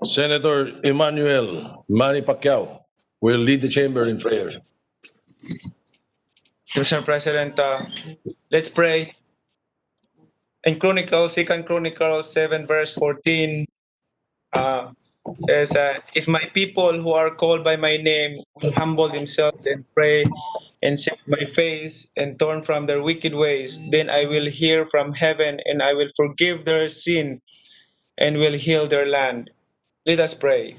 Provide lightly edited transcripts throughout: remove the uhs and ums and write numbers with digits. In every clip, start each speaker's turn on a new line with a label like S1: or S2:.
S1: Senator Emmanuel Manny Pacquiao will lead the chamber in prayer.
S2: Mr. President, let's pray. In Chronicles, 2 Chronicles 7 verse 14, says, if my people who are called by my name will humble themselves and pray and seek my face and turn from their wicked ways, then I will hear from heaven and I will forgive their sin and will heal their land. Let us pray.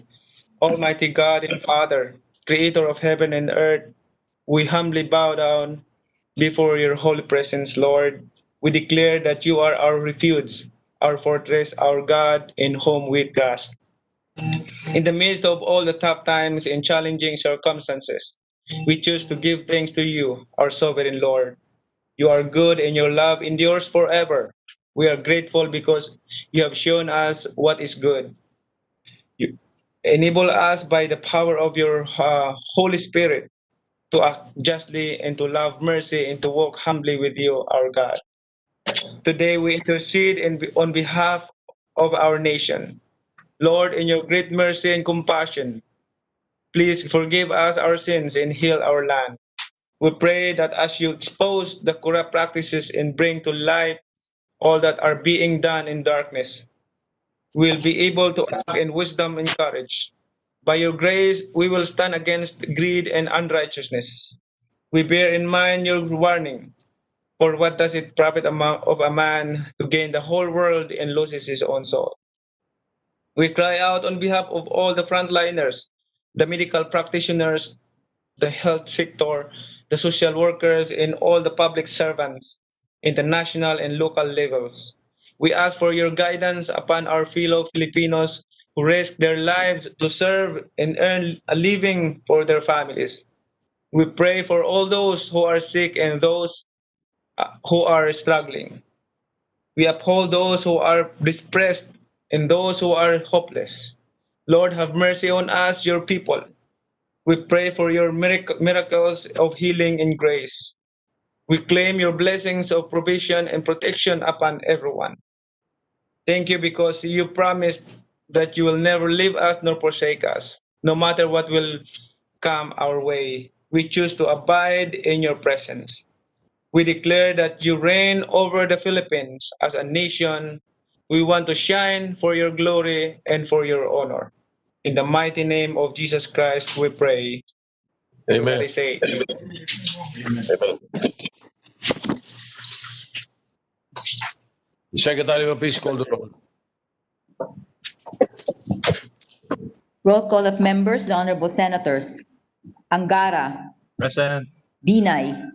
S2: Almighty God and Father, creator of heaven and earth, we humbly bow down before your holy presence, Lord. We declare that you are our refuge, our fortress, our God, in whom we trust. In the midst of all the tough times and challenging circumstances, we choose to give thanks to you, our sovereign Lord. You are good and your love endures forever. We are grateful because you have shown us what is good. You enable us by the power of your Holy Spirit to act justly and to love mercy and to walk humbly with you, our God. Today we intercede on behalf of our nation. Lord, in your great mercy and compassion, please forgive us our sins and heal our land. We pray that as you expose the corrupt practices and bring to light all that are being done in darkness, we'll be able to act in wisdom and courage. By your grace, we will stand against greed and unrighteousness. We bear in mind your warning. For what does it profit of a man to gain the whole world and loses his own soul? We cry out on behalf of all the frontliners, the medical practitioners, the health sector, the social workers, and all the public servants in the national and local levels. We ask for your guidance upon our fellow Filipinos who risk their lives to serve and earn a living for their families. We pray for all those who are sick and those who are struggling. We uphold those who are depressed and those who are hopeless. Lord, have mercy on us, your people. We pray for your miracles of healing and grace. We claim your blessings of provision and protection upon everyone. Thank you because you promised that you will never leave us nor forsake us. No matter what will come our way, we choose to abide in your presence. We declare that you reign over the Philippines as a nation. We want to shine for your glory and for your honor. In the mighty name of Jesus Christ, we pray.
S1: Amen.
S2: Everybody say,
S1: Amen. The Secretary will please call the roll.
S3: Roll call of members, the Honorable Senators. Angara.
S2: Present.
S3: Binay.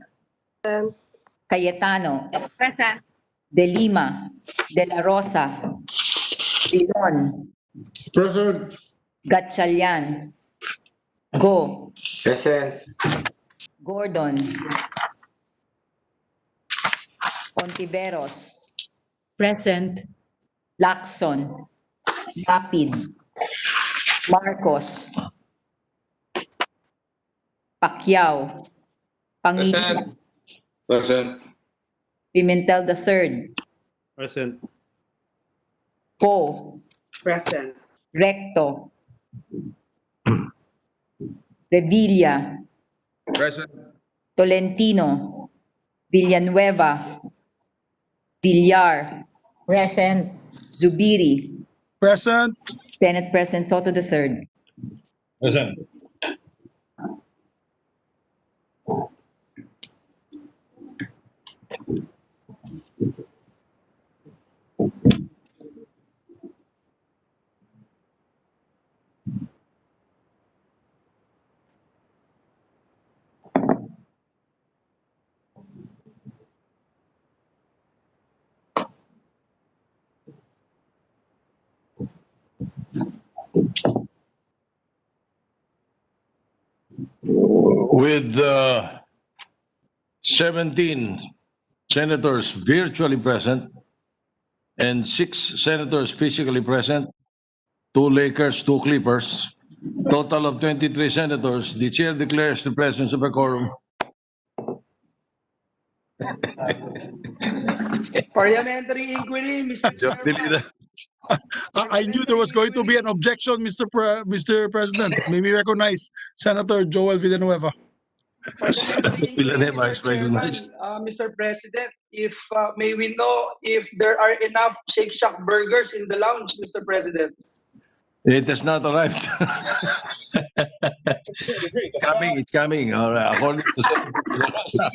S3: Cayetano.
S4: Present.
S3: De Lima. De La Rosa. Dillon.
S5: Present.
S3: Gatchalian. Go.
S5: Present.
S3: Gordon. Ontiveros.
S4: Present.
S3: Lacson. Lapid. Marcos. Pacquiao. Pangilinan.
S5: Present.
S3: Pimentel III.
S5: Present.
S3: Poe.
S4: Present.
S3: Recto. Revilla.
S5: Present.
S3: Tolentino. Villanueva. Villar.
S4: Present.
S3: Zubiri.
S5: Present.
S3: Senate President Soto III.
S1: Present. With 17 senators virtually present and 6 senators physically present, 2 Lakers, 2 Clippers, total of 23 senators, the chair declares the presence of a quorum.
S6: Parliamentary inquiry, Mr. Chairman.
S5: I knew there was going to be an objection, Mr. President. May we recognize Senator Joel Villanueva.
S1: Villanueva is
S6: Mr. Chairman,
S1: recognized.
S6: Mr. President, if may we know if there are enough Shake Shack burgers in the lounge, Mr. President?
S1: It has not arrived. It's coming. All right. According to Senator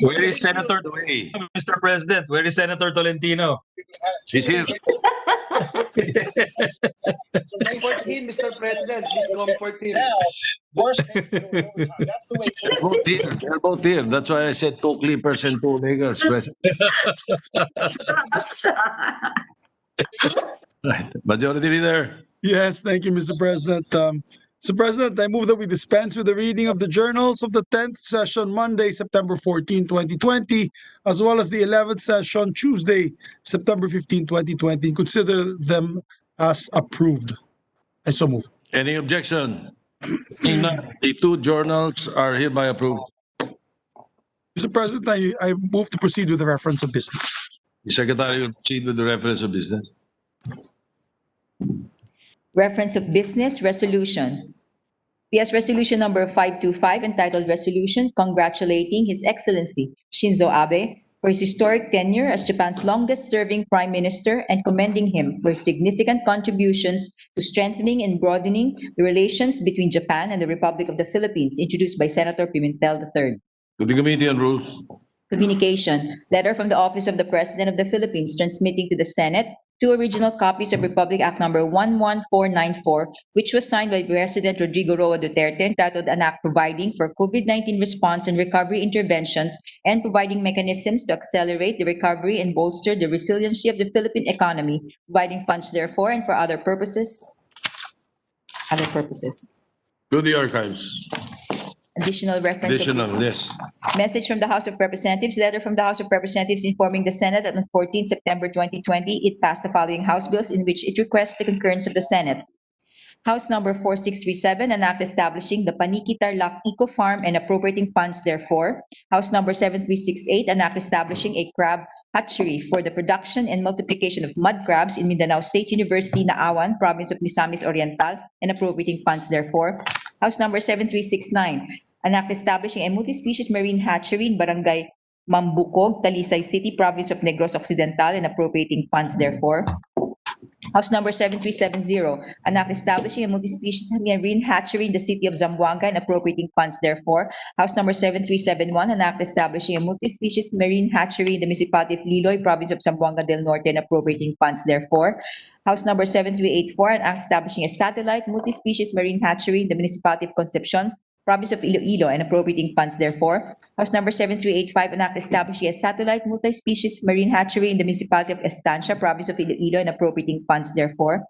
S7: Where is Senator,
S1: Way.
S7: Mr. President? Where is Senator Tolentino?
S1: He's here.
S6: Comfort him, Mr. President. Please comfort him.
S1: They're both here. They're both here. That's why I said 2 clippers and 2 Lakers present. Right. Majority Leader.
S5: Yes, thank you, Mr. President. Mr. President, I move that we dispense with the reading of the journals of the 10th session Monday, September 14, 2020, as well as the 11th session Tuesday, September 15, 2020, and consider them as approved. I so move.
S1: Any objection? Seeing none, the 2 journals are hereby approved.
S5: Mr. President, I move to proceed with the reference of business.
S1: The Secretary will proceed with the reference of business.
S3: Reference of business resolution. PS Resolution number 525 entitled Resolution Congratulating His Excellency Shinzo Abe for his historic tenure as Japan's longest-serving Prime Minister and commending him for his significant contributions to strengthening and broadening the relations between Japan and the Republic of the Philippines, introduced by Senator Pimentel III.
S1: To the Committee on Rules.
S3: Communication. Letter from the Office of the President of the Philippines transmitting to the Senate 2 original copies of Republic Act number 11494, which was signed by President Rodrigo Roa Duterte, entitled An Act Providing for COVID-19 Response and Recovery Interventions and Providing Mechanisms to Accelerate the Recovery and Bolster the Resiliency of the Philippine Economy, providing funds therefore and for other purposes.
S1: To the archives.
S3: Additional reference.
S1: Additional, yes.
S3: Message from the House of Representatives. Letter from the House of Representatives informing the Senate that on 14 September 2020, it passed the following House bills in which it requests the concurrence of the Senate. House number 4637, an act establishing the Paniki Tarlac Eco Farm and appropriating funds therefore. House number 7368, an act establishing a crab hatchery for the production and multiplication of mud crabs in Mindanao State University, Naawan, Province of Misamis Oriental, and appropriating funds therefore. House number 7369, an act establishing a multi-species marine hatchery in Barangay Mambukog, Talisay City, Province of Negros Occidental, and appropriating funds therefore. House number 7370, an act establishing a multi-species marine hatchery in the city of Zamboanga and appropriating funds therefore. House number 7371, an act establishing a multi-species marine hatchery in the municipality of Liloy, Province of Zamboanga del Norte, and appropriating funds therefore. House number 7384, an act establishing a satellite multi-species marine hatchery in the municipality of Concepcion, Province of Iloilo, and appropriating funds therefore. House number 7385, an act establishing a satellite multi-species marine hatchery in the municipality of Estancia, Province of Iloilo, and appropriating funds therefore.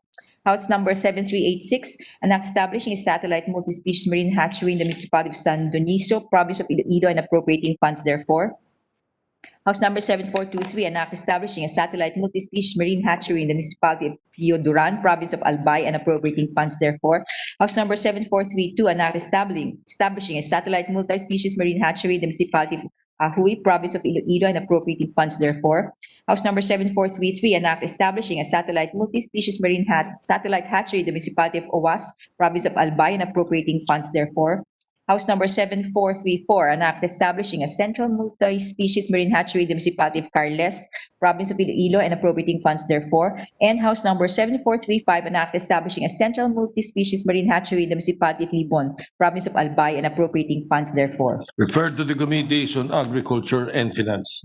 S3: House number 7386, an act establishing a satellite multi-species marine hatchery in the municipality of San Dionisio, Province of Iloilo, and appropriating funds therefore. House number 7423, an act establishing a satellite multi-species marine hatchery in the municipality of Pio Duran, Province of Albay, and appropriating funds therefore. House number 7432, an act establishing a satellite multi-species marine hatchery in the municipality of Ahui, Province of Iloilo, and appropriating funds therefore. House number 7433, an act establishing a satellite multi-species marine satellite hatchery in the municipality of Owas, Province of Albay, and appropriating funds therefore. House number 7434, an act establishing a central multi-species marine hatchery in the municipality of Carles, Province of Iloilo, and appropriating funds therefore. And House number 7435, an act establishing a central multi-species marine hatchery in the municipality of Libon, Province of Albay, and appropriating funds therefore.
S1: Referred to the Committees on Agriculture and Finance.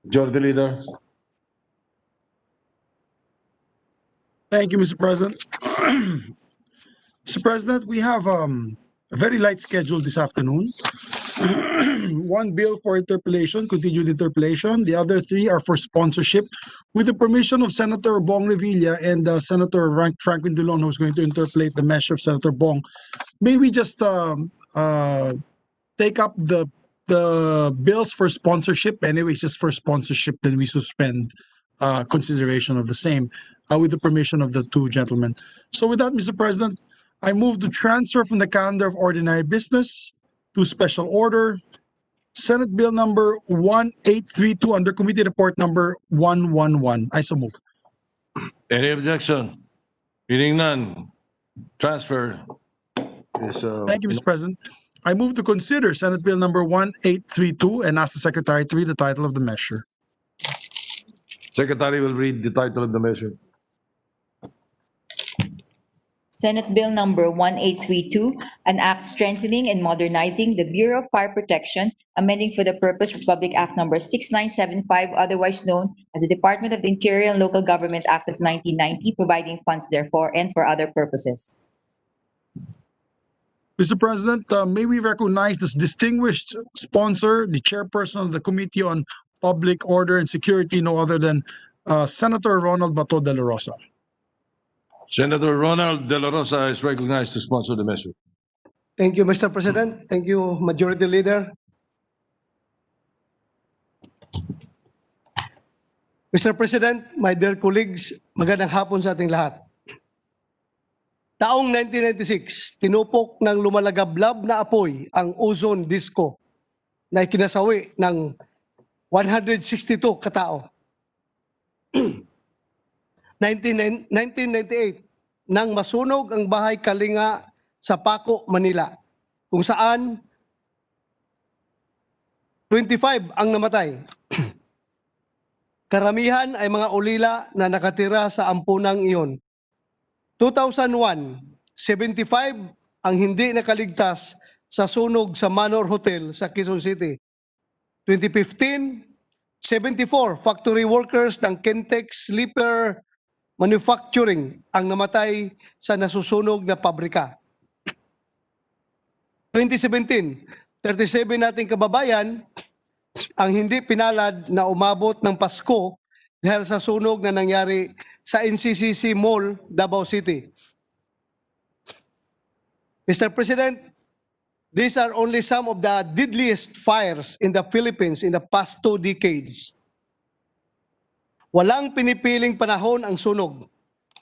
S1: Majority Leader.
S5: Thank you, Mr. President. Mr. President, we have a very light schedule this afternoon. One bill for interpellation, continued interpellation. The other 3 are for sponsorship. With the permission of Senator Bong Revilla and Senator Franklin Dulon, who's going to interpolate the measure of Senator Bong, may we just take up the bills for sponsorship? Anyway, just for sponsorship, then we suspend consideration of the same with the permission of the 2 gentlemen. So with that, Mr. President, I move to transfer from the calendar of ordinary business to special order Senate Bill number 1832 under Committee Report number 111. I so move.
S1: Any objection? Hearing none, transfer is,
S5: Thank you, Mr. President. I move to consider Senate Bill number 1832 and ask the Secretary to read the title of the measure.
S1: Secretary will read the title of the measure.
S3: Senate Bill number 1832, an act strengthening and modernizing the Bureau of Fire Protection, amending for the purpose Republic Act number 6975, otherwise known as the Department of the Interior and Local Government Act of 1990, providing funds therefore and for other purposes.
S5: Mr. President, may we recognize this distinguished sponsor, the chairperson of the Committee on Public Order and Security, no other than Senator Ronald Bato de la Rosa.
S1: Senator Ronald De La Rosa is recognized to sponsor the measure.
S6: Thank you, Mr. President. Thank you, Majority Leader. Mr. President, my dear colleagues, magandang hapon sa ating lahat. Taong 1996, tinupok ng lumalagablab na apoy ang ozone disco na ikinasawi ng 162 katao. 1998, nang masunog ang bahay Kalinga sa Paco, Manila, kung saan 25 ang namatay. Karamihan ay mga ulila na nakatira sa ampunang iyon. 2001, 75 ang hindi nakaligtas sa sunog sa Manor Hotel sa Quezon City. 2015, 74 factory workers ng Kentex Sleeper Manufacturing ang namatay sa nasusunog na pabrika. 2017, 37 nating kababayan ang hindi pinalad na umabot ng Pasko dahil sa sunog na nangyari sa NCCC Mall, Davao City. Mr. President, these are only some of the deadliest fires in the Philippines in the past 2 decades. Walang pinipiling panahon ang sunog.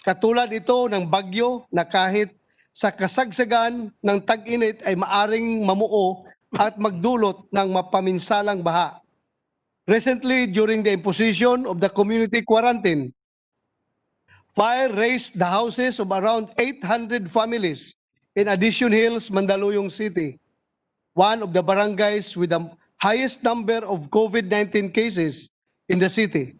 S6: Katulad ito ng bagyo na kahit sa kasagsagan ng tag-init ay maaring mamuo at magdulot ng mapaminsalang baha. Recently, during the imposition of the community quarantine, fire razed the houses of around 800 families in Addition Hills, Mandaluyong City, one of the barangays with the highest number of COVID-19 cases in the city.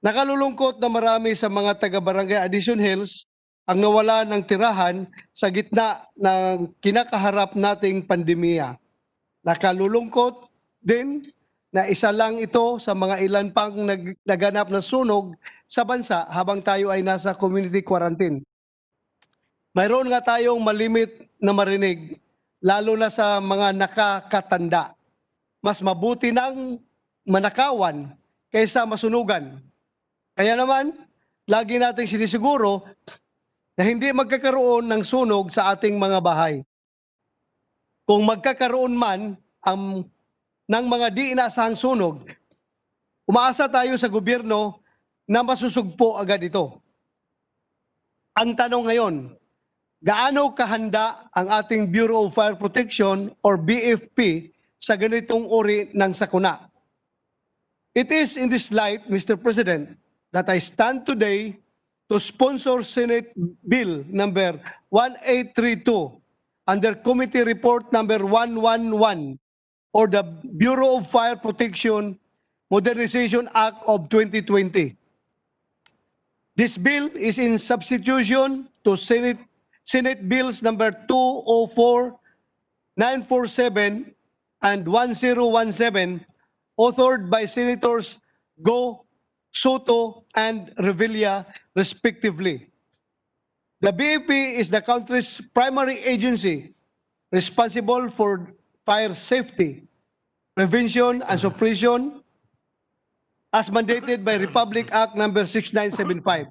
S6: Nakalulungkot na marami sa mga taga-barangay Addition Hills ang nawala ng tirahan sa gitna ng kinakaharap nating pandemya. Nakalulungkot din na isa lang ito sa mga ilan pang naganap na sunog sa bansa habang tayo ay nasa community quarantine. Mayroon nga tayong malimit na marinig, lalo na sa mga nakakatanda. Mas mabuti nang manakawan kaysa masunugan. Kaya naman, lagi nating sinisiguro na hindi magkakaroon ng sunog sa ating mga bahay. Kung magkakaroon man ng mga di inaasahang sunog, umaasa tayo sa gobyerno na masusugpo agad ito. Ang tanong ngayon, gaano kahanda ang ating Bureau of Fire Protection or BFP sa ganitong uri ng sakuna? It is in this light, Mr. President, that I stand today to sponsor Senate Bill number 1832 under Committee Report number 111 or the Bureau of Fire Protection Modernization Act of 2020. This bill is in substitution to Senate Bills number 204, 947, and 1017, authored by Senators Go, Soto, and Revilla, respectively. The BFP is the country's primary agency responsible for fire safety, prevention, and suppression as mandated by Republic Act number 6975.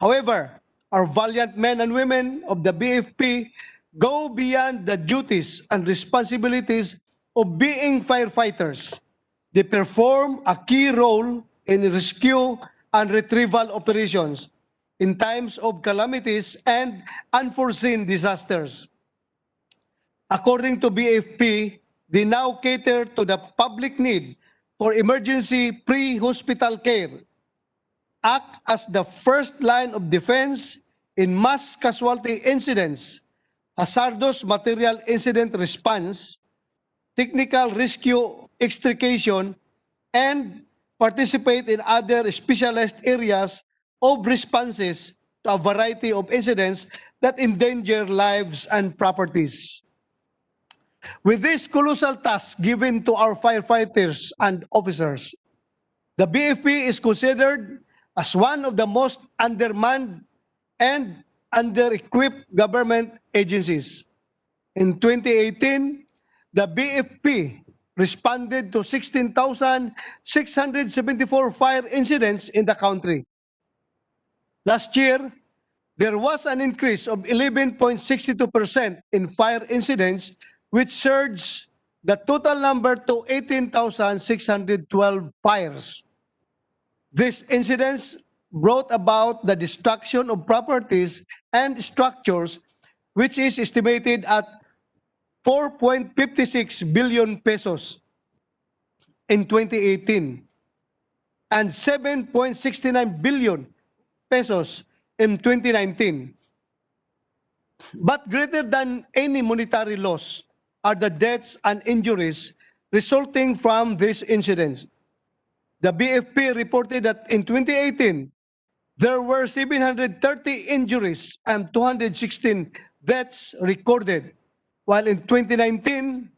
S6: However, our valiant men and women of the BFP go beyond the duties and responsibilities of being firefighters. They perform a key role in rescue and retrieval operations in times of calamities and unforeseen disasters. According to BFP, they now cater to the public need for emergency pre-hospital care, act as the first line of defense in mass casualty incidents, hazardous material incident response, technical rescue extrication, and participate in other specialized areas of responses to a variety of incidents that endanger lives and properties. With this colossal task given to our firefighters and officers, the BFP is considered as one of the most undermanned and under-equipped government agencies. In 2018, the BFP responded to 16,674 fire incidents in the country. Last year, there was an increase of 11.62% in fire incidents, which surged the total number to 18,612 fires. These incidents brought about the destruction of properties and structures, which is estimated at 4.56 billion pesos in 2018 and 7.69 billion pesos in 2019. But greater than any monetary loss are the deaths and injuries resulting from these incidents. The BFP reported that in 2018, there were 730 injuries and 216 deaths recorded, while in 2019,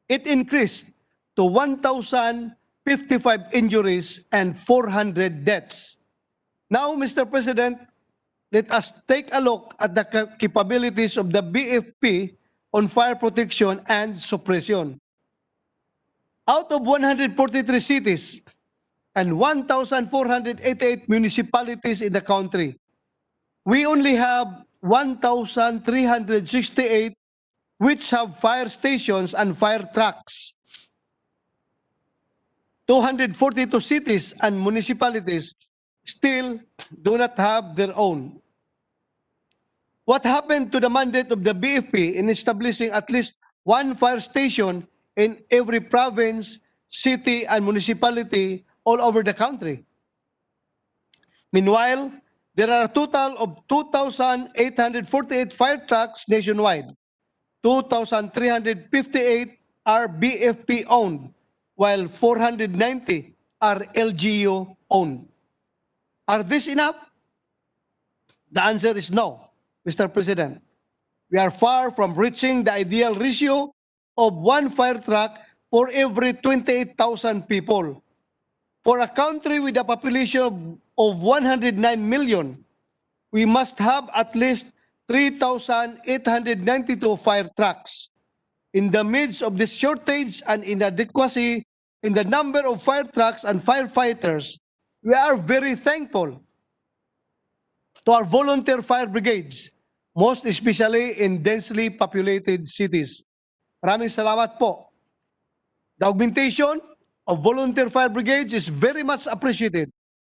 S6: it increased to 1,055 injuries and 400 deaths. Now, Mr. President, let us take a look at the capabilities of the BFP on fire protection and suppression. Out of 143 cities and 1,488 municipalities in the country, we only have 1,368 which have fire stations and fire trucks. 242 cities and municipalities still do not have their own. What happened to the mandate of the BFP in establishing at least one fire station in every province, city, and municipality all over the country? Meanwhile, there are a total of 2,848 fire trucks nationwide. 2,358 are BFP owned, while 490 are LGU owned. Are these enough? The answer is no, Mr. President. We are far from reaching the ideal ratio of one fire truck for every 28,000 people. For a country with a population of 109 million, we must have at least 3,892 fire trucks. In the midst of this shortage and inadequacy in the number of fire trucks and firefighters, we are very thankful to our volunteer fire brigades, most especially in densely populated cities. Maraming salamat po. The augmentation of volunteer fire brigades is very much appreciated.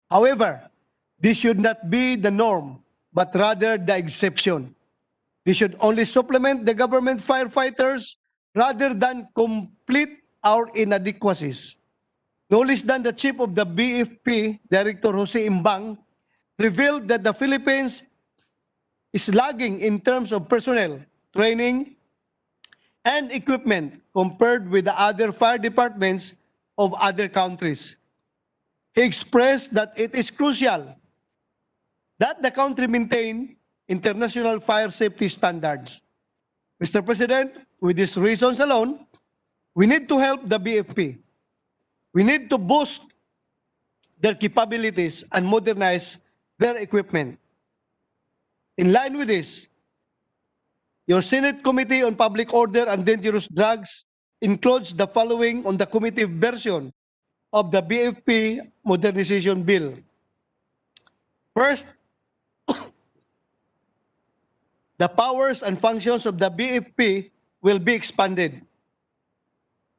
S6: However, this should not be the norm, but rather the exception. They should only supplement the government firefighters rather than complete our inadequacies. No less than the chief of the BFP, Director Jose Imbang, revealed that the Philippines is lagging in terms of personnel, training, and equipment compared with the other fire departments of other countries. He expressed that it is crucial that the country maintain international fire safety standards. Mr. President, with these reasons alone, we need to help the BFP. We need to boost their capabilities and modernize their equipment. In line with this, your Senate Committee on Public Order and Dangerous Drugs includes the following on the committee version of the Bfp Modernization Bill. First, the powers and functions of the BFP will be expanded.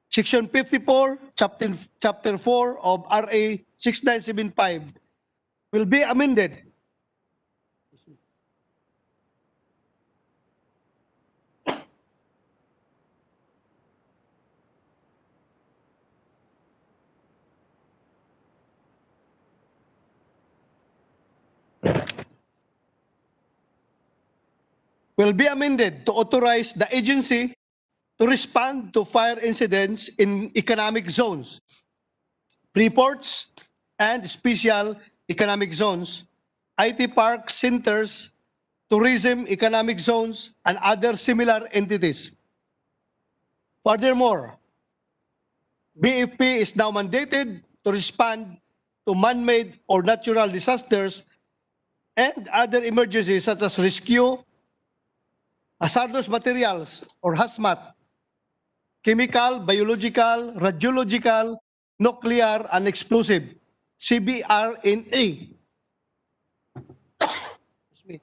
S6: Section 54, Chapter 4 of RA 6975 will be amended. will be amended to authorize the agency to respond to fire incidents in economic zones, freeports, and special economic zones, IT park centers, tourism economic zones, and other similar entities. Furthermore, BFP is now mandated to respond to man-made or natural disasters and other emergencies such as rescue, hazardous materials or HAZMAT, chemical, biological, radiological, nuclear, and explosive, CBRNA. Excuse me.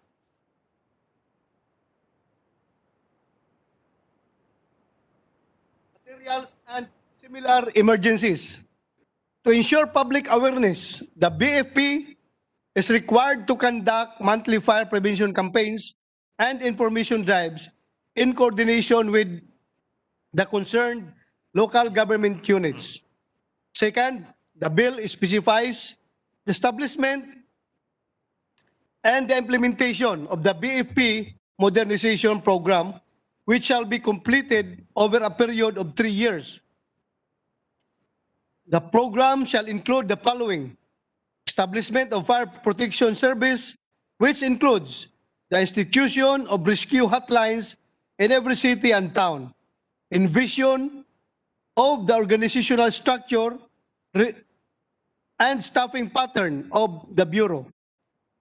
S6: Materials and similar emergencies. To ensure public awareness, the BFP is required to conduct monthly fire prevention campaigns and information drives in coordination with the concerned local government units. Second, the bill specifies the establishment and the implementation of the Bfp Modernization Program, which shall be completed over a period of 3 years. The program shall include the following: establishment of fire protection service, which includes the institution of rescue hotlines in every city and town, envision of the organizational structure and staffing pattern of the Bureau.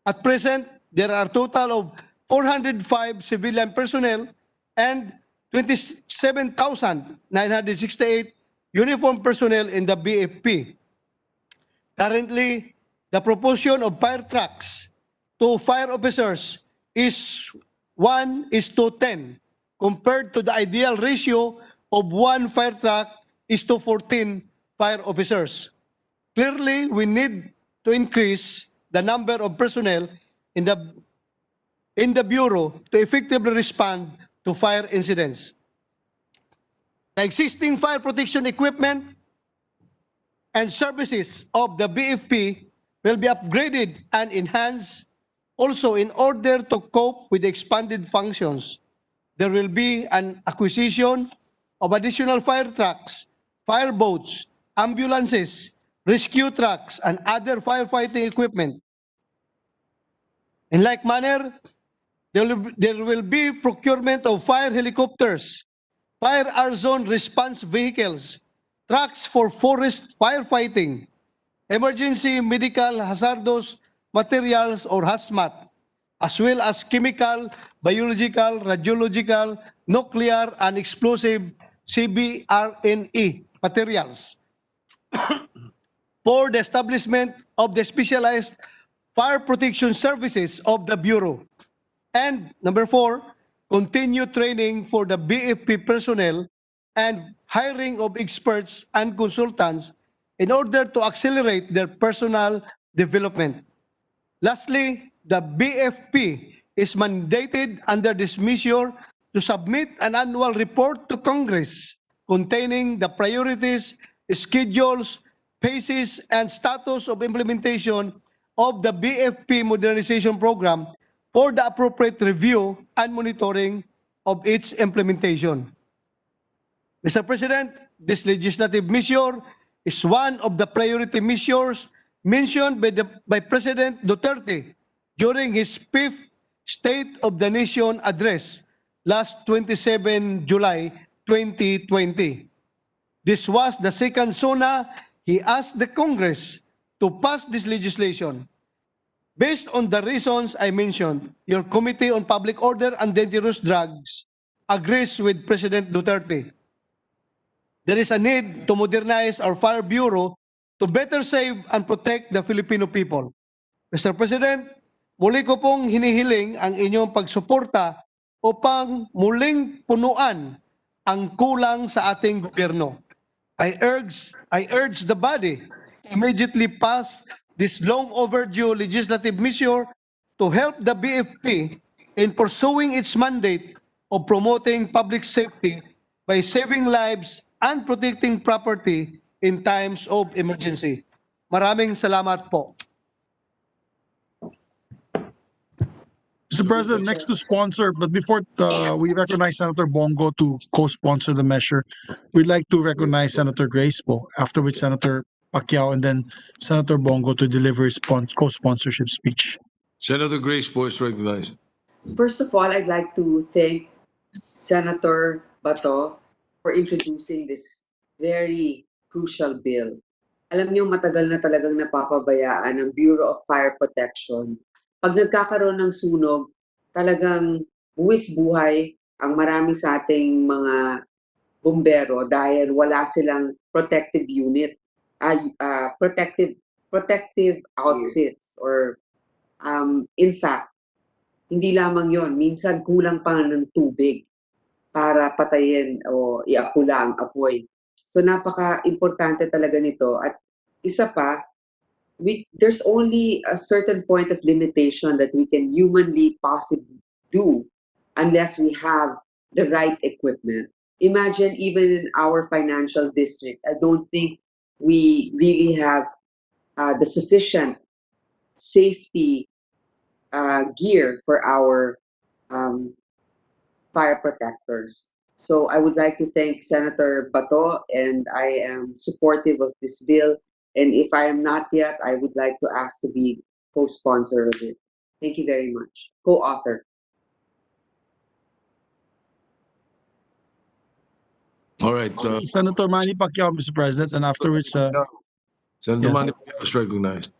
S6: At present, there are a total of 405 civilian personnel and 27,968 uniformed personnel in the BFP. Currently, the proportion of fire trucks to fire officers is 1:10, compared to the ideal ratio of 1 fire truck is to 14 fire officers. Clearly, we need to increase the number of personnel in the Bureau to effectively respond to fire incidents. The existing fire protection equipment and services of the BFP will be upgraded and enhanced also in order to cope with the expanded functions. There will be an acquisition of additional fire trucks, fire boats, ambulances, rescue trucks, and other firefighting equipment. In like manner, there will be procurement of fire helicopters, fire zone response vehicles, trucks for forest firefighting, emergency medical hazardous materials or HAZMAT, as well as chemical, biological, radiological, nuclear, and explosive CBRNE materials for the establishment of the specialized fire protection services of the Bureau. And number 4, continue training for the BFP personnel and hiring of experts and consultants in order to accelerate their personal development. Lastly, the BFP is mandated under this measure to submit an annual report to Congress containing the priorities, schedules, phases, and status of implementation of the Bfp Modernization Program for the appropriate review and monitoring of its implementation. Mr. President, this legislative measure is one of the priority measures mentioned by President Duterte during his 5th State of the Nation address last 27 July 2020. This was the second SONA he asked the Congress to pass this legislation. Based on the reasons I mentioned, your Committee on Public Order and Dangerous Drugs agrees with President Duterte. There is a need to modernize our Fire Bureau to better save and protect the Filipino people. Mr. President, muli ko pong hinihiling ang inyong pagsuporta upang muling punuan ang kulang sa ating gobyerno. I urge the body to immediately pass this long overdue legislative measure to help the BFP in pursuing its mandate of promoting public safety by saving lives and protecting property in times of emergency. Maraming salamat po.
S5: Mr. President, next to sponsor, but before we recognize Senator Bongo to co-sponsor the measure, we'd like to recognize Senator Grace po, after which Senator Pacquiao, and then Senator Bongo to deliver his co-sponsorship speech.
S1: Senator Grace po is recognized.
S4: First of all, I'd like to thank Senator Bato for introducing this very crucial bill. Alam niyo, matagal na talagang napapabayaan ng Bureau of Fire Protection. Pag nagkakaroon ng sunog, talagang buwis buhay ang marami sa ating mga bumbero dahil wala silang protective unit, protective outfits, or in fact, hindi lamang yon, minsan kulang pa ng tubig para patayin o iapula ang apoy. So napaka-importante talaga nito. At isa pa, there's only a certain point of limitation that we can humanly possibly do unless we have the right equipment. Imagine even in our financial district, I don't think we really have the sufficient safety gear for our fire protectors. So I would like to thank Senator Bato, and I am supportive of this bill. And if I am not yet, I would like to ask to be co-sponsor of it. Thank you very much. Co-author.
S1: All right.
S5: Senator Manny Pacquiao, Mr. President, and afterwards,
S1: Senator
S5: yes.
S1: Manny Pacquiao is recognized.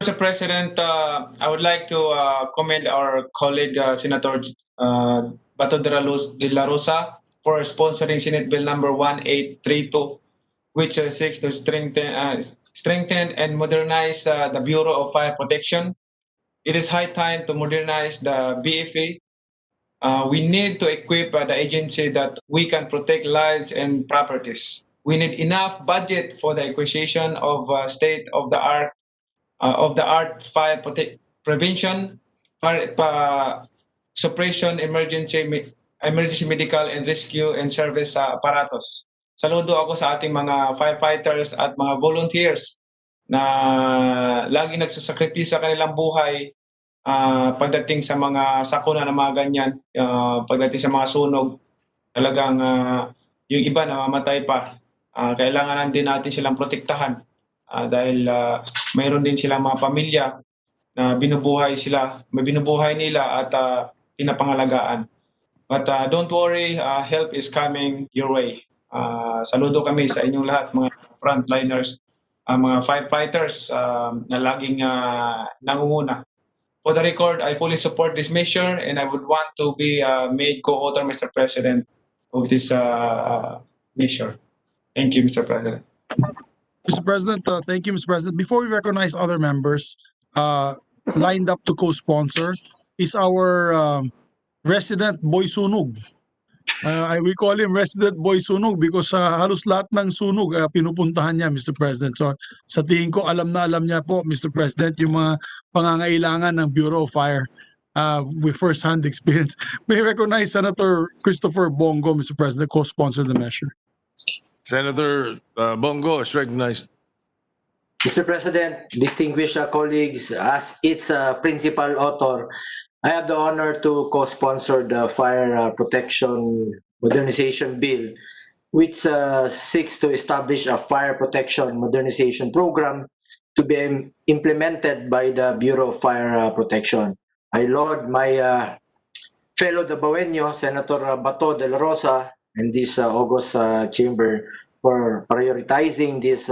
S2: Mr. President, I would like to commend our colleague Senator Bato de la Rosa for sponsoring Senate Bill number 1832, which seeks to strengthen and modernize the Bureau of Fire Protection. It is high time to modernize the BFP. We need to equip the agency that we can protect lives and properties. We need enough budget for the acquisition of state-of-the-art fire prevention, fire suppression, emergency medical and rescue and service apparatus. Saludo ako sa ating mga firefighters at mga volunteers na lagi nagsasakripisyo sa kanilang buhay pagdating sa mga sakuna ng mga ganyan, pagdating sa mga sunog. Talagang yung iba namamatay pa. Kailangan din natin silang protektahan. Dahil mayroon din silang mga pamilya na may binubuhay nila at pinapangalagaan. But don't worry, help is coming your way. Saludo kami sa inyong lahat, mga frontliners, mga firefighters na laging nangunguna. For the record, I fully support this measure and I would want to be made co-author, Mr. President, of this measure. Thank you, Mr. President.
S5: Mr. President, thank you, Mr. President. Before we recognize other members lined up to co-sponsor is our resident Boy Sunog. We call him Resident Boy Sunog because halos lahat ng sunog pinupuntahan niya, Mr. President. So sa tingin ko, alam niya po, Mr. President, yung mga pangangailangan ng Bureau of Fire with first-hand experience. May recognize Senator Christopher Bongo, Mr. President, co-sponsor the measure.
S1: Senator Bongo is recognized.
S8: Mr. President, distinguished colleagues, as its principal author, I have the honor to co-sponsor the Fire Protection Modernization Bill, which seeks to establish a fire protection modernization program to be implemented by the Bureau of Fire Protection. I laud my fellow Dabawenyo, Senator Bato de la Rosa, and this August chamber for prioritizing this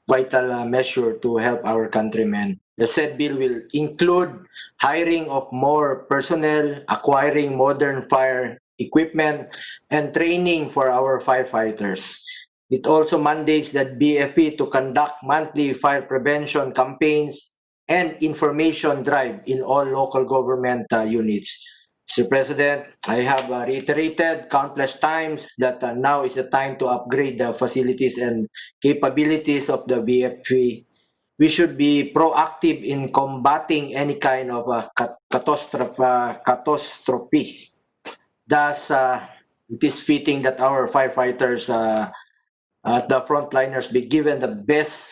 S8: vital measure to help our countrymen. The said bill will include hiring of more personnel, acquiring modern fire equipment, and training for our firefighters. It also mandates that BFP to conduct monthly fire prevention campaigns and information drive in all local government units. Mr. President, I have reiterated countless times that now is the time to upgrade the facilities and capabilities of the BFP. We should be proactive in combating any kind of catastrophe. Thus, it is fitting that our firefighters at the frontliners be given the best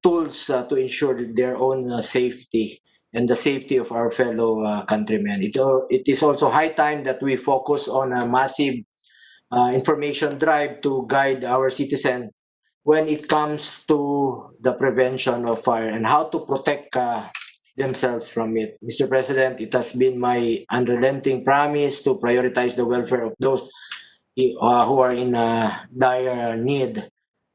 S8: tools to ensure their own safety. and the safety of our fellow countrymen. It is also high time that we focus on a massive information drive to guide our citizen when it comes to the prevention of fire and how to protect themselves from it. Mr. President, it has been my unrelenting promise to prioritize the welfare of those who are in dire need,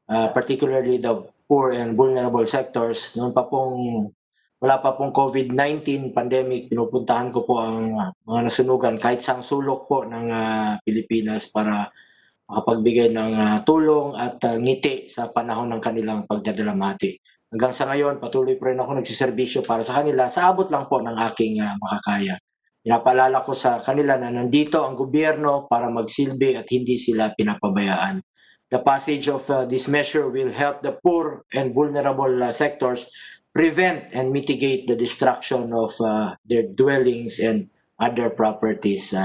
S8: particularly the poor and vulnerable sectors. Noon pa pong wala pa pong COVID-19 pandemic, pinupuntahan ko po ang mga nasunugan kahit saang sulok po ng Pilipinas para makapagbigay ng tulong at ngiti sa panahon ng kanilang pagdadalamhati. Hanggang sa ngayon, patuloy pa rin ako nagsiservisyo para sa kanila sa abot lang po ng aking makakaya. Pinapaalala ko sa kanila na nandito ang gobyerno para magsilbi at hindi sila pinapabayaan. The passage of this measure will help the poor and vulnerable sectors prevent and mitigate the destruction of their dwellings and other properties.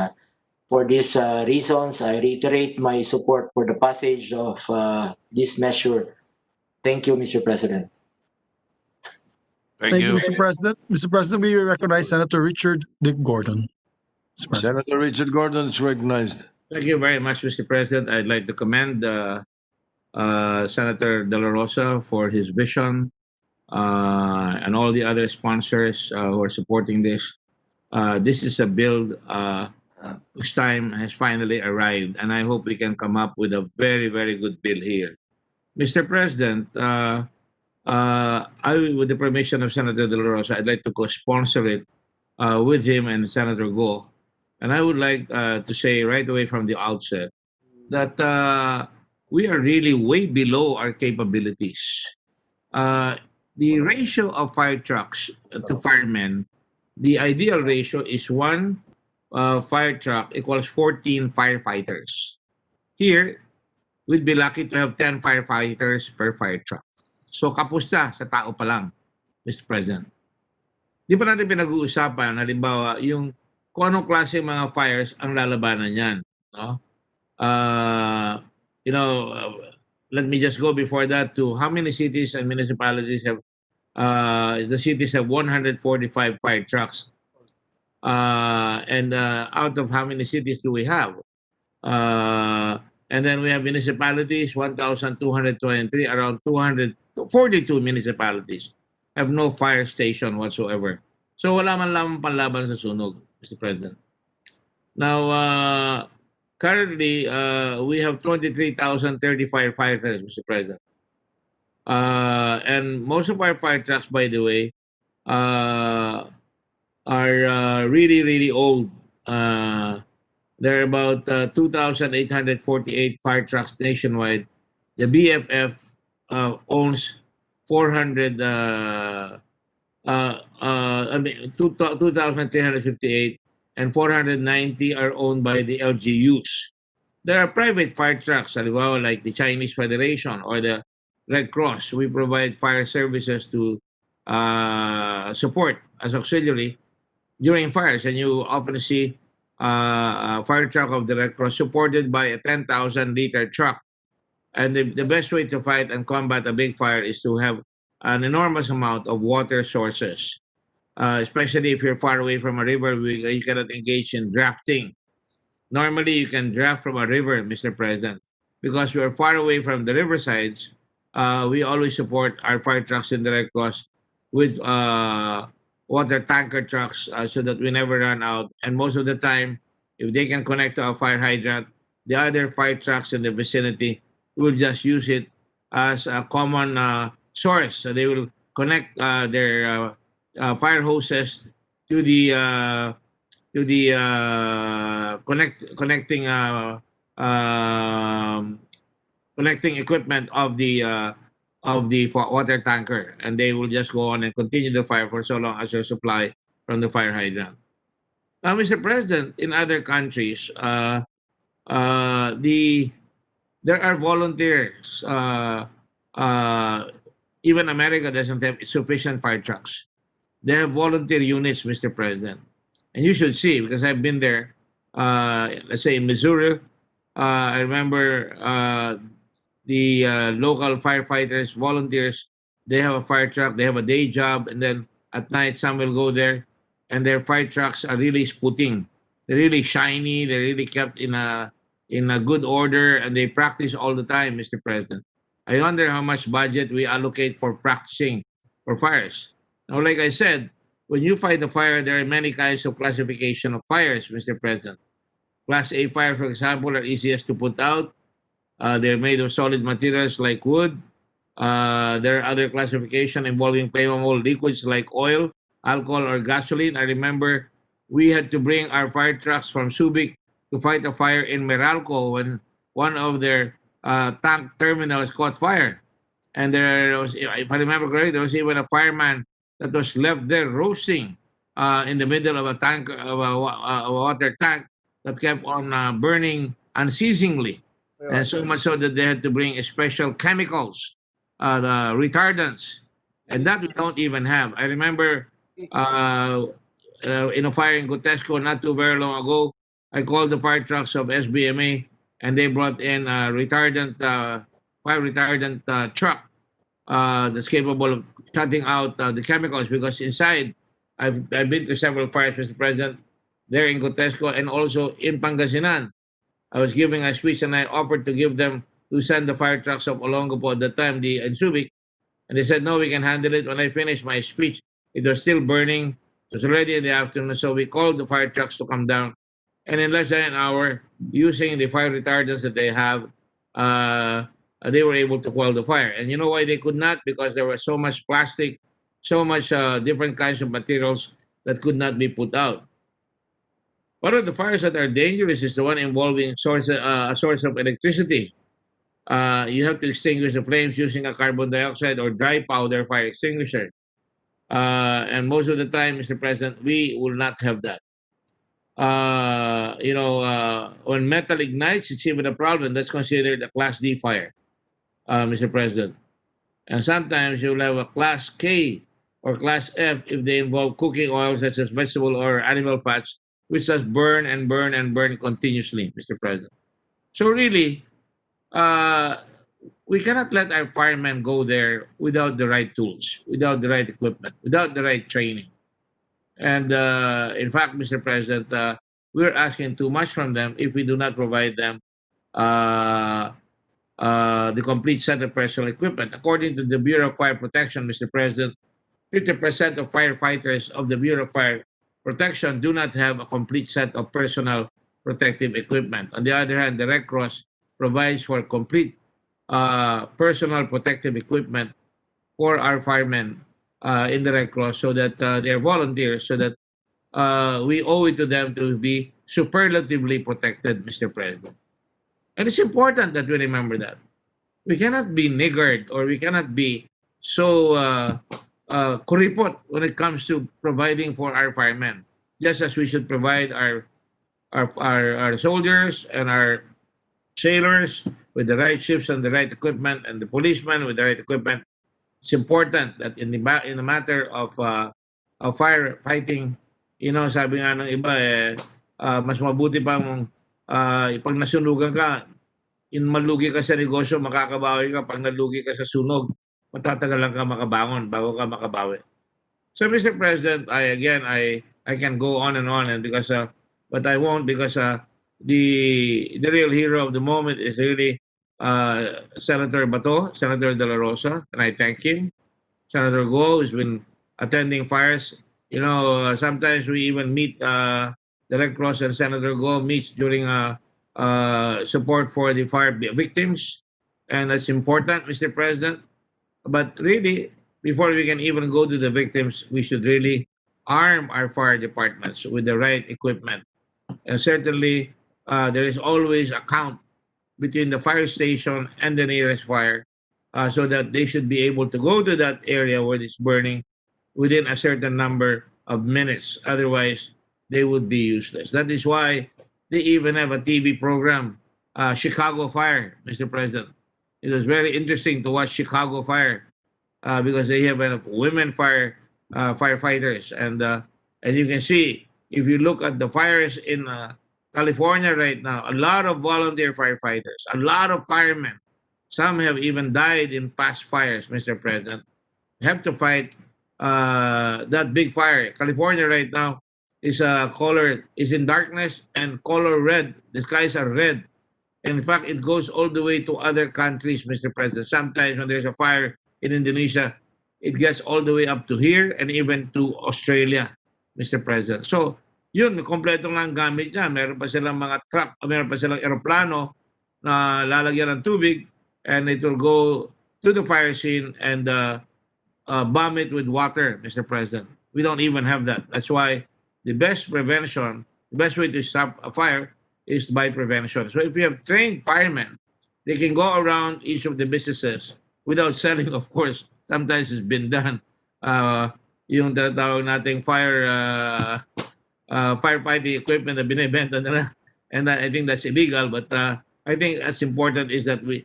S8: For these reasons, I reiterate my support for the passage of this measure. Thank you, Mr. President.
S5: Thank you, Mr. President. Mr. President, we recognize Senator Richard Dick Gordon. Mr. President.
S1: Senator Richard Gordon is recognized.
S9: Thank you very much, Mr. President. I'd like to commend Senator De La Rosa for his vision and all the other sponsors who are supporting this. This is a bill whose time has finally arrived, and I hope we can come up with a very, very good bill here. Mr. President, with the permission of Senator De La Rosa, I'd like to co-sponsor it with him and Senator Go. And I would like to say right away from the outset that we are really way below our capabilities. The ratio of fire trucks to firemen, the ideal ratio is 1 fire truck equals 14 firefighters. Here, we'd be lucky to have 10 firefighters per fire truck. So kapusta sa tao pa lang, Mr. President. Di pa natin pinag-uusapan, halimbawa, yung kung anong klase mga fires ang lalabanan yan. No? Let me just go before that to how many cities and municipalities have, the cities have 145 fire trucks. And out of how many cities do we have? And then we have municipalities, 1,223, around 242 municipalities have no fire station whatsoever. So wala man lamang panlaban sa sunog, Mr. President. Now, currently, we have 23,035 firefighters, Mr. President. And most of our fire trucks, by the way, are really, really old. There are about 2,848 fire trucks nationwide. The BFF owns 2,358, and 490 are owned by the LGUs. There are private fire trucks, like the Chinese Federation or the Red Cross. We provide fire services to support as auxiliary during fires, and you often see a fire truck of the Red Cross supported by a 10,000-liter truck. And the best way to fight and combat a big fire is to have an enormous amount of water sources, especially if you're far away from a river. You cannot engage in drafting. Normally, you can draft from a river, Mr. President, because we are far away from the riversides. We always support our fire trucks in the Red Cross with water tanker trucks so that we never run out. And most of the time, if they can connect to a fire hydrant, the other fire trucks in the vicinity will just use it as a common source. So they will connect their fire hoses to the connecting equipment of the water tanker, and they will just go on and continue the fire for so long as their supply from the fire hydrant. Now, Mr. President, in other countries, there are volunteers. Even America doesn't have sufficient fire trucks. They have volunteer units, Mr. President. And you should see, because I've been there, let's say in Missouri, I remember the local firefighters, volunteers, they have a fire truck, they have a day job, and then At night, some will go there, and their fire trucks are really sputing. They're really shiny. They're really kept in a good order, and they practice all the time, Mr. President. I wonder how much budget we allocate for practicing for fires. Now, like I said, when you fight a fire, there are many kinds of classification of fires, Mr. President. Class A fire, for example, are easiest to put out. They're made of solid materials like wood. There are other classification involving flammable liquids like oil, alcohol, or gasoline. I remember we had to bring our fire trucks from Subic to fight a fire in Meralco when one of their tank terminals caught fire. And there was, if I remember correctly, there was even a fireman that was left there roasting in the middle of a tank of a water tank that kept on burning unceasingly, and so much so that they had to bring special chemicals, the retardants, and that we don't even have. I remember in a fire in Gotesco not too very long ago, I called the fire trucks of SBMA, and they brought in a retardant, fire retardant truck that's capable of shutting out the chemicals, because inside, I've been to several fires, Mr. President, there in Gotesco and also in Pangasinan. I was giving a speech and I offered to give them to send the fire trucks of Olongapo at the time, the and Subic, and they said no, we can handle it. When I finished my speech, it was still burning. It was already in the afternoon, so we called the fire trucks to come down, and in less than an hour, using the fire retardants that they have, they were able to quell the fire. And you know why they could not? Because there was so much plastic, so much different kinds of materials that could not be put out. One of the fires that are dangerous is the one involving a source of electricity. You have to extinguish the flames using a carbon dioxide or dry powder fire extinguisher. And most of the time, Mr. President, we will not have that. When metal ignites, it's even a problem. That's considered a Class D fire, Mr. President. And sometimes you'll have a Class K or Class F if they involve cooking oil such as vegetable or animal fats, which just burn and burn and burn continuously, Mr. President. So really, we cannot let our firemen go there without the right tools, without the right equipment, without the right training. And in fact, Mr. President, we're asking too much from them if we do not provide them the complete set of personal equipment. According to the Bureau of Fire Protection, Mr. President, 50% of firefighters of the Bureau of Fire Protection do not have a complete set of personal protective equipment. On the other hand, the Red Cross provides for complete personal protective equipment for our firemen in the Red Cross, so that they're volunteers, so that we owe it to them to be superlatively protected, Mr. President. And it's important that we remember that. We cannot be niggard, or we cannot be so kuripot when it comes to providing for our firemen, just as we should provide our soldiers and our sailors with the right ships and the right equipment, and the policemen with the right equipment. It's important that in the matter of firefighting, sabi nga ng iba, mas mabuti pang pag nasunugan ka, malugi ka sa negosyo, makakabawi ka. Pag nalugi ka sa sunog, matatagalan ka makabangon bago ka makabawi. So, Mr. President, I can go on, and because but I won't, because the real hero of the moment is really Senator Bato, Senator De La Rosa, and I thank him. Senator Go has been attending fires. Sometimes we even meet the Red Cross, and Senator Go meets during support for the fire victims, and that's important, Mr. President. But really, before we can even go to the victims, we should really arm our fire departments with the right equipment. And certainly, there is always a count between the fire station and the nearest fire, so that they should be able to go to that area where it's burning within a certain number of minutes. Otherwise, they would be useless. That is why they even have a TV program, Chicago Fire, Mr. President. It was very interesting to watch Chicago Fire because they have women firefighters, and you can see, if you look at the fires in California right now, a lot of volunteer firefighters, a lot of firemen. Some have even died in past fires, Mr. President. Have to fight that big fire. California right now is in darkness and color red. The skies are red. In fact, it goes all the way to other countries, Mr. President. Sometimes when there's a fire in Indonesia, it gets all the way up to here and even to Australia, Mr. President. So, yun, kompleto nga ang gamit niya. Meron pa silang mga truck, meron pa silang eroplano na lalagyan ng tubig and it will go to the fire scene and bomb it with water, Mr. President. We don't even have that. That's why the best prevention, the best way to stop a fire is by prevention. So if we have trained firemen, they can go around each of the businesses without selling, of course. Sometimes it's been done. Yung tinatawag nating firefighting equipment na binibenta nila. And I think that's illegal. But I think that's important is that we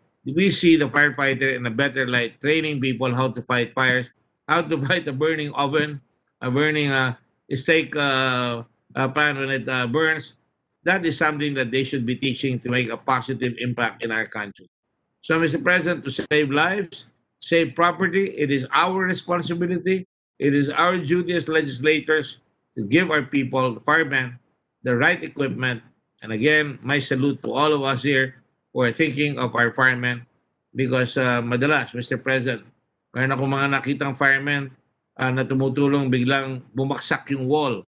S9: see the firefighter in a better light, training people how to fight fires, how to fight a burning oven, a burning steak pan when it burns. That is something that they should be teaching to make a positive impact in our country. So, Mr. President, to save lives, save property, it is our responsibility. It is our duty as legislators to give our people, the firemen, the right equipment. And again, my salute to all of us here who are thinking of our firemen because madalas, Mr. President, mayroon akong mga nakitang firemen na tumutulong biglang bumaksak yung wall.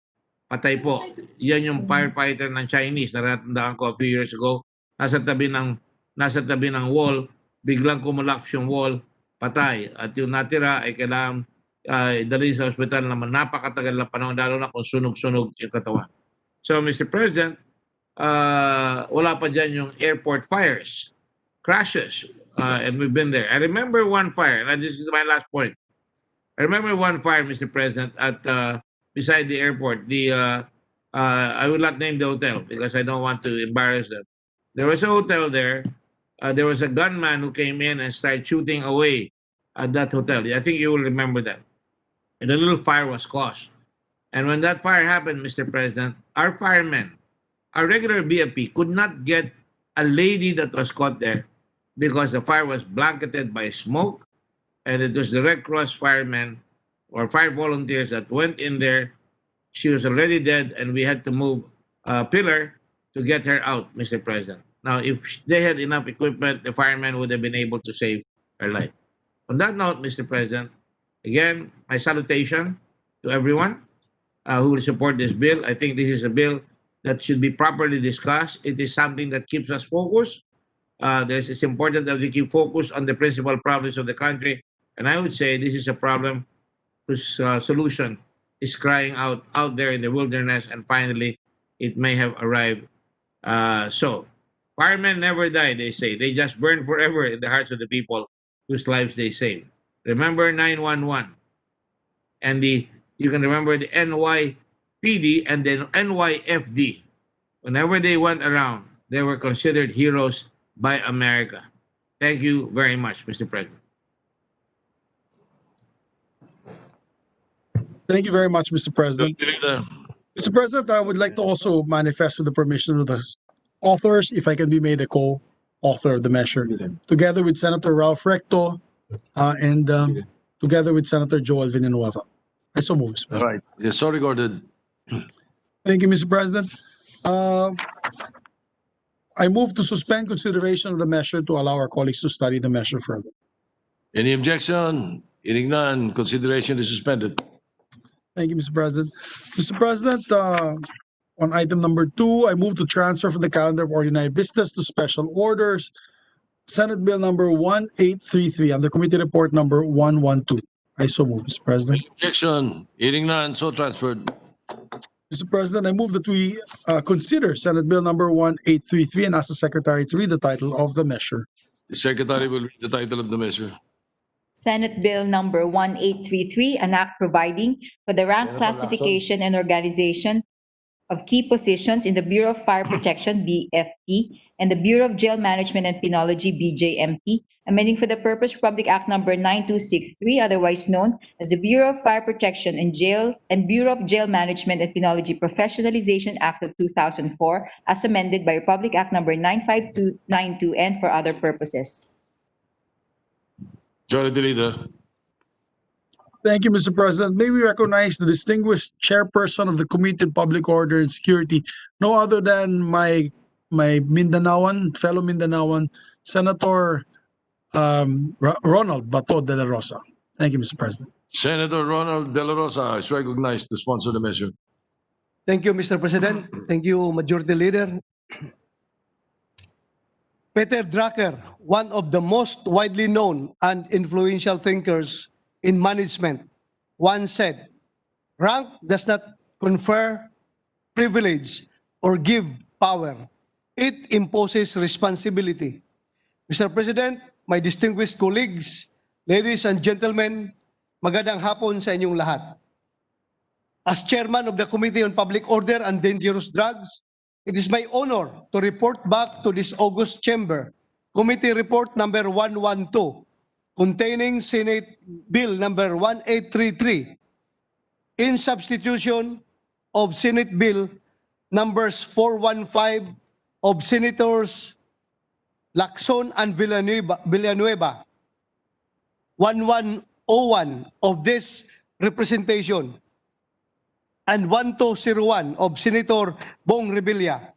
S9: Patay po. Yan yung firefighter ng Chinese na natandaan ko a few years ago. Nasa tabi ng wall, biglang kumulaps yung wall, patay. At yung natira ay kailangan dali sa ospital naman napakatagal na panahon, lalo na kung sunog-sunog yung katawan. So, Mr. President, wala pa dyan yung airport fires, crashes, and we've been there. I remember one fire, and this is my last point. I remember one fire, Mr. President, at beside the airport. I will not name the hotel because I don't want to embarrass them. There was a hotel there. There was a gunman who came in and started shooting away at that hotel. I think you will remember that. And a little fire was caused. And when that fire happened, Mr. President, our firemen, our regular BFP could not get a lady that was caught there because the fire was blanketed by smoke, and it was the Red Cross firemen or fire volunteers that went in there. She was already dead, and we had to move a pillar to get her out, Mr. President. Now, if they had enough equipment, the firemen would have been able to save her life. On that note, Mr. President, again, my salutation to everyone who will support this bill. I think this is a bill that should be properly discussed. It is something that keeps us focused. It's important that we keep focused on the principal problems of the country. And I would say this is a problem whose solution is crying out there in the wilderness, and finally, it may have arrived. So, firemen never die, they say. They just burn forever in the hearts of the people whose lives they save. Remember 911. And you can remember the NYPD and then NYFD. Whenever they went around, they were considered heroes by America. Thank you very much, Mr. President.
S5: Thank you very much, Mr. President. Mr. President, I would like to also manifest with the permission of the authors, if I can be made a co-author of the measure, together with Senator Ralph Recto and together with Senator Joel Villanueva. I so move, Mr.
S1: All
S5: President.
S1: right. Yes, so recorded.
S5: Thank you, Mr. President. I move to suspend consideration of the measure to allow our colleagues to study the measure further.
S1: Any objection? Hearing none, consideration is suspended.
S5: Thank you, Mr. President. Mr. President, on item number 2, I move to transfer from the calendar of ordinary business to special orders Senate Bill number 1833 under Committee Report number 112. I so move, Mr. President.
S1: Objection? Hearing none, so transferred.
S5: Mr. President, I move that we consider Senate Bill number 1833 and ask the Secretary to read the title of the measure.
S1: The Secretary will read the title of the measure.
S3: Senate Bill number 1833, an act providing for the rank classification and organization of key positions in the Bureau of Fire Protection, BFP, and the Bureau of Jail Management and Penology, BJMP, amending for the purpose Republic Act number 9263, otherwise known as the Bureau of Fire Protection and Bureau of Jail Management and Penology Professionalization Act of 2004, as amended by Republic Act number 95292, and for other purposes.
S1: Majority Leader.
S5: Thank you, Mr. President. May we recognize the distinguished chairperson of the Committee on Public Order and Security, no other than my Mindanaoan, fellow Mindanaoan, Senator Ronald Bato de la Rosa. Thank you, Mr. President.
S1: Senator Ronald De La Rosa is recognized to sponsor the measure.
S6: Thank you, Mr. President. Thank you, Majority Leader. Peter Drucker, one of the most widely known and influential thinkers in management, once said, "Rank does not confer privilege or give power. It imposes responsibility." Mr. President, my distinguished colleagues, ladies and gentlemen, magandang hapon sa inyong lahat. As chairman of the Committee on Public Order and Dangerous Drugs, it is my honor to report back to this August chamber Committee Report number 112 containing Senate Bill number 1833 in substitution of Senate Bill numbers 415 of Senators Lacson and Villanueva, 1101 of this representation, and 1201 of Senator Bong Revilla.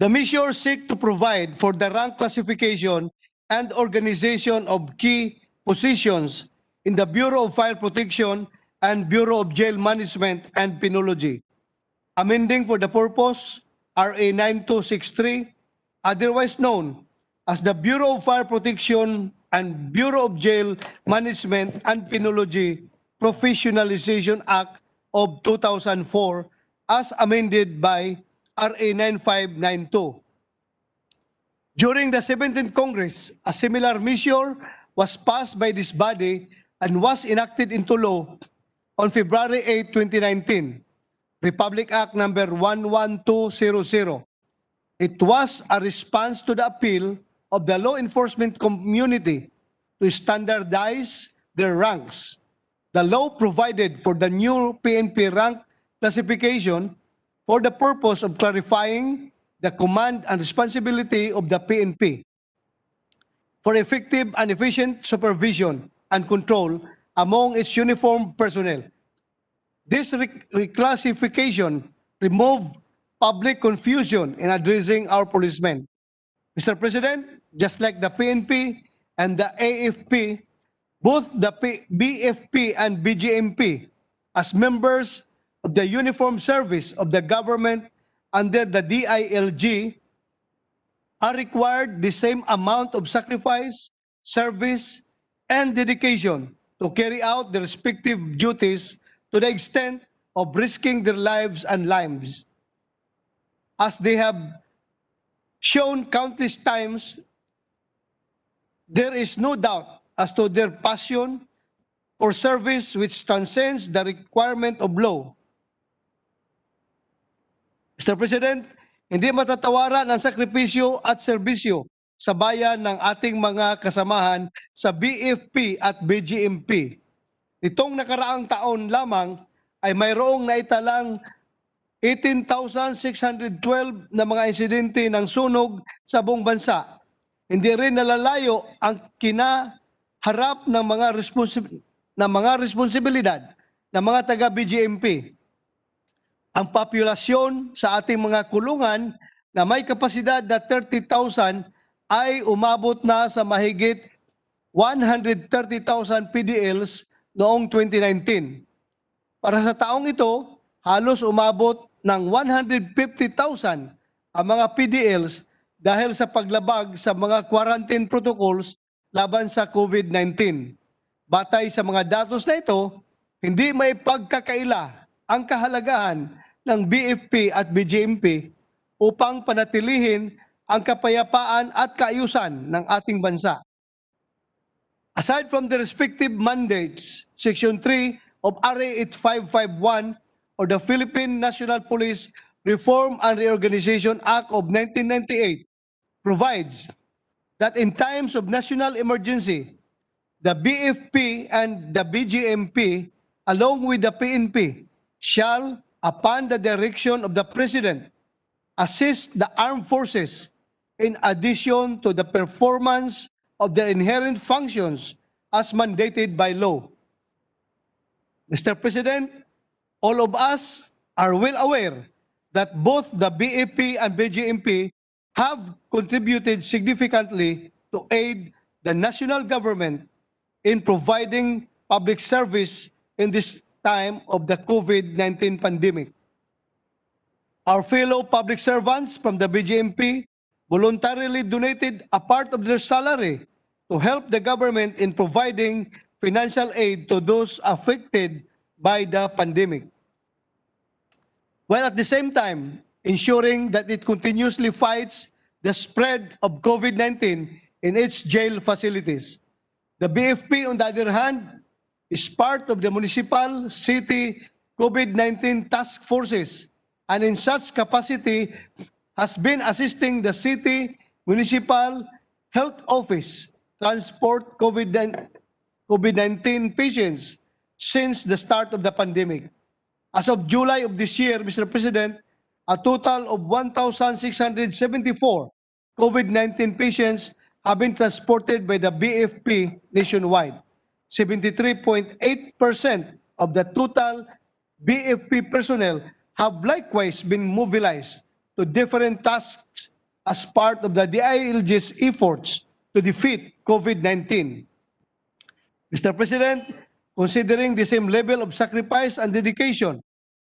S6: The measures seek to provide for the rank classification and organization of key positions in the Bureau of Fire Protection and Bureau of Jail Management and Penology, amending for the purpose RA 9263, otherwise known as the Bureau of Fire Protection and Bureau of Jail Management and Penology Professionalization Act of 2004 as amended by RA 9592. During the 17th Congress, a similar measure was passed by this body and was enacted into law on February 8, 2019, Republic Act number 11200. It was a response to the appeal of the law enforcement community to standardize their ranks. The law provided for the new PNP rank classification for the purpose of clarifying the command and responsibility of the PNP for effective and efficient supervision and control among its uniformed personnel. This reclassification removed public confusion in addressing our policemen. Mr. President, just like the PNP and the AFP, both the BFP and BGMP, as members of the uniformed service of the government under the DILG, are required the same amount of sacrifice, service, and dedication to carry out their respective duties to the extent of risking their lives and lives. As they have shown countless times, there is no doubt as to their passion for service which transcends the requirement of law. Mr. President, hindi matatawaran ang sakripisyo at serbisyo sa bayan ng ating mga kasamahan sa BFP at BGMP. Nitong nakaraang taon lamang ay mayroong naitalang 18,612 na mga insidente ng sunog sa buong bansa. Hindi rin nalalayo ang kinaharap ng mga responsibilidad ng mga taga-BGMP. Ang populasyon sa ating mga kulungan na may kapasidad na 30,000 ay umabot na sa mahigit 130,000 PDLs noong 2019. Para sa taong ito, halos umabot ng 150,000 ang mga PDLs dahil sa paglabag sa mga quarantine protocols laban sa COVID-19. Batay sa mga datos na ito, hindi may pagkakaila ang kahalagahan ng BFP at BGMP upang panatilihin ang kapayapaan at kaayusan ng ating bansa. Aside from the respective mandates, Section 3 of RA 8551 or the Philippine National Police Reform and Reorganization Act of 1998 provides that in times of national emergency, the BFP and the BGMP, along with the PNP, shall, upon the direction of the President, assist the armed forces in addition to the performance of their inherent functions as mandated by law. Mr. President, all of us are well aware that both the BFP and BGMP have contributed significantly to aid the national government in providing public service in this time of the COVID-19 pandemic. Our fellow public servants from the BGMP voluntarily donated a part of their salary to help the government in providing financial aid to those affected by the pandemic, while at the same time ensuring that it continuously fights the spread of COVID-19 in its jail facilities. The BFP, on the other hand, is part of the municipal, city COVID-19 task forces, and in such capacity has been assisting the city municipal health office transport COVID-19 patients since the start of the pandemic. As of July of this year, Mr. President, a total of 1,674 COVID-19 patients have been transported by the BFP nationwide. 73.8% of the total BFP personnel have likewise been mobilized to different tasks as part of the DILG's efforts to defeat COVID-19. Mr. President, considering the same level of sacrifice and dedication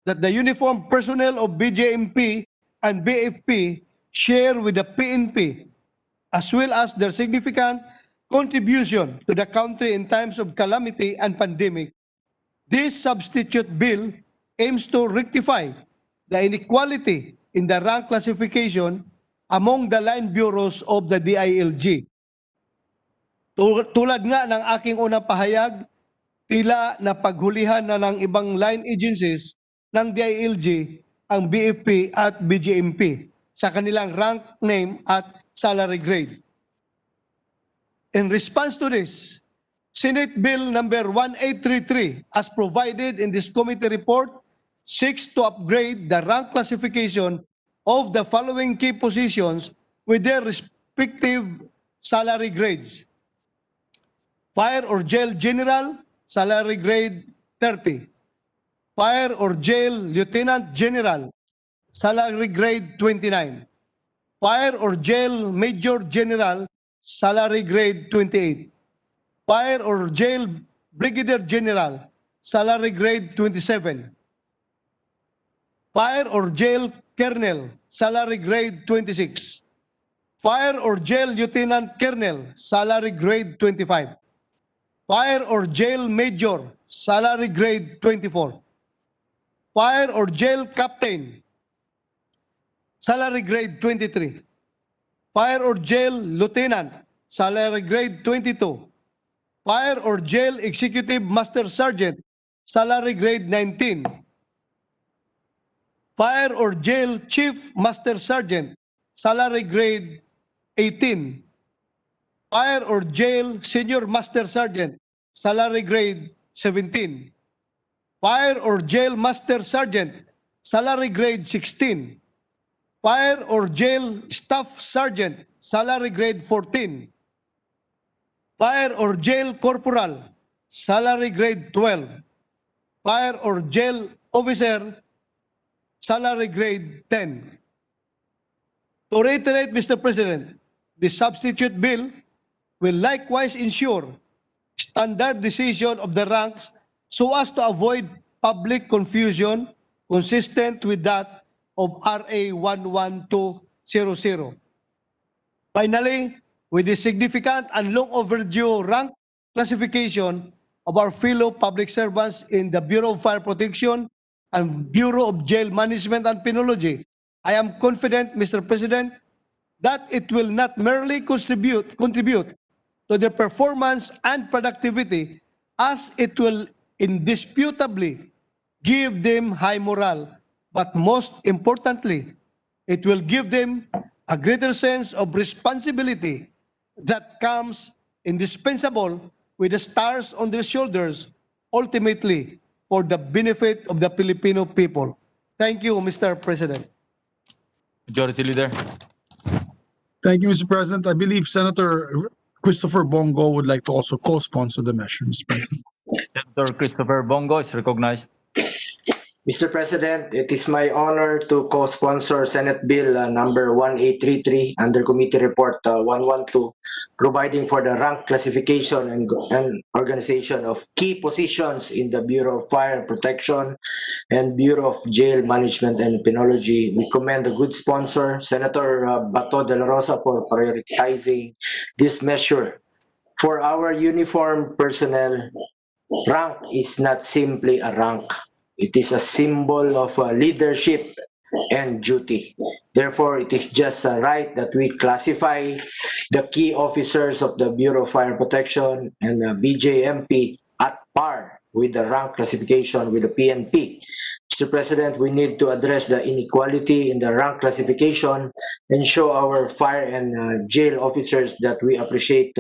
S6: that the uniformed personnel of BJMP and BFP share with the PNP, as well as their significant contribution to the country in times of calamity and pandemic, this substitute bill aims to rectify the inequality in the rank classification among the line bureaus of the DILG. Tulad nga ng aking unang pahayag, tila na paghulihan na ng ibang line agencies ng DILG ang BFP at BGMP sa kanilang rank name at salary grade. In response to this, Senate Bill number 1833, as provided in this committee report, seeks to upgrade the rank classification of the following key positions with their respective salary grades. Fire or Jail General, salary grade 30. Fire or Jail Lieutenant General, salary grade 29. Fire or Jail Major General, salary grade 28. Fire or Jail Brigadier General, salary grade 27. Fire or Jail Colonel, salary grade 26. Fire or Jail Lieutenant Colonel, salary grade 25. Fire or Jail Major, salary grade 24. Fire or Jail Captain, salary grade 23. Fire or Jail Lieutenant, salary grade 22. Fire or Jail Executive Master Sergeant, salary grade 19. Fire or Jail Chief Master Sergeant, salary grade 18. Fire or Jail Senior Master Sergeant, salary grade 17. Fire or Jail Master Sergeant, salary grade 16. Fire or Jail Staff Sergeant, salary grade 14. Fire or Jail Corporal, salary grade 12. Fire or Jail Officer, salary grade 10. To reiterate, Mr. President, the substitute bill will likewise ensure standardization of the ranks so as to avoid public confusion consistent with that of RA 11200. Finally, with the significant and long overdue rank classification of our fellow public servants in the Bureau of Fire Protection and Bureau of Jail Management and Penology, I am confident, Mr. President, that it will not merely contribute to their performance and productivity, as it will indisputably give them high morale, but most importantly, it will give them a greater sense of responsibility that comes indispensable with the stars on their shoulders, ultimately for the benefit of the Filipino people. Thank you, Mr. President.
S7: Majority Leader.
S5: Thank you, Mr. President. I believe Senator Christopher Bongo would like to also co-sponsor the measure, Mr. President.
S10: Senator Christopher Bongo is recognized.
S8: Mr. President, it is my honor to co-sponsor Senate Bill number 1833 under Committee Report 112, providing for the rank classification and organization of key positions in the Bureau of Fire Protection and Bureau of Jail Management and Penology. We commend the good sponsor, Senator Bato de la Rosa, for prioritizing this measure. For our uniformed personnel, rank is not simply a rank. It is a symbol of leadership and duty. Therefore, it is just right that we classify the key officers of the Bureau of Fire Protection and BJMP at par with the rank classification with the PNP. Mr. President, we need to address the inequality in the rank classification and show our fire and jail officers that we appreciate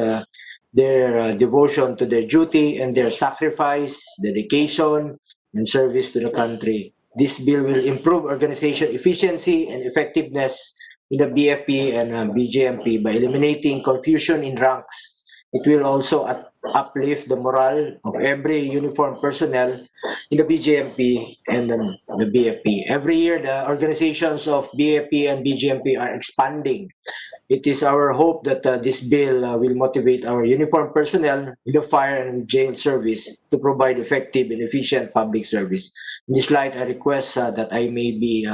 S8: their devotion to their duty and their sacrifice, dedication, and service to the country. This bill will improve organization efficiency and effectiveness in the BFP and BJMP by eliminating confusion in ranks. It will also uplift the morale of every uniformed personnel in the BJMP and then the BFP. Every year, the organizations of BFP and BJMP are expanding. It is our hope that this bill will motivate our uniformed personnel in the fire and jail service to provide effective and efficient public service. In this light, I request that I may be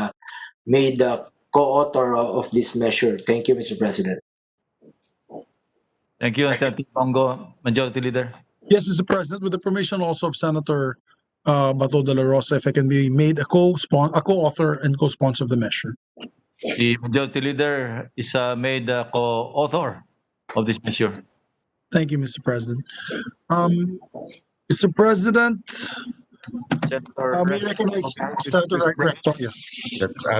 S8: made the co-author of this measure. Thank you, Mr. President.
S10: Thank you, Senator Bongo. Majority Leader.
S5: Yes, Mr. President, with the permission also of Senator Bato de la Rosa, if I can be made a co-author and co-sponsor of the measure.
S10: The Majority Leader is made co-author of this measure.
S5: Thank you, Mr. President. Mr. President, may I recognize Senator Recto? Yes.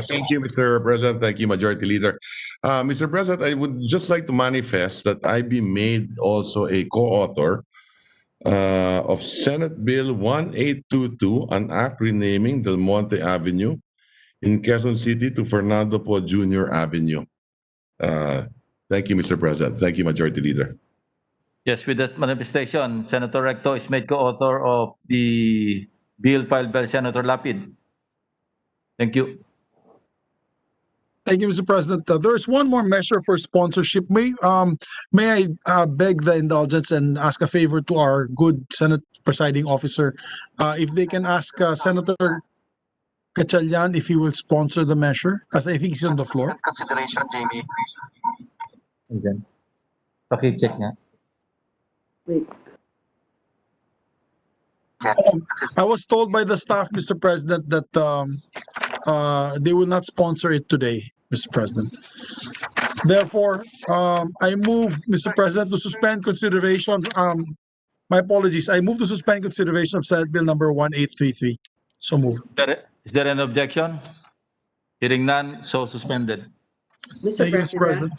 S11: Thank you, Mr. President. Thank you, Majority Leader. Mr. President, I would just like to manifest that I be made also a co-author of Senate Bill 1822, an act renaming Del Monte Avenue in Quezon City to Fernando Po Jr. Avenue. Thank you, Mr. President. Thank you, Majority Leader.
S10: Yes, with that manifestation, Senator Recto is made co-author of the bill filed by Senator Lapid. Thank you.
S5: Thank you, Mr. President. There's one more measure for sponsorship. May I beg the indulgence and ask a favor to our good Senate presiding officer, if they can ask Senator Gatchalian if he will sponsor the measure, as I think he's on the floor.
S12: Consideration, Jamie.
S10: Andyan. Paki-check nga.
S4: Wait,
S5: I was told by the staff, Mr. President, that they will not sponsor it today, Mr. President. Therefore, I move, Mr. President, to suspend consideration. My apologies. I move to suspend consideration of Senate Bill number 1833. So move.
S10: Is there an objection? Hearing none, so suspended.
S4: Mr.
S5: Thank you, Mr. President.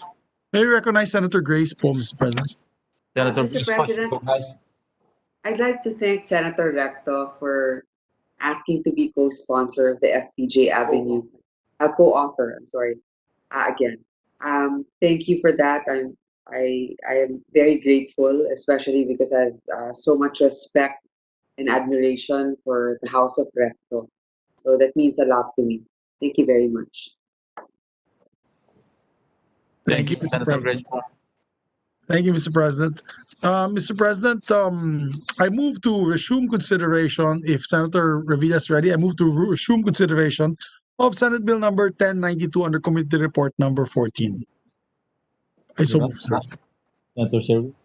S5: May we recognize Senator Grace Poe, Mr. President.
S10: Senator
S4: Mr.
S10: Bispo is
S4: President.
S10: recognized.
S4: I'd like to thank Senator Recto for asking to be co-sponsor of the FPJ Avenue, co-author, I'm sorry, again. Thank you for that. I am very grateful, especially because I have so much respect and admiration for the House of Recto. So that means a lot to me. Thank you very much.
S5: Thank you, Mr.
S10: Senator Grace
S5: President.
S10: Poe.
S5: Thank you, Mr. President. Mr. President, I move to resume consideration, if Senator Revilla is ready, I move to resume consideration of Senate Bill number 1092 under Committee Report number 14. I so move, sir.
S10: Senator Sherwin.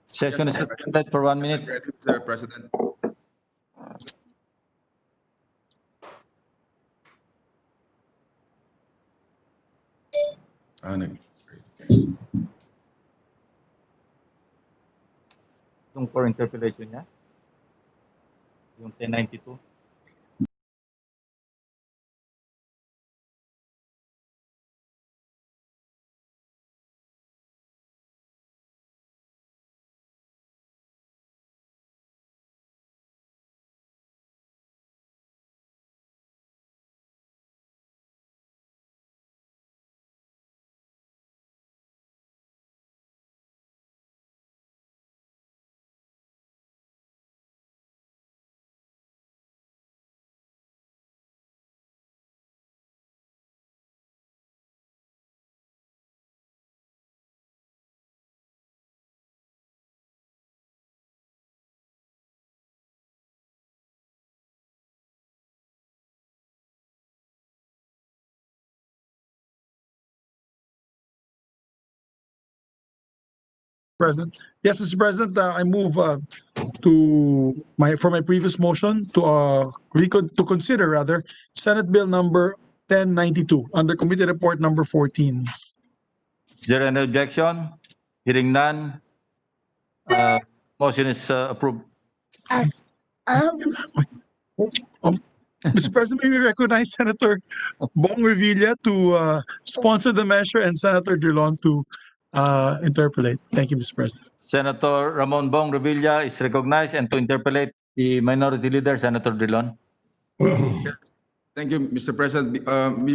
S10: Session is suspended for 1 minute.
S12: Mr. President.
S10: Yung for interpellation niya. Yung 1092.
S5: President. Yes, Mr. President, I move for my previous motion to consider rather Senate Bill number 1092 under Committee Report number 14.
S10: Is there any objection? Hearing none, motion is approved.
S5: Mr. President, may we recognize Senator Bong Revilla to sponsor the measure and Senator Drilon to interpolate. Thank you, Mr. President.
S10: Senator Ramon Bong Revilla is recognized and to interpolate the Minority Leader, Senator Drilon.
S12: Thank you, Mr. President.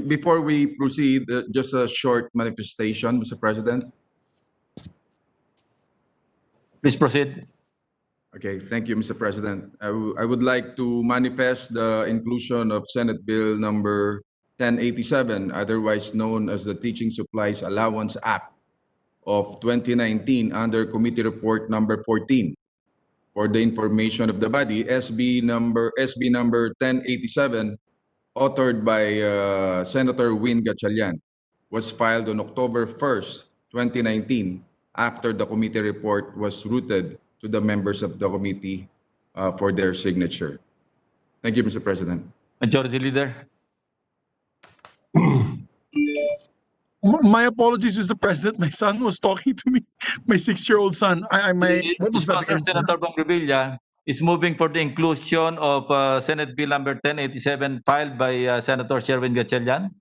S12: Before we proceed, just a short manifestation, Mr. President.
S10: Please proceed.
S12: Okay, thank you, Mr. President. I would like to manifest the inclusion of Senate Bill number 1087, otherwise known as the Teaching Supplies Allowance Act of 2019 under Committee Report number 14. For the information of the body, SB number 1087, authored by Senator Win Gatchalian, was filed on October 1st, 2019, after the committee report was routed to the members of the committee for their signature. Thank you, Mr. President.
S10: Majority Leader.
S5: My apologies, Mr. President. My son was talking to me. My 6-year-old son. What
S10: The
S5: was that
S10: sponsor,
S5: again?
S10: Senator Bong Revilla, is moving for the inclusion of Senate Bill number 1087 filed by Senator Sherwin Gatchalian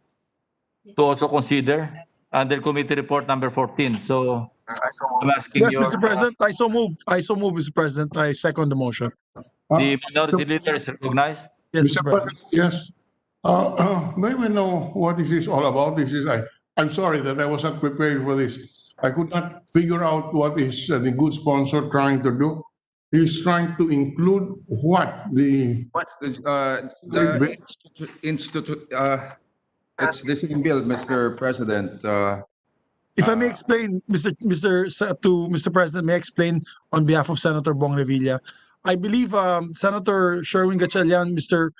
S10: to also consider under Committee Report number 14. So I'm asking
S5: Yes,
S10: your
S5: Mr. President. I so move, Mr. President. I second the motion.
S10: the Minority Leader is recognized.
S5: Yes,
S13: Mr.
S5: Mr. President.
S13: Yes. May we know what this is all about? I'm sorry that I was not prepared for this. I could not figure out what is the good sponsor trying to do. He's trying to include what?
S12: It's the same bill, Mr. President.
S5: If I may explain, Mr. President, may I explain on behalf of Senator Bong Revilla? I believe Senator Sherwin Gatchalian, Mr.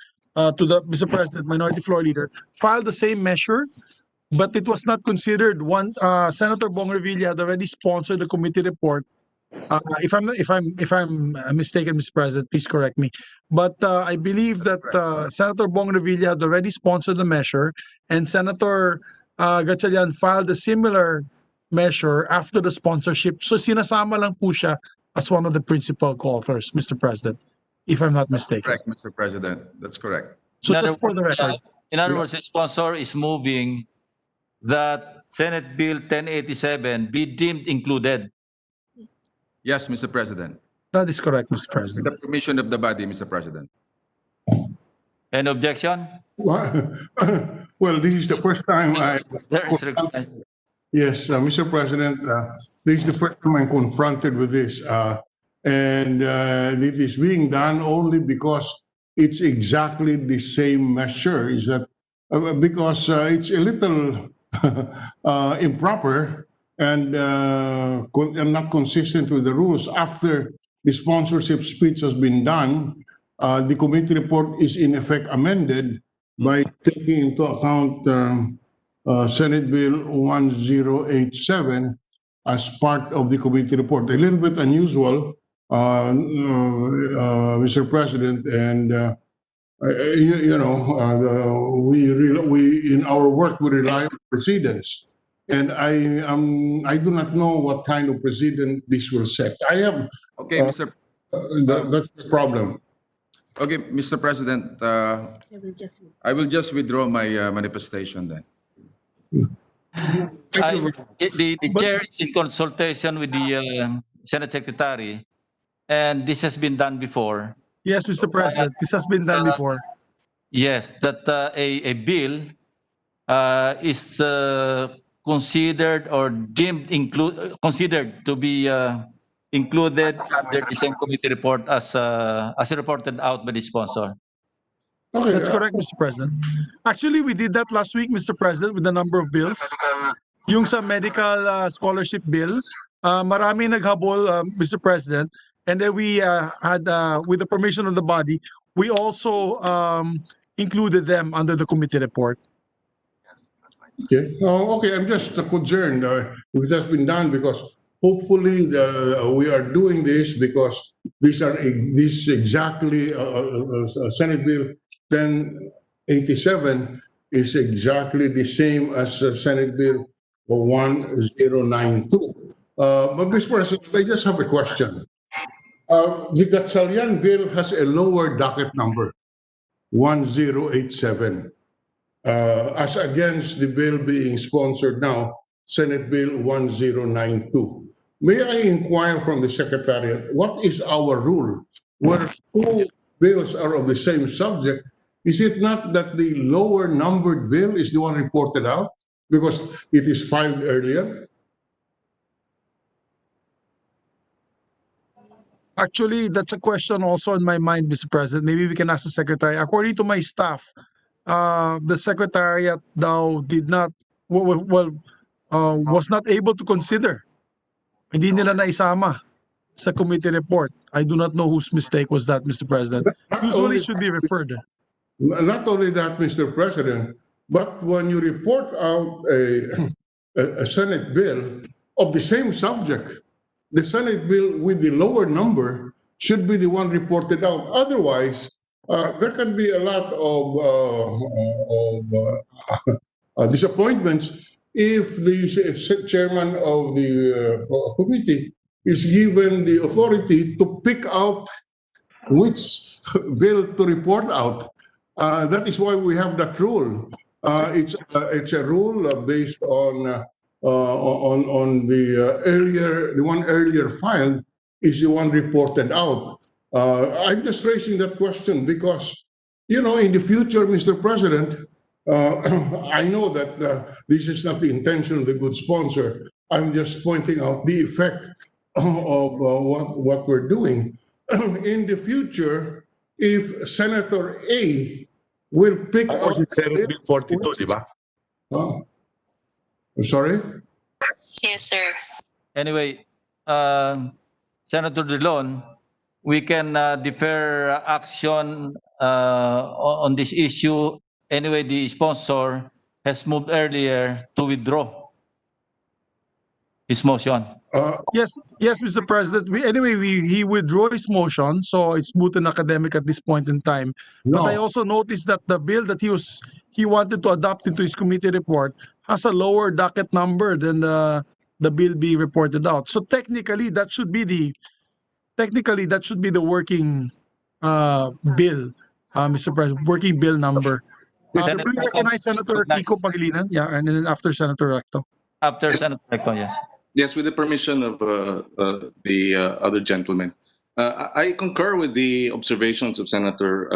S5: President, Minority Floor Leader, filed the same measure, but it was not considered. Senator Bong Revilla had already sponsored the committee report. If I'm mistaken, Mr. President, please correct me. But I believe that Senator Bong Revilla had already sponsored the measure, and Senator Gatchalian filed a similar measure after the sponsorship. So sinasama lang po siya as one of the principal co-authors, Mr. President, if I'm not mistaken.
S12: Correct, Mr. President. That's correct.
S5: So
S10: In other
S5: just for the
S10: words,
S5: record.
S10: in other words, the sponsor is moving that Senate Bill 1087 be deemed included.
S12: Yes, Mr. President.
S5: That is correct, Mr.
S12: With
S5: President.
S12: the permission of the body, Mr. President.
S10: Any objection?
S13: Well, this is the first time
S10: There is recognized.
S13: Yes, Mr. President, this is the first time I'm confronted with this. And it is being done only because it's exactly the same measure. Is that because it's a little improper and not consistent with the rules. After the sponsorship speech has been done, the committee report is in effect amended by taking into account Senate Bill 1087 as part of the committee report. A little bit unusual, Mr. President, and we in our work we rely on precedents, and I do not know what kind of precedent this will set.
S12: Okay, Mr.
S13: That's the problem.
S12: Okay, Mr. President, I will just withdraw my manifestation then.
S10: The chair is in consultation with the Senate Secretary, and this has been done before.
S5: Yes, Mr. President, this has been done before.
S10: Yes, that a bill is considered or deemed considered to be included under the same committee report as reported out by the sponsor.
S13: Okay,
S5: That's correct, Mr. President. Actually, we did that last week, Mr. President, with a number of bills. Yung sa medical scholarship bill, marami naghabol, Mr. President. And then we had, with the permission of the body, we also included them under the committee report.
S13: Okay. Okay, I'm just concerned if it has been done because hopefully we are doing this because this is exactly Senate Bill 1087 is exactly the same as Senate Bill 1092. But Mr. President, I just have a question. The Gatchalian bill has a lower docket number, 1087, as against the bill being sponsored now, Senate Bill 1092. May I inquire from the Secretariat, what is our rule? Where two bills are of the same subject, is it not that the lower numbered bill is the one reported out because it is filed earlier?
S5: Actually, that's a question also in my mind, Mr. President. Maybe we can ask the Secretary. According to my staff, the Secretariat now did not, was not able to consider. Hindi nila naisama sa committee report. I do not know whose mistake was that, Mr. President. Usually it should be referred.
S13: Not only that, Mr. President, but when you report out a Senate bill of the same subject, the Senate bill with the lower number should be the one reported out. Otherwise, there can be a lot of disappointments if the chairman of the committee is given the authority to pick out which bill to report out. That is why we have that rule. It's a rule based on the one earlier filed is the one reported out. I'm just raising that question because, you know, in the future, Mr. President, I know that this is not the intention of the good sponsor. I'm just pointing out the effect of what we're doing. In the future, if Senator A will pick out...
S11: Senate Bill 42, di ba?
S13: Sorry?
S14: Yes, sir.
S10: Anyway, Senator Drilon, we can defer action on this issue. Anyway, the sponsor has moved earlier to withdraw his motion.
S5: Yes, Mr. President. He withdrew his motion, so it's moot and academic at this point in time.
S13: No.
S5: But I also noticed that the bill that he wanted to adopt into his committee report has a lower docket number than the bill being reported out. So technically, that should be the working bill, Mr. President, working bill number. Can we recognize Senator Kiko Pangilinan? Yeah, and then after Senator Recto.
S10: After Senator Recto, yes.
S15: Yes, with the permission of the other gentleman. I concur with the observations of Senator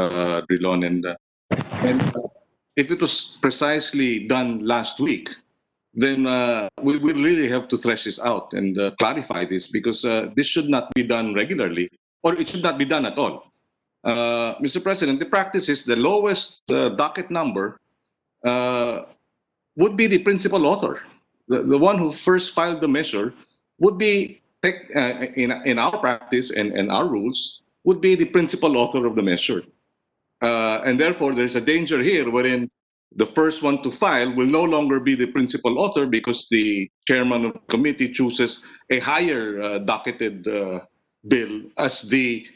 S15: Drilon, and if it was precisely done last week, then we really have to thresh this out and clarify this because this should not be done regularly, or it should not be done at all. Mr. President, the practice is the lowest docket number would be the principal author. The one who first filed the measure would be, in our practice and our rules, would be the principal author of the measure. And therefore, there's a danger here wherein the first one to file will no longer be the principal author because the chairman of the committee chooses a higher docketed bill as the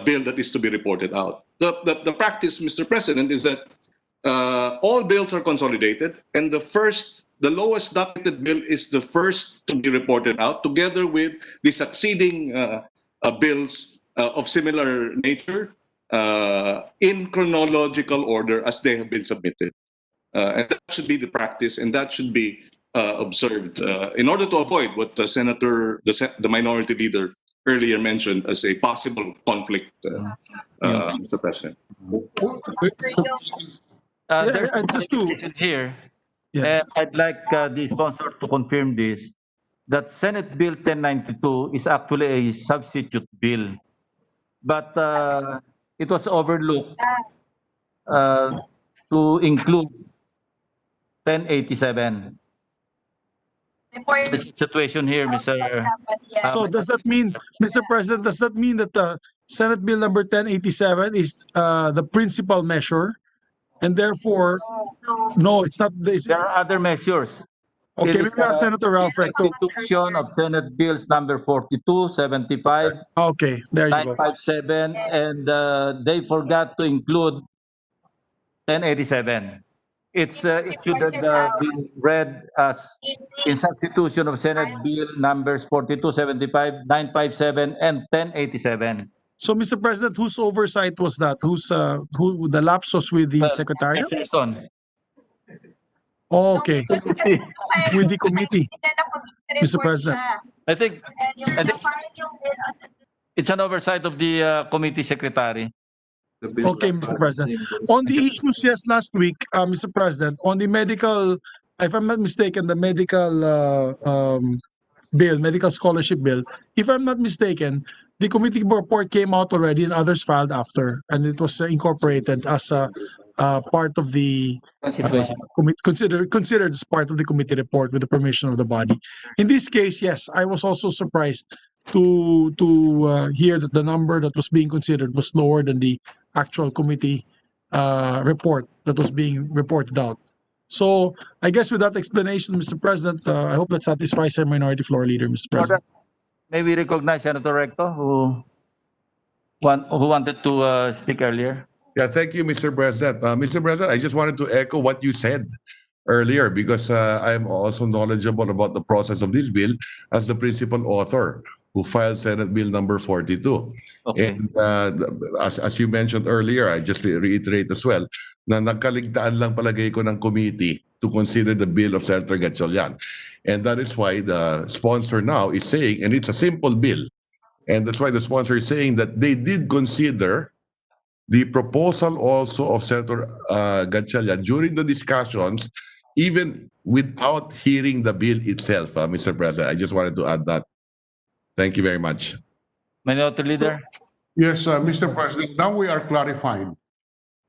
S15: bill that is to be reported out. The practice, Mr. President, is that all bills are consolidated, and the lowest docketed bill is the first to be reported out, together with the succeeding bills of similar nature in chronological order as they have been submitted. And that should be the practice, and that should be observed in order to avoid what the minority leader earlier mentioned as a possible conflict, Mr. President.
S10: There's a clarification here.
S5: Yes.
S10: I'd like the sponsor to confirm this, that Senate Bill 1092 is actually a substitute bill, but it was overlooked to include 1087. The situation here, Mr.
S5: So does that mean, Mr. President, does that mean that the Senate Bill number 1087 is the principal measure, and therefore, no, it's not.
S10: There are other measures.
S5: Okay,
S10: It
S5: maybe
S10: is
S5: ask Senator Ralph Recto.
S10: substitution of Senate Bills number 42, 75,
S5: Okay, there you go.
S10: 957, and they forgot to include 1087. It should have been read as in substitution of Senate Bill numbers 42, 75, 957, and 1087.
S5: So, Mr. President, whose oversight was that? Who the lapse was with the secretariat?
S10: Person.
S5: Okay, with the committee, Mr. President.
S10: I think it's an oversight of the committee secretary.
S5: Okay, Mr. President. On the issues, yes, last week, Mr. President, on the medical, if I'm not mistaken, the medical bill, medical scholarship bill, if I'm not mistaken, the committee report came out already and others filed after, and it was incorporated as a part of the considered as part of the committee report with the permission of the body. In this case, yes, I was also surprised to hear that the number that was being considered was lower than the actual committee report that was being reported out. So I guess with that explanation, Mr. President, I hope that satisfies our minority floor leader, Mr. President.
S10: May we recognize Senator Recto who wanted to speak earlier?
S11: Yeah, thank you, Mr. President. Mr. President, I just wanted to echo what you said earlier because I'm also knowledgeable about the process of this bill as the principal author who filed Senate Bill number 42.
S10: Okay.
S11: And as you mentioned earlier, I just reiterate as well, na nagkaligtaan lang palagay ko ng committee to consider the bill of Senator Gatchalian. And that is why the sponsor now is saying, and it's a simple bill, and that's why the sponsor is saying that they did consider the proposal also of Senator Gatchalian during the discussions, even without hearing the bill itself, Mr. President. I just wanted to add that. Thank you very much.
S10: Minority Leader?
S13: Yes, Mr. President, now we are clarified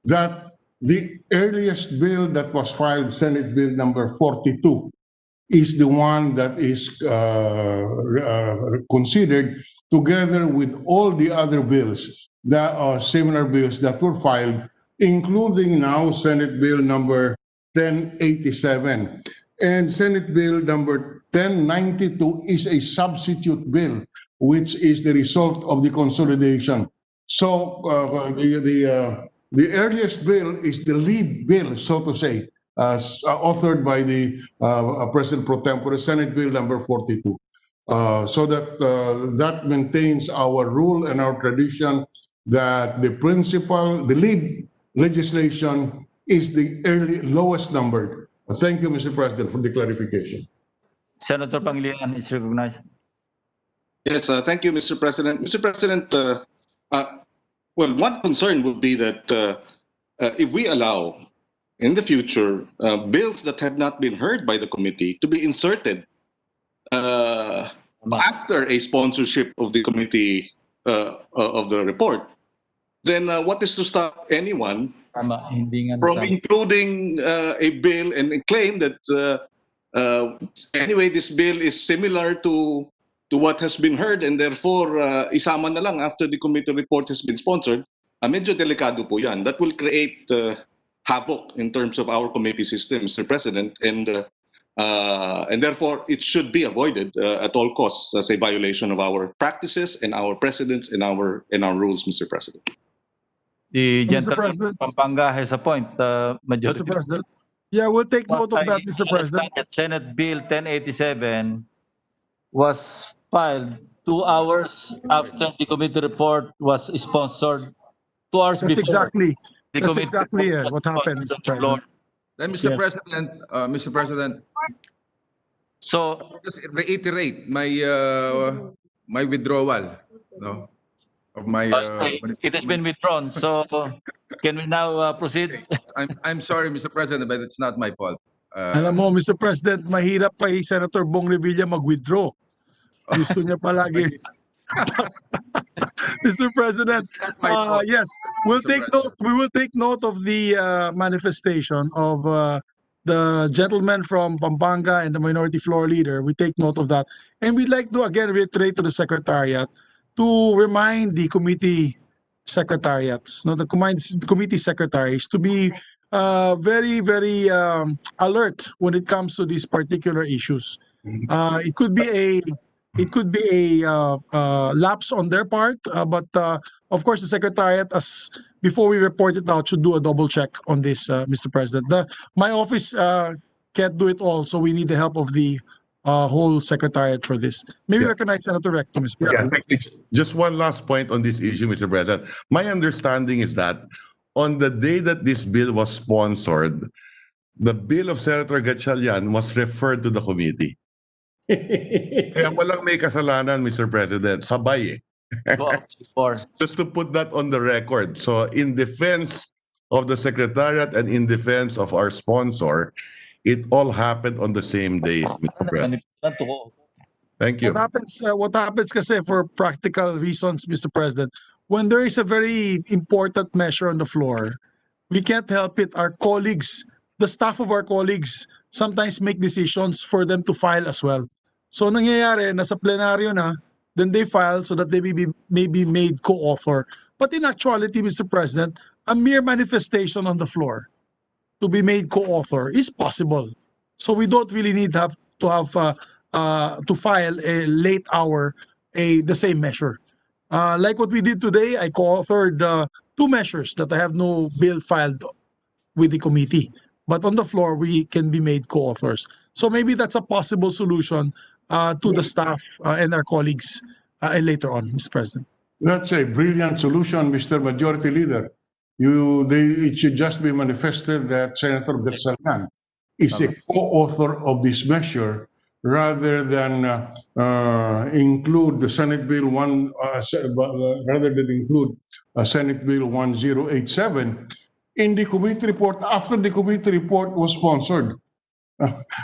S13: that the earliest bill that was filed, Senate Bill number 42, is the one that is considered together with all the other bills, that are similar bills that were filed, including now Senate Bill number 1087. And Senate Bill number 1092 is a substitute bill, which is the result of the consolidation. So the earliest bill is the lead bill, so to say, authored by the President Pro Tempore, Senate Bill number 42. So that that maintains our rule and our tradition that the lead legislation is the lowest numbered. Thank you, Mr. President, for the clarification.
S10: Senator Panglian is recognized.
S15: Yes, thank you, Mr. President. Mr. President, well, one concern would be that if we allow in the future bills that have not been heard by the committee to be inserted after a sponsorship of the committee of the report, then what is to stop anyone from including a bill and claim that anyway this bill is similar to what has been heard and therefore isama na lang after the committee report has been sponsored? Medyo delikado po yan. That will create havoc in terms of our committee system, Mr. President, and therefore it should be avoided at all costs as a violation of our practices and our precedents and our rules, Mr. President.
S10: The
S5: Mr.
S10: gentleman
S5: President.
S10: from Pampanga has a point. Majority.
S5: Mr. President. Yeah, we'll take note of that, Mr. President.
S10: Senate Bill 1087 was filed 2 hours after the committee report was sponsored. 2 hours
S5: That's
S10: before.
S5: That's exactly what happened, Mr. President.
S12: Then, Mr.
S5: Yes.
S12: President,
S10: So,
S12: just reiterate my my withdrawal, no, of my.
S10: it has been withdrawn. So, can we now proceed?
S12: I'm sorry, Mr. President, but it's not my fault.
S5: Alam mo, Mr. President, mahirap pa Senator Bong Revilla mag-withdraw. Gusto niya palagi. Mr. President, yes, we'll take note. We will take note of the manifestation of the gentleman from Pampanga and the minority floor leader. We take note of that, and we'd like to again reiterate to the Secretariat to remind the committee secretariats, no, the committee secretaries to be very alert when it comes to these particular issues. It could be a lapse on their part, but of course the Secretariat, as before we report it out, should do a double check on this, Mr. President. My office can't do it all, so we need the help of the whole Secretariat for this. Maybe
S11: Yeah.
S5: recognize Senator Recto, Mr.
S11: Yeah,
S5: President.
S11: thank you. Just one last point on this issue, Mr. President. My understanding is that on the day that this bill was sponsored, the bill of Senator Gatchalian was referred to the committee. Kaya walang may kasalanan, Mr. President. Sabay eh.
S10: Go out before.
S11: Just to put that on the record. So in defense of the Secretariat and in defense of our sponsor, it all happened on the same day, Mr. President. Thank you.
S5: What happens kasi for practical reasons, Mr. President, when there is a very important measure on the floor, we can't help it. Our colleagues, the staff of our colleagues, sometimes make decisions for them to file as well. So nangyayari, nasa plenaryo na, then they file so that they may be made co-author. But in actuality, Mr. President, a mere manifestation on the floor to be made co-author is possible. So we don't really need to file a late hour the same measure. Like what we did today, I co-authored two measures that I have no bill filed with the committee. But on the floor, we can be made co-authors. So maybe that's a possible solution to the staff and our colleagues later on, Mr. President.
S13: That's a brilliant solution, Mr. Majority Leader. It should just be manifested that Senator Gatchalian is a co-author of this measure rather than include the Senate Bill rather than include Senate Bill 1087 in the committee report after the committee report was sponsored.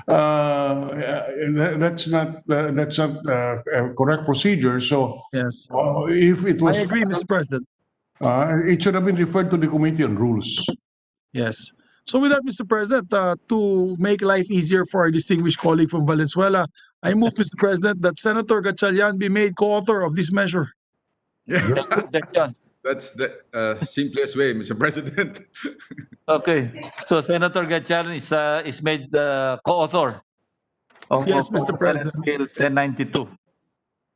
S13: That's not a correct procedure. So
S5: Yes,
S13: if it was,
S5: I agree, Mr. President.
S13: it should have been referred to the Committee on Rules.
S5: Yes. So with that, Mr. President, to make life easier for our distinguished colleague from Valenzuela, I move, Mr. President, that Senator Gatchalian be made co-author of this measure.
S12: That's the simplest way, Mr. President.
S10: Okay, so Senator Gatchalian is made co-author of
S5: Yes, Mr. President.
S10: Senate Bill 1092.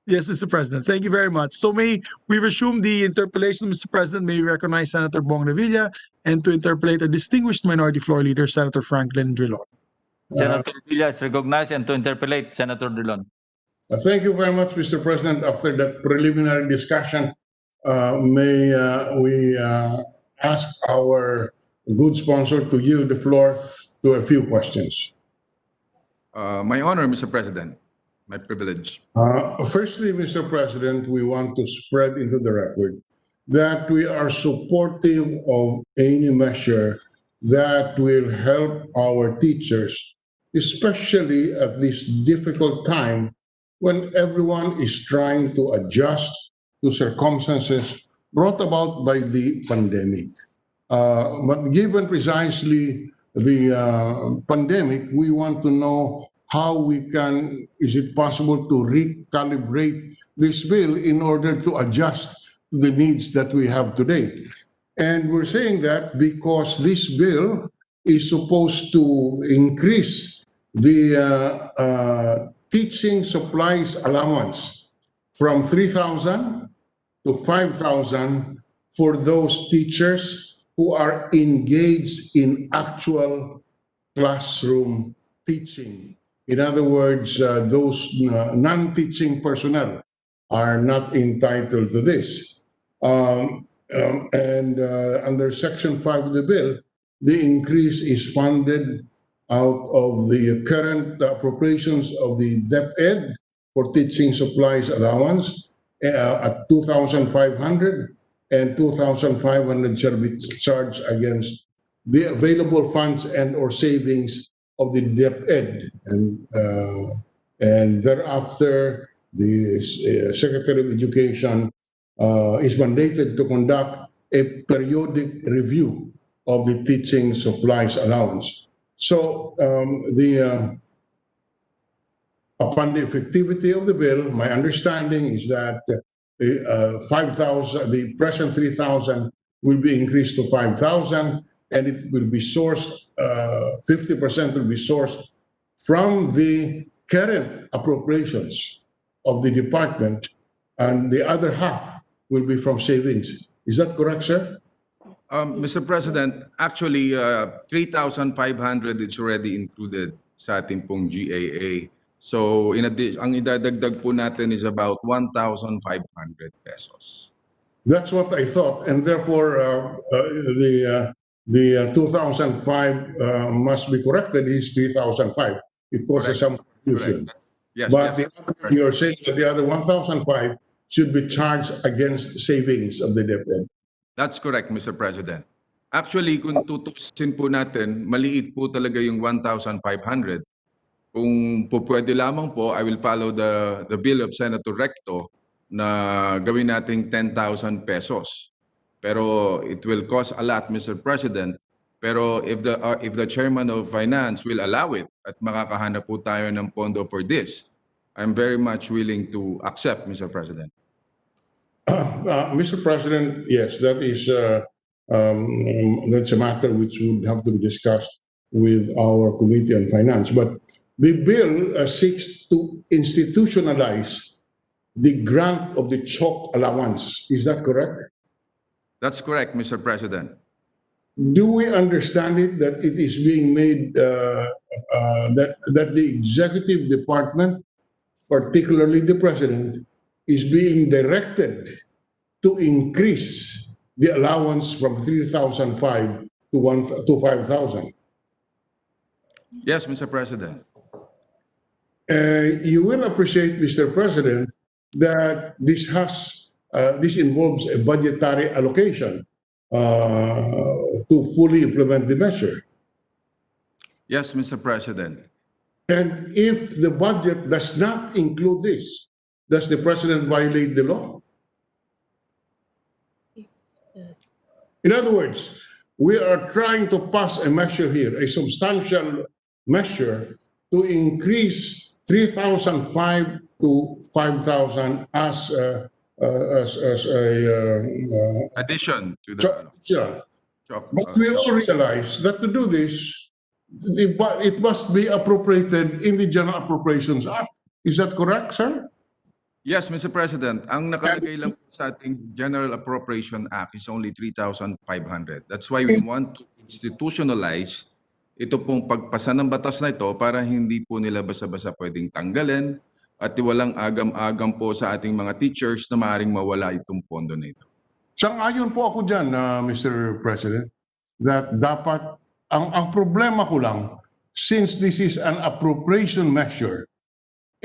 S5: Yes, Mr. President. Thank you very much. So may we resume the interpellation, Mr. President. May we recognize Senator Bong Revilla and to interpellate a distinguished minority floor leader, Senator Franklin Drilon.
S10: Senator Villa is recognized and to interpellate Senator Drilon.
S13: Thank you very much, Mr. President. After that preliminary discussion, may we ask our good sponsor to yield the floor to a few questions.
S12: My honor, Mr. President, my privilege.
S13: Firstly, Mr. President, we want to spread into the record that we are supportive of any measure that will help our teachers, especially at this difficult time when everyone is trying to adjust to circumstances brought about by the pandemic. But given precisely the pandemic, we want to know how is it possible to recalibrate this bill in order to adjust to the needs that we have today. And we're saying that because this bill is supposed to increase the teaching supplies allowance from 3,000 to 5,000 for those teachers who are engaged in actual classroom teaching. In other words, those non-teaching personnel are not entitled to this. Under Section 5 of the bill, the increase is funded out of the current appropriations of the DepEd for teaching supplies allowance at 2,500, and 2,500 shall be charged against the available funds and or savings of the DepEd, and thereafter the Secretary of Education is mandated to conduct a periodic review of the teaching supplies allowance. So upon the effectivity of the bill, my understanding is that 5,000, the present 3,000 will be increased to 5,000, and it will be sourced, 50% will be sourced from the current appropriations of the department, and the other half will be from savings. Is that correct, sir?
S12: Mr. President, actually, 3,500 is already included sa ating pong GAA. So, in addition, ang idadagdag po natin is about 1,500 pesos.
S13: That's what I thought, and therefore the 2005 must be corrected. Is 3005. It causes some confusion.
S12: Yes,
S13: But
S12: yes.
S13: you're saying that the other 1,005 should be charged against savings of the DepEd.
S12: That's correct, Mr. President. Actually, kung tutusin po natin, maliit po talaga yung 1,500. Kung po pwede lamang po, I will follow the bill of Senator Recto na gawin nating 10,000 pesos. Pero it will cost a lot, Mr. President. Pero if the chairman of finance will allow it at makakahanap po tayo ng pondo for this, I'm very much willing to accept, Mr. President.
S13: Mr. President, yes, that is that's a matter which would have to be discussed with our Committee on Finance. But the bill seeks to institutionalize the grant of the chalk allowance. Is that correct?
S12: That's correct, Mr. President.
S13: Do we understand it that it is being made that the executive department, particularly the president, is being directed to increase the allowance from 3,005 to 5,000?
S12: Yes, Mr. President.
S13: You will appreciate, Mr. President, that this involves a budgetary allocation to fully implement the measure.
S12: Yes, Mr. President.
S13: And if the budget does not include this, does the president violate the law? In other words, we are trying to pass a measure here, a substantial measure to increase 3,005 to 5,000 as a
S12: Addition to the chalk.
S13: But we all realize that to do this, it must be appropriated in the General Appropriations Act. Is that correct, sir?
S12: Yes, Mr. President. Ang nakalagay lang po sa ating General Appropriation Act is only 3,500. That's why we want to institutionalize ito pong pagpasa ng batas na ito para hindi po nila basa-basa pwedeng tanggalin at walang agam-agam po sa ating mga teachers na maaaring mawala itong pondo na ito.
S13: Sang-ayon po ako dyan, Mr. President, that dapat, ang problema ko lang, since this is an appropriation measure,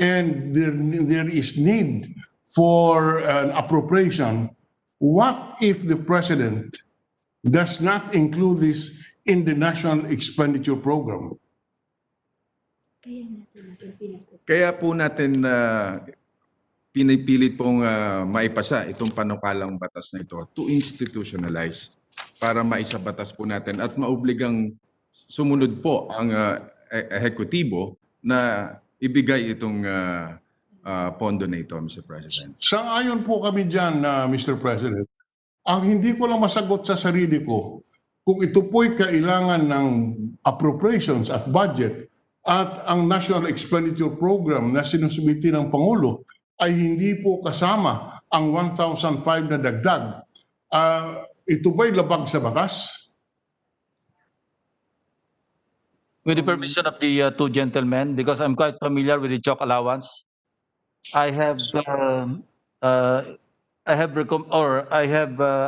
S13: and there is need for an appropriation, what if the president does not include this in the National Expenditure Program?
S12: Kaya po natin pinipilit pong maipasa itong panukalang batas na ito to institutionalize para maisabatas po natin at maobligang sumunod po ang ehekutibo na ibigay itong pondo na ito, Mr. President.
S13: Sang-ayon po kami dyan, Mr. President. Ang hindi ko lang masagot sa sarili ko, kung ito po'y kailangan ng appropriations at budget at ang National Expenditure Program na sinusumiti ng Pangulo ay hindi po kasama ang 1,005 na dagdag. Ito ba'y labag sa batas?
S10: With the permission of the two gentlemen, because I'm quite familiar with the chalk allowance, I have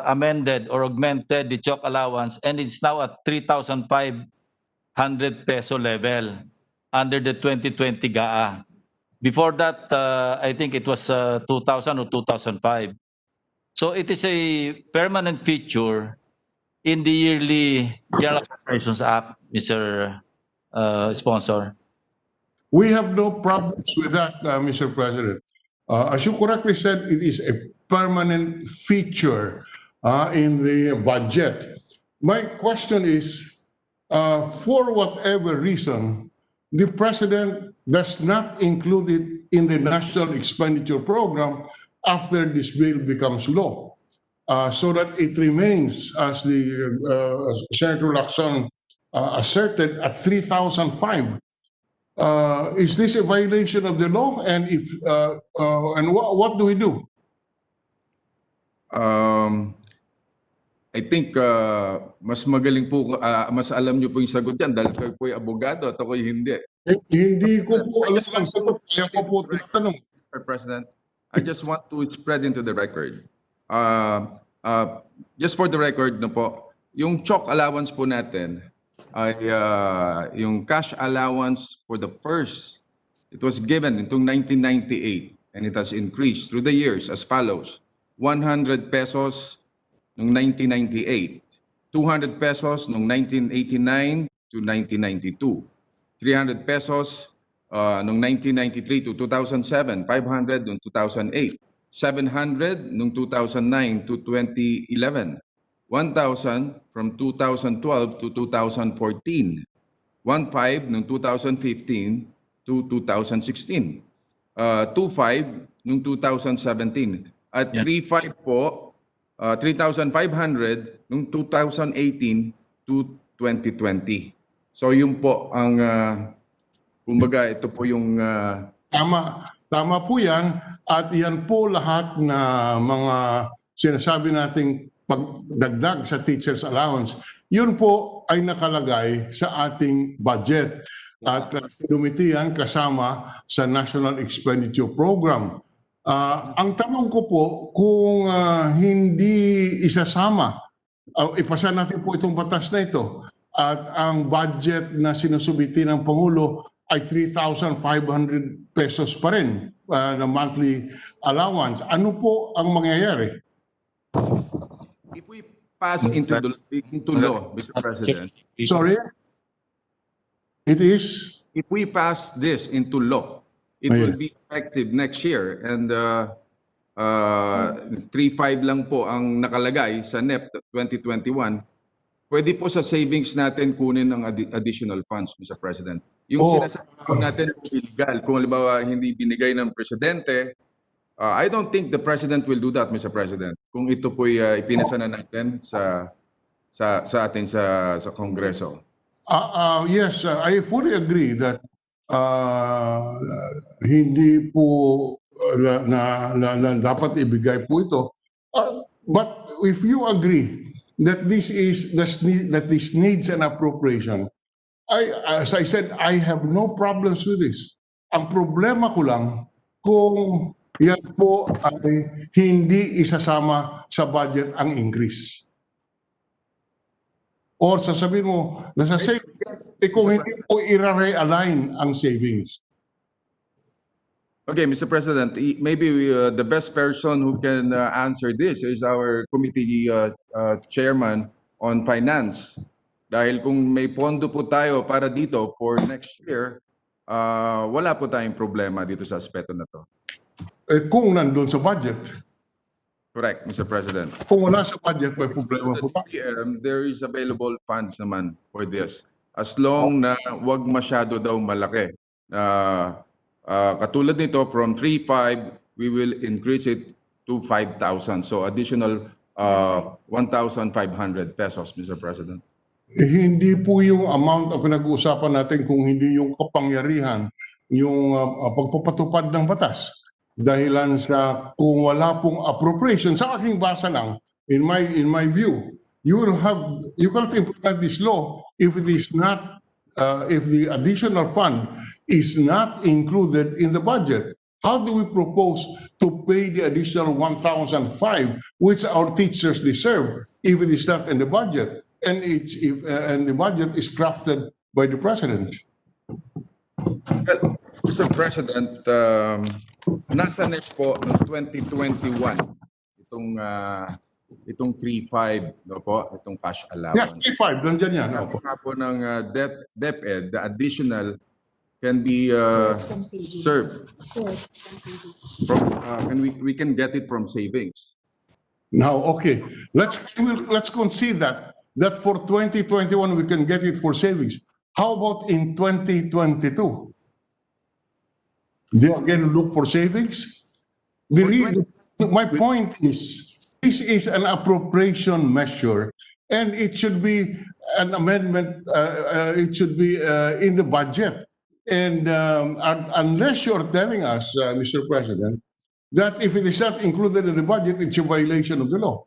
S10: amended or augmented the chalk allowance, and it's now at 3,500 peso level under the 2020 GAA. Before that, I think it was 2,000 or 2,005. So it is a permanent feature in the yearly General Appropriations Act, Mr. Sponsor.
S13: We have no problems with that, Mr. President. As you correctly said, it is a permanent feature in the budget. My question is, for whatever reason, the President does not include it in the National Expenditure Program after this bill becomes law. so that it remains, as the Senator Lacson asserted, at 3,005. Is this a violation of the law? And if and what do we do?
S12: I think mas magaling po, mas alam niyo po yung sagot yan dahil kayo po yung abogado at ako'y hindi.
S13: Hindi ko po alam ang sagot. Kaya ko po tinatanong.
S12: Mr. President, I just want to spread into the record. Just for the record na po, yung chalk allowance po natin ay yung cash allowance for the first, it was given in 1998 and it has increased through the years as follows. 100 pesos noong 1998, 200 pesos noong 1989 to 1992, 300 pesos noong 1993 to 2007, 500 noong 2008, 700 noong 2009 to 2011, 1,000 from 2012 to 2014, 1,500 noong 2015 to 2016, 2,500 noong 2017, at 3,500 po, 3,500 noong 2018 to 2020. So yun po ang, kumbaga ito po yung...
S13: Tama po yan. At yan po lahat na mga sinasabi nating pagdagdag sa teacher's allowance, yun po ay nakalagay sa ating budget. At sinumiti yan kasama sa National Expenditure Program. Ang tanong ko po, kung hindi isasama, ipasa natin po itong batas na ito, at ang budget na sinusubiti ng Pangulo ay 3,500 pesos pa rin na monthly allowance. Ano po ang mangyayari?
S12: If we pass into law, Mr. President.
S13: Sorry? It is?
S12: If we pass this into law, it will be effective next year, and 3.5 lang po ang nakalagay sa NEP 2021. Pwede po sa savings natin kunin ng additional funds, Mr. President. Yung sinasabi po natin illegal, kung halimbawa hindi binigay ng presidente, I don't think the president will do that, Mr. President. Kung ito po ipinasa na natin sa ating sa Kongreso.
S13: Yes, I fully agree that hindi po na dapat ibigay po ito. But if you agree that this needs an appropriation, as I said, I have no problems with this. Ang problema ko lang kung yan po ay hindi isasama sa budget ang increase. Or sasabihin mo, nasa savings, kung hindi po i-realign ang savings.
S12: Okay, Mr. President, maybe the best person who can answer this is our committee chairman on finance. Dahil kung may pondo po tayo para dito for next year, wala po tayong problema dito sa aspeto na to.
S13: Kung nandun sa budget.
S12: Correct, Mr. President.
S13: Kung wala sa budget, may problema po tayo.
S12: There is available funds naman for this. As long na wag masyado daw malaki. Katulad nito, from 3,500, we will increase it to 5,000. So additional 1,500 pesos, Mr. President.
S13: Hindi po yung amount ang pinag-uusapan natin kung hindi yung kapangyarihan, yung pagpapatupad ng batas. Dahilan sa kung wala pong appropriation, sa aking basa lang, in my view, you cannot implement this law if it is not, if the additional fund is not included in the budget. How do we propose to pay the additional 1,005, which our teachers deserve, if it is not in the budget? And and the budget is crafted by the president.
S12: Well, Mr. President, nasa NEP po noong 2021 itong 3.5, no po, itong cash allowance.
S13: Yes, 3.5, nandiyan yan.
S12: Opo. Po ng DepEd, the additional can be served from we can get it from savings.
S13: Now, okay, let's concede that for 2021 we can get it for savings. How about in 2022? Do you again look for savings? My point is, this is an appropriation measure, and it should be an amendment. It should be in the budget. And unless you're telling us, Mr. President, that if it is not included in the budget, it's a violation of the law.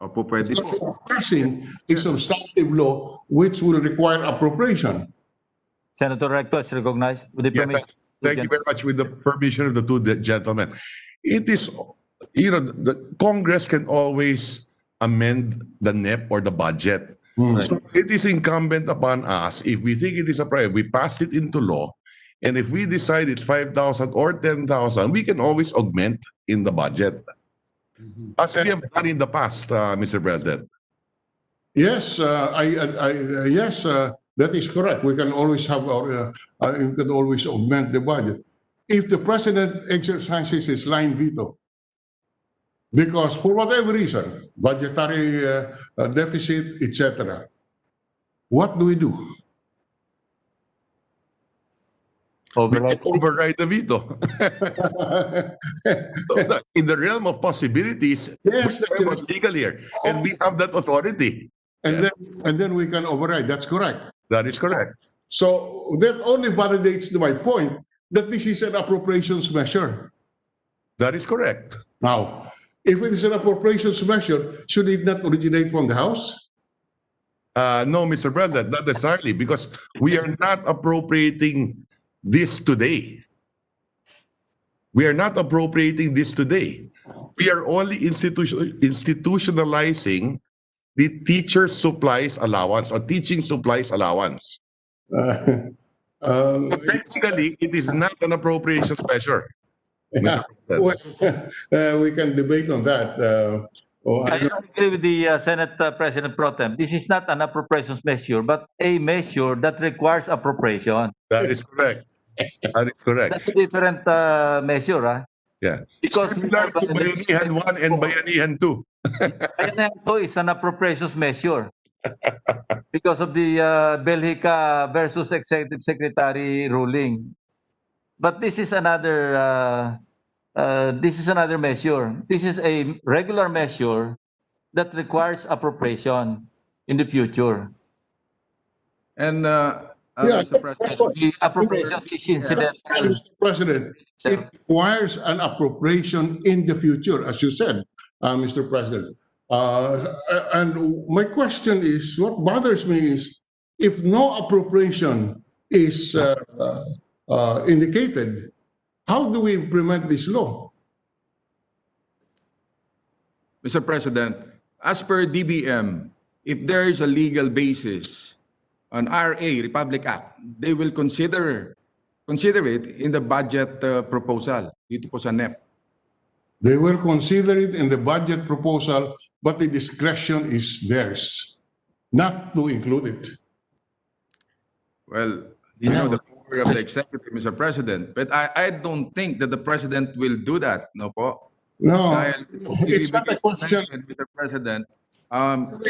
S12: Opo, pwede
S13: Because
S12: po.
S13: we're passing a substantive law which will require appropriation.
S10: Senator Recto is recognized with the
S11: Yes,
S10: permission.
S11: thank you very much. With the permission of the two gentlemen, it is, the Congress can always amend the NEP or the budget. So it is incumbent upon us, if we think it is a priority, we pass it into law, and if we decide it's 5,000 or 10,000, we can always augment in the budget, as we have done in the past, Mr. President.
S13: Yes, yes, that is correct. We can always have our, we can always augment the budget. If the president exercises his line veto, because for whatever reason, budgetary deficit, etc., what do we do?
S11: We can override the veto. So, in the realm of possibilities,
S13: Yes,
S11: we are legal here, and we have that authority.
S13: and then we can override. That's correct.
S11: That is correct.
S13: So that only validates my point that this is an appropriations measure.
S11: That is correct.
S13: Now, if it is an appropriations measure, should it not originate from the House?
S11: No, Mr. President, not necessarily, because we are not appropriating this today. We are not appropriating this today. We are only institutionalizing the teacher supplies allowance or teaching supplies allowance. Technically, it is not an appropriations measure. Mr. President.
S13: Well, we can debate on that.
S10: I agree with the Senate President Pro Tem. This is not an appropriations measure, but a measure that requires appropriation.
S11: That is correct. That is correct.
S10: That's a different measure, huh?
S11: Yeah.
S10: Because
S11: Similar to Bayanihan 1 and Bayanihan 2.
S10: Bayanihan 2 is an appropriations measure because of the Belgica versus Executive Secretary ruling. But this is another measure. This is a regular measure that requires appropriation in the future.
S12: And
S13: Yeah,
S12: Mr. President,
S13: that's what-
S10: The appropriation is incidental.
S13: Mr. President, it requires an appropriation in the future, as you said, Mr. President. And my question is, what bothers me is, if no appropriation is indicated, how do we implement this law?
S12: Mr. President, as per DBM, if there is a legal basis on RA, Republic Act, they will consider it in the budget proposal dito po sa NEP.
S13: They will consider it in the budget proposal, but the discretion is theirs, not to include it.
S12: Well, you know the power of the executive, Mr. President, but I don't think that the President will do that, no po?
S13: No,
S12: Dahil
S13: it's not a
S12: ibibigay
S13: question.
S12: natin, Mr. President,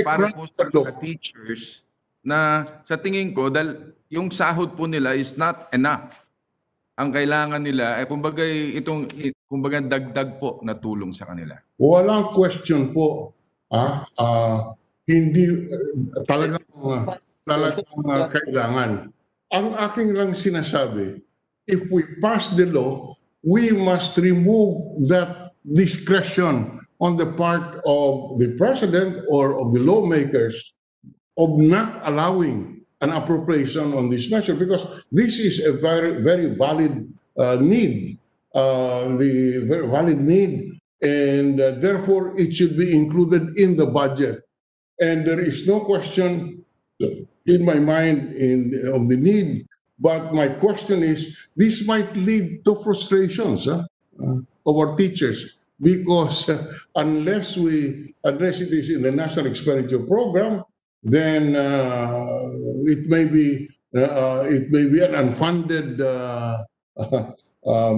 S12: para po sa mga teachers na sa tingin ko, dahil yung sahod po nila is not enough. Ang kailangan nila ay kumbaga dagdag po na tulong sa kanila.
S13: Walang question po. Hindi talagang kailangan. Ang aking lang sinasabi, if we pass the law, we must remove that discretion on the part of the president or of the lawmakers of not allowing an appropriation on this measure, because this is a very, very valid need, and therefore it should be included in the budget. And there is no question in my mind of the need, but my question is, this might lead to frustrations of our teachers, because unless it is in the National Expenditure Program, then it may be an unfunded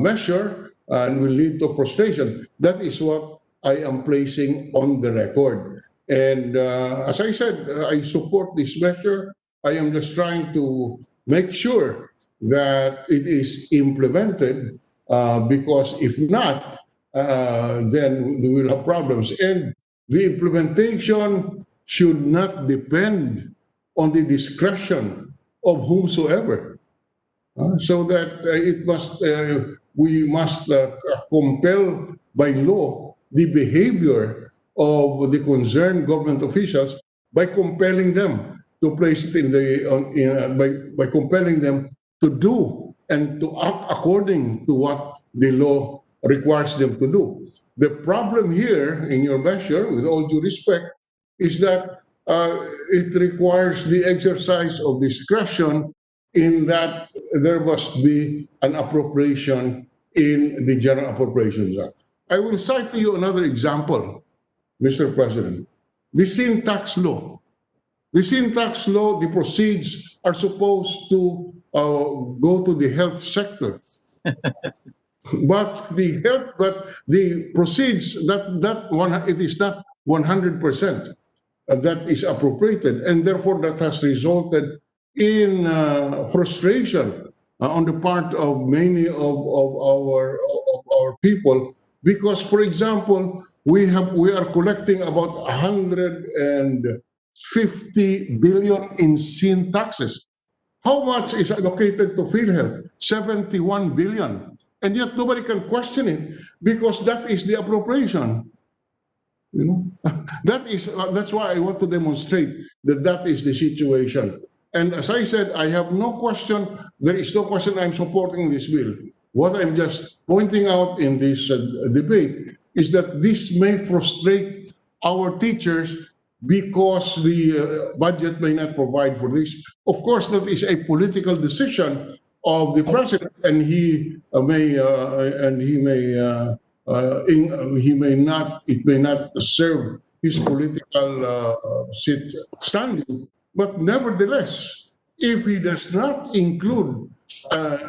S13: measure and will lead to frustration. That is what I am placing on the record. And as I said, I support this measure. I am just trying to make sure that it is implemented, because if not, then we will have problems. And the implementation should not depend on the discretion of whomsoever. So that we must compel by law the behavior of the concerned government officials by compelling them to place it by compelling them to do and to act according to what the law requires them to do. The problem here, in your measure, with all due respect, is that it requires the exercise of discretion in that there must be an appropriation in the General Appropriations Act. I will cite to you another example, Mr. President. The sin tax law. The sin tax law, the proceeds are supposed to go to the health sector. But the proceeds it is not 100% that is appropriated, and therefore that has resulted in frustration on the part of many of our people, because, for example, we are collecting about 150 billion in sin taxes. How much is allocated to PhilHealth? 71 billion. And yet nobody can question it because that is the appropriation. You know, that's why I want to demonstrate that that is the situation. And as I said, I have no question. There is no question I'm supporting this bill. What I'm just pointing out in this debate is that this may frustrate our teachers because the budget may not provide for this. Of course, that is a political decision of the president, and he may not. It may not serve his political standing. But nevertheless, if he does not include the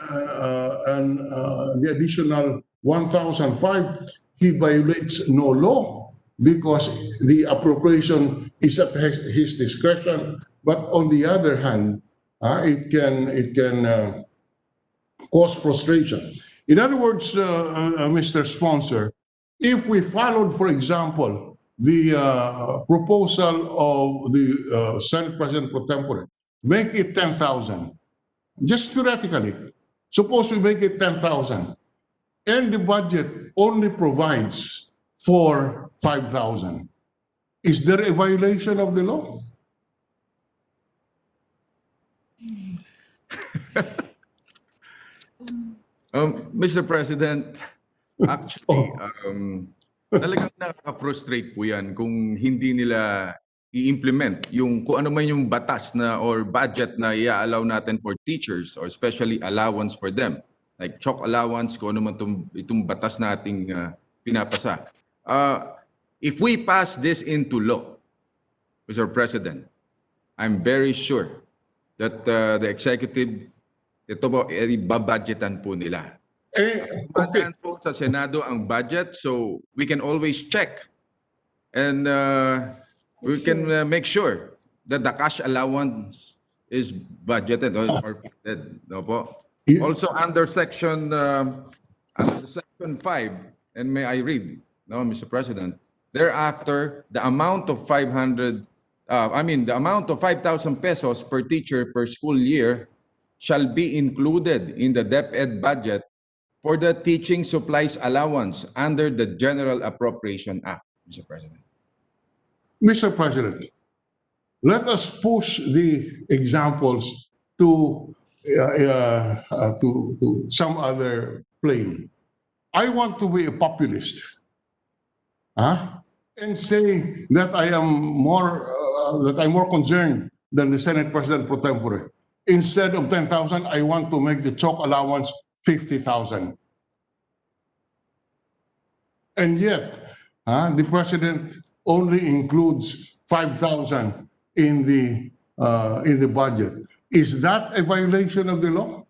S13: additional 1,005, he violates no law because the appropriation is at his discretion. But on the other hand, it can cause frustration. In other words, Mr. Sponsor, if we followed, for example, the proposal of the Senate President pro tempore, make it 10,000, just theoretically. Suppose we make it 10,000, and the budget only provides for 5,000. Is there a violation of the law?
S12: Mr. President, actually, talagang nakaka-frustrate po yan kung hindi nila i-implement yung kung ano man yung batas na or budget na i-allow natin for teachers or especially allowance for them. Like chalk allowance, kung ano man itong batas nating pinapasa. If we pass this into law, Mr. President, I'm very sure that the executive, ito po, ibabudgetan po nila.
S13: Okay.
S12: Po sa Senado ang budget, so we can always check and we can make sure that the cash allowance is budgeted or funded. No po? Also under section 5, and may I read, no, Mr. President, thereafter the amount of 5,000 pesos per teacher per school year shall be included in the DepEd budget for the teaching supplies allowance under the General Appropriation Act, Mr. President.
S13: Mr. President, let us push the examples to some other plane. I want to be a populist, and say that I'm more concerned than the Senate President pro tempore. Instead of 10,000, I want to make the chalk allowance 50,000. And yet, the president only includes 5,000 in the budget. Is that a violation of the law?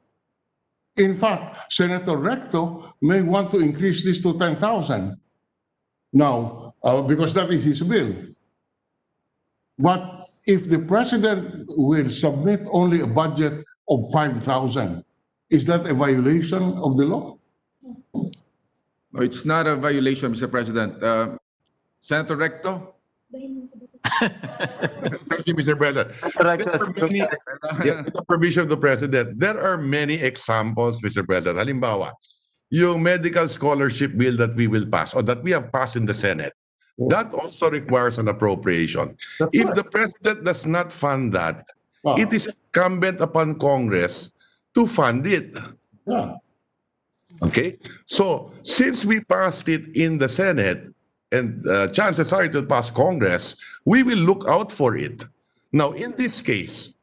S13: In fact, Senator Recto may want to increase this to 10,000 now because that is his bill. But if the president will submit only a budget of 5,000, is that a violation of the law?
S12: Oh, it's not a violation, Mr. President. Senator Recto?
S11: Thank you, Mr. President.
S10: Correct.
S11: With the permission of the President, there are many examples, Mr. President. Halimbawa, yung medical scholarship bill that we will pass or that we have passed in the Senate, that also requires an appropriation. If the President does not fund that, it is incumbent upon Congress to fund it.
S13: Yeah.
S11: Okay? So, since we passed it in the Senate, and chances are it will pass Congress, we will look out for it. Now, in this case,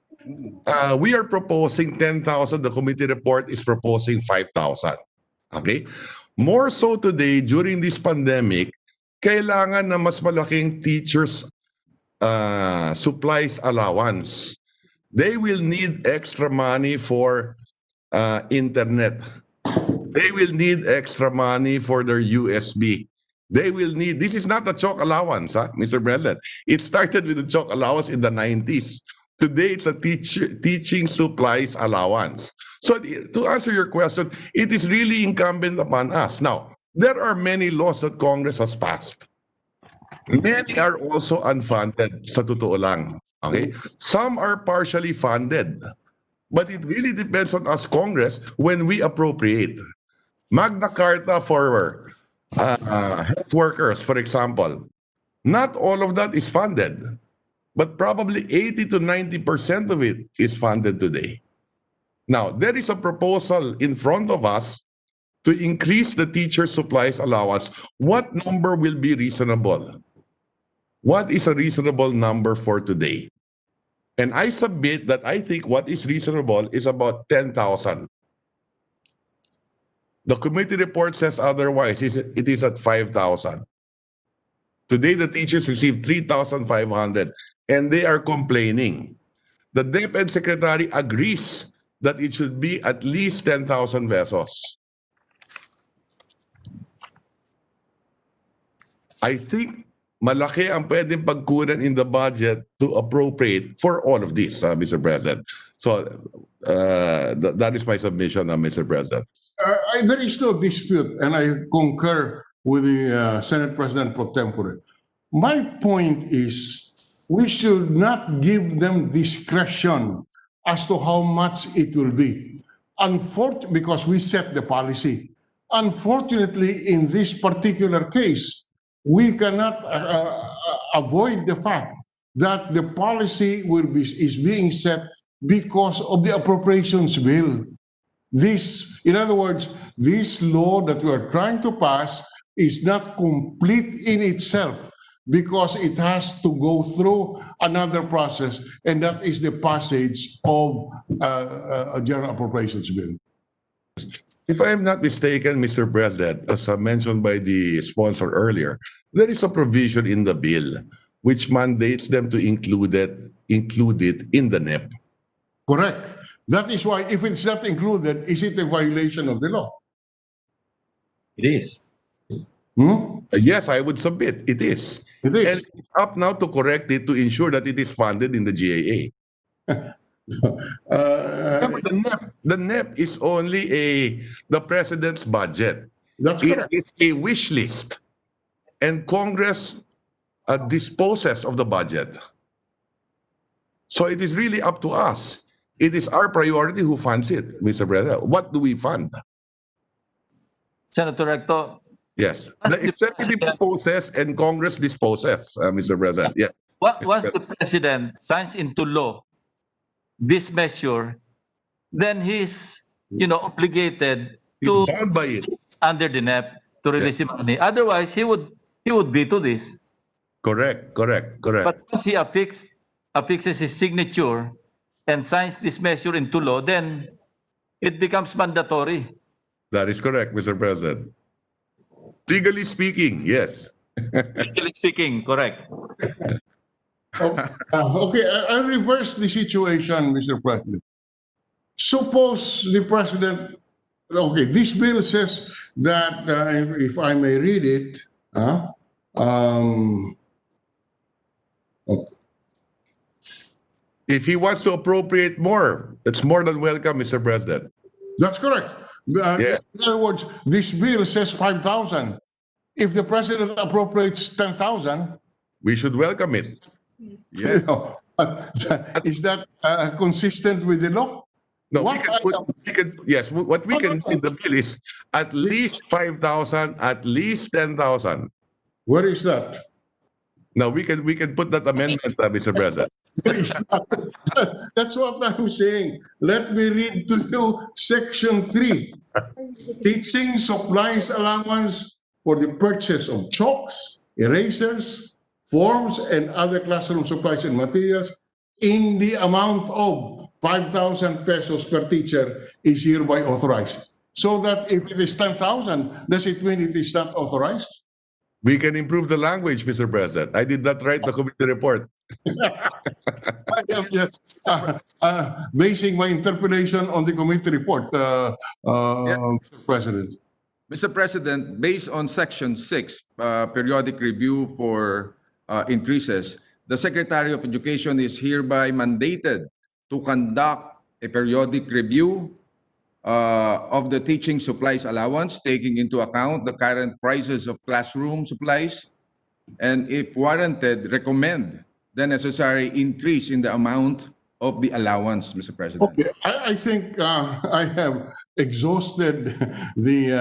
S11: we are proposing 10,000. The committee report is proposing 5,000. Okay? More so today, during this pandemic, kailangan na mas malaking teachers supplies allowance. They will need extra money for internet. They will need extra money for their USB. They will need, this is not a chalk allowance, Mr. President. It started with the chalk allowance in the 90s. Today, it's a teaching supplies allowance. So to answer your question, it is really incumbent upon us. Now, there are many laws that Congress has passed. Many are also unfunded, sa totoo lang. Okay? Some are partially funded. But it really depends on us, Congress, when we appropriate. Magna Carta for health workers, for example, not all of that is funded, but probably 80 to 90% of it is funded today. Now, there is a proposal in front of us to increase the teacher supplies allowance. What number will be reasonable? What is a reasonable number for today? And I submit that I think what is reasonable is about 10,000. The committee report says otherwise. It is at 5,000. Today, the teachers receive 3,500, and they are complaining. The DepEd secretary agrees that it should be at least 10,000 pesos. I think malaki ang pwedeng pagkunan in the budget to appropriate for all of this, Mr. President. So that is my submission, Mr. President.
S13: There is no dispute, and I concur with the Senate President pro tempore. My point is we should not give them discretion as to how much it will be. Because we set the policy. Unfortunately, in this particular case, we cannot avoid the fact that the policy is being set because of the appropriations bill. In other words, this law that we are trying to pass is not complete in itself because it has to go through another process, and that is the passage of a general appropriations bill.
S11: If I am not mistaken, Mr. President, as mentioned by the sponsor earlier, there is a provision in the bill which mandates them to include it in the NEP.
S13: Correct. That is why if it's not included, is it a violation of the law?
S10: It is.
S11: Yes, I would submit it is.
S13: It is.
S11: And it's up now to correct it to ensure that it is funded in the GAA. The NEP is only the president's budget.
S13: That's correct.
S11: It's a wish list, and Congress disposes of the budget. So it is really up to us. It is our priority who funds it, Mr. President. What do we fund?
S10: Senator Recto,
S11: Yes, the executive proposes and Congress disposes, Mr. President. Yes.
S10: once the president signs into law this measure, then he's obligated
S11: He's
S10: to
S11: bound by it.
S10: under the NEP to release the money. Otherwise, he would veto this.
S11: Correct.
S10: But once he affixes his signature and signs this measure into law, then it becomes mandatory.
S11: That is correct, Mr. President. Legally speaking, yes.
S10: Legally speaking, correct.
S13: Okay, I'll reverse the situation, Mr. President. Suppose the president, okay, this bill says that, if I may read it, okay.
S11: If he wants to appropriate more, it's more than welcome, Mr. President.
S13: That's correct.
S11: Yeah.
S13: In other words, this bill says 5,000. If the president appropriates 10,000,
S11: We should welcome it.
S13: you know, is that consistent with the law?
S11: No,
S13: What
S11: yes, what we can see in the bill is at least 5,000, at least 10,000.
S13: Where is that?
S11: Now we can put that amendment, Mr. President.
S13: That's what I'm saying. Let me read to you Section 3. Teaching supplies allowance for the purchase of chalks, erasers, forms, and other classroom supplies and materials in the amount of 5,000 pesos per teacher is hereby authorized. So that if it is 10,000, does it mean it is not authorized?
S11: We can improve the language, Mr. President. I did not write the committee report.
S13: I am just basing my interpretation on the committee report, Mr. President.
S12: Mr. President, based on Section 6, periodic review for increases, the Secretary of Education is hereby mandated to conduct a periodic review of the teaching supplies allowance, taking into account the current prices of classroom supplies, and if warranted, recommend the necessary increase in the amount of the allowance, Mr. President.
S13: Okay, I think I have exhausted the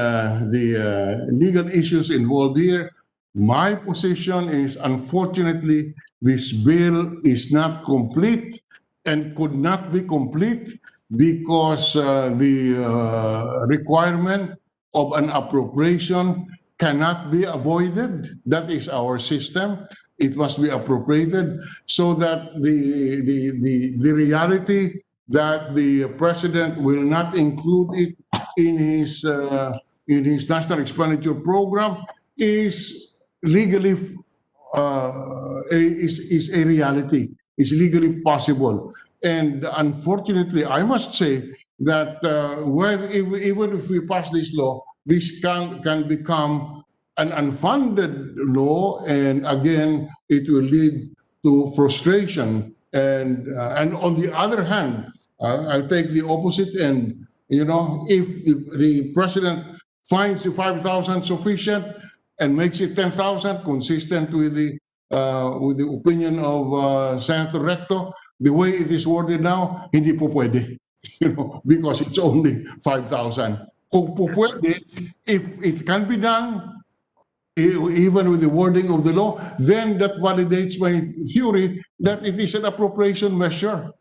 S13: legal issues involved here. My position is, unfortunately, this bill is not complete and could not be complete because the requirement of an appropriation cannot be avoided. That is our system. It must be appropriated so that the reality that the president will not include it in his national expenditure program is legally is a reality. Is legally possible. And unfortunately, I must say that even if we pass this law, this can become an unfunded law, and again, it will lead to frustration. And on the other hand, I'll take the opposite end. You know, if the president finds the 5,000 sufficient and makes it 10,000, consistent with the opinion of Senator Recto, the way it is worded now, hindi po pwede. You know, because it's only 5,000. Kung po pwede, if it can be done, even with the wording of the law, then that validates my theory that it is an appropriation measure.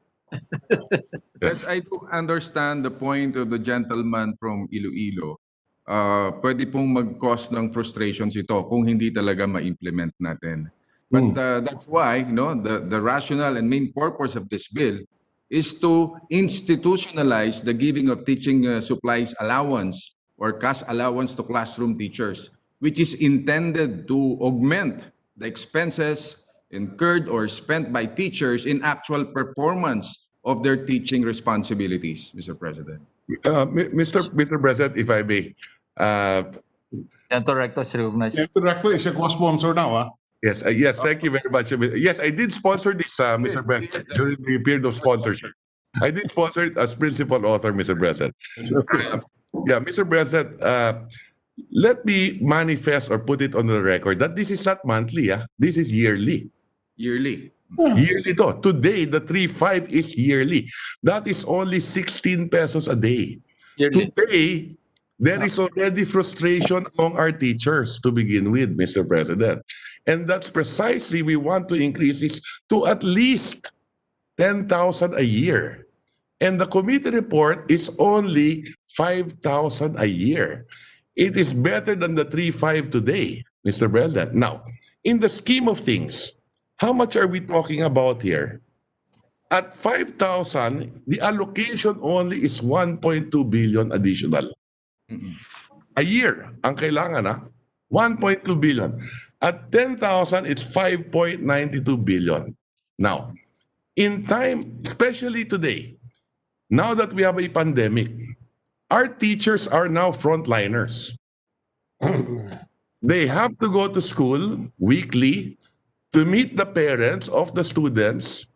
S12: Yes, I do understand the point of the gentleman from Iloilo. Pwede pong mag-cause ng frustrations ito kung hindi talaga ma-implement natin. But that's why, you know, the rationale and main purpose of this bill is to institutionalize the giving of teaching supplies allowance or cash allowance to classroom teachers, which is intended to augment the expenses incurred or spent by teachers in actual performance of their teaching responsibilities, Mr. President.
S11: Mr. President, if I may.
S10: Senator Recto is recognized.
S13: Senator Recto is a co-sponsor now.
S11: Yes, yes, thank you very much. Yes, I did sponsor this, Mr. President, during the period of sponsorship. I did sponsor it as principal author, Mr. President. Yeah, Mr. President, let me manifest or put it on the record that this is not monthly, this is yearly.
S12: Yearly.
S11: Yearly to. Today, the 3.5 is yearly. That is only 16 pesos a day.
S10: Yearly.
S11: Today, there is already frustration among our teachers to begin with, Mr. President. And that's precisely we want to increase this to at least 10,000 a year. And the committee report is only 5,000 a year. It is better than the 3.5 today, Mr. President. Now, in the scheme of things, how much are we talking about here? At 5,000, the allocation only is 1.2 billion additional. A year ang kailangan, 1.2 billion. At 10,000, it's 5.92 billion. Now, in time, especially today, now that we have a pandemic, our teachers are now frontliners. They have to go to school weekly to meet the parents of the students,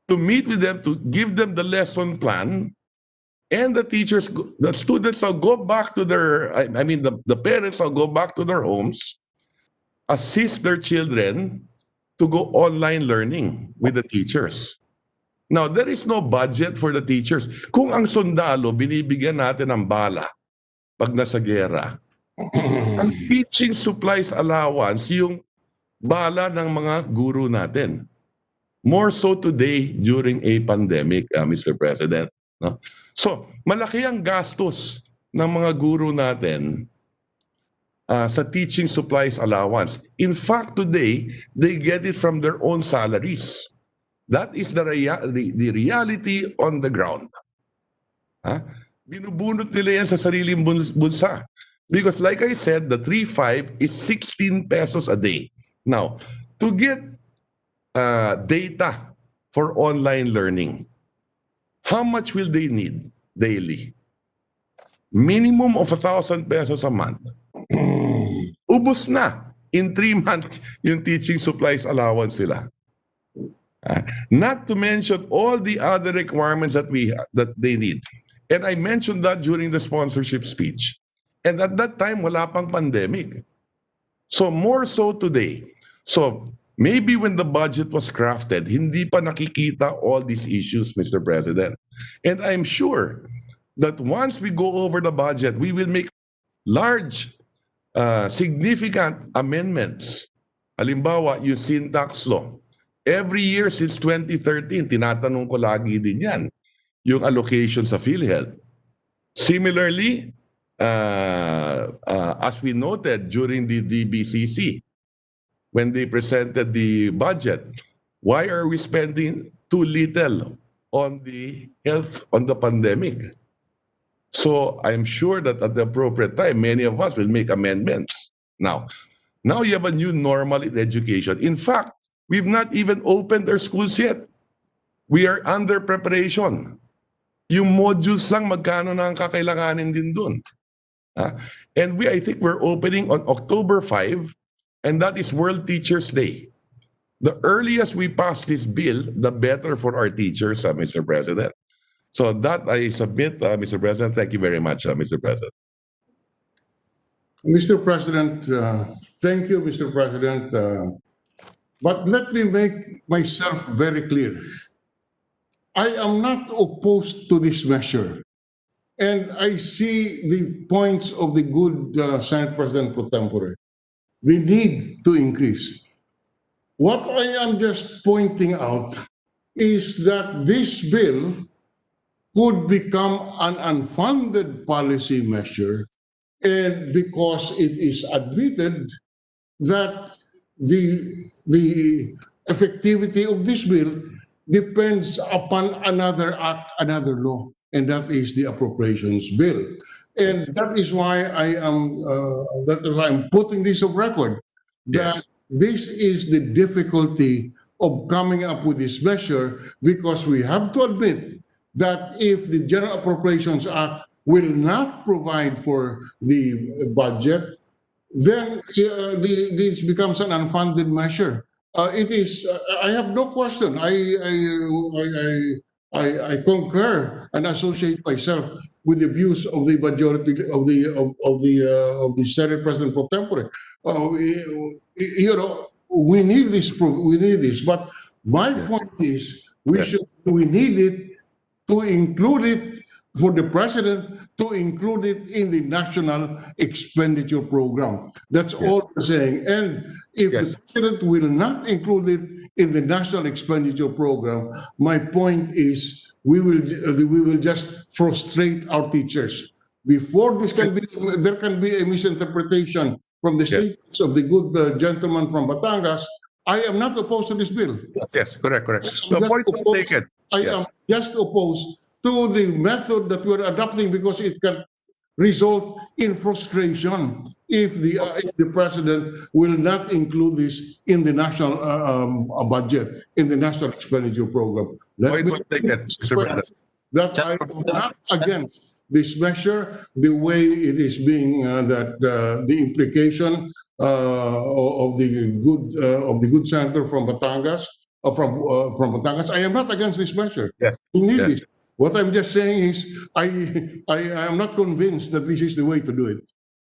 S11: to meet with them, to give them the lesson plan, and the teachers, the students will go back to their, I mean, the parents will go back to their homes, assist their children to go online learning with the teachers. Now, there is no budget for the teachers. Kung ang sundalo, binibigyan natin ng bala pag nasa gera, ang teaching supplies allowance, yung bala ng mga guru natin. More so today during a pandemic, Mr. President. No? So, malaki ang gastos ng mga guru natin sa teaching supplies allowance. In fact, today, they get it from their own salaries. That is the reality on the ground. Binubunot nila yan sa sariling bulsa. Because like I said, the 3.5 is 16 pesos a day. Now, to get data for online learning, how much will they need daily? Minimum of 1,000 pesos a month. Ubus na in 3 months yung teaching supplies allowance nila. Not to mention all the other requirements that they need. And I mentioned that during the sponsorship speech. And at that time, wala pang pandemic. So more so today. So maybe when the budget was crafted, hindi pa nakikita all these issues, Mr. President. And I'm sure that once we go over the budget, we will make large, significant amendments. Halimbawa, yung syntax law. Every year since 2013, tinatanong ko lagi din yan, yung allocation sa PhilHealth. Similarly, as we noted during the DBCC, when they presented the budget, why are we spending too little on the health, on the pandemic? So I'm sure that at the appropriate time, many of us will make amendments. Now you have a new normal in education. In fact, we've not even opened our schools yet. We are under preparation. Yung modules lang, magkano na ang kakailanganin din dun. And I think we're opening on October 5, and that is World Teachers Day. The earliest we pass this bill, the better for our teachers, Mr. President. So that I submit, Mr. President. Thank you very much, Mr. President.
S13: Mr. President, thank you, Mr. President. But let me make myself very clear. I am not opposed to this measure. And I see the points of the good Senate President pro tempore. The need to increase. What I am just pointing out is that this bill could become an unfunded policy measure, and because it is admitted that the effectivity of this bill depends upon another act, another law, and that is the Appropriations Bill. And that is why I'm putting this on record, that this is the difficulty of coming up with this measure, because we have to admit that if the General Appropriations Act will not provide for the budget, then this becomes an unfunded measure. It is. I have no question. I concur and associate myself with the views of the majority of the Senate President pro tempore. We need this. We need this. But my point is, we need it to include it for the president to include it in the national expenditure program. That's all we're saying. And if the president will not include it in the national expenditure program, my point is we will just frustrate our teachers. Before this can be, there can be a misinterpretation from the statements of the good gentleman from Batangas. I am not opposed to this bill.
S11: Yes, correct. The point well taken.
S13: I am just opposed to the method that we're adopting, because it can result in frustration if the president will not include this in the national budget, in the national expenditure program. Let me that I am not against this measure, the way it is being that the implication of the good senator from Batangas, from Batangas. I am not against this measure.
S11: Yes.
S13: We need this. What I'm just saying is, I am not convinced that this is the way to do it.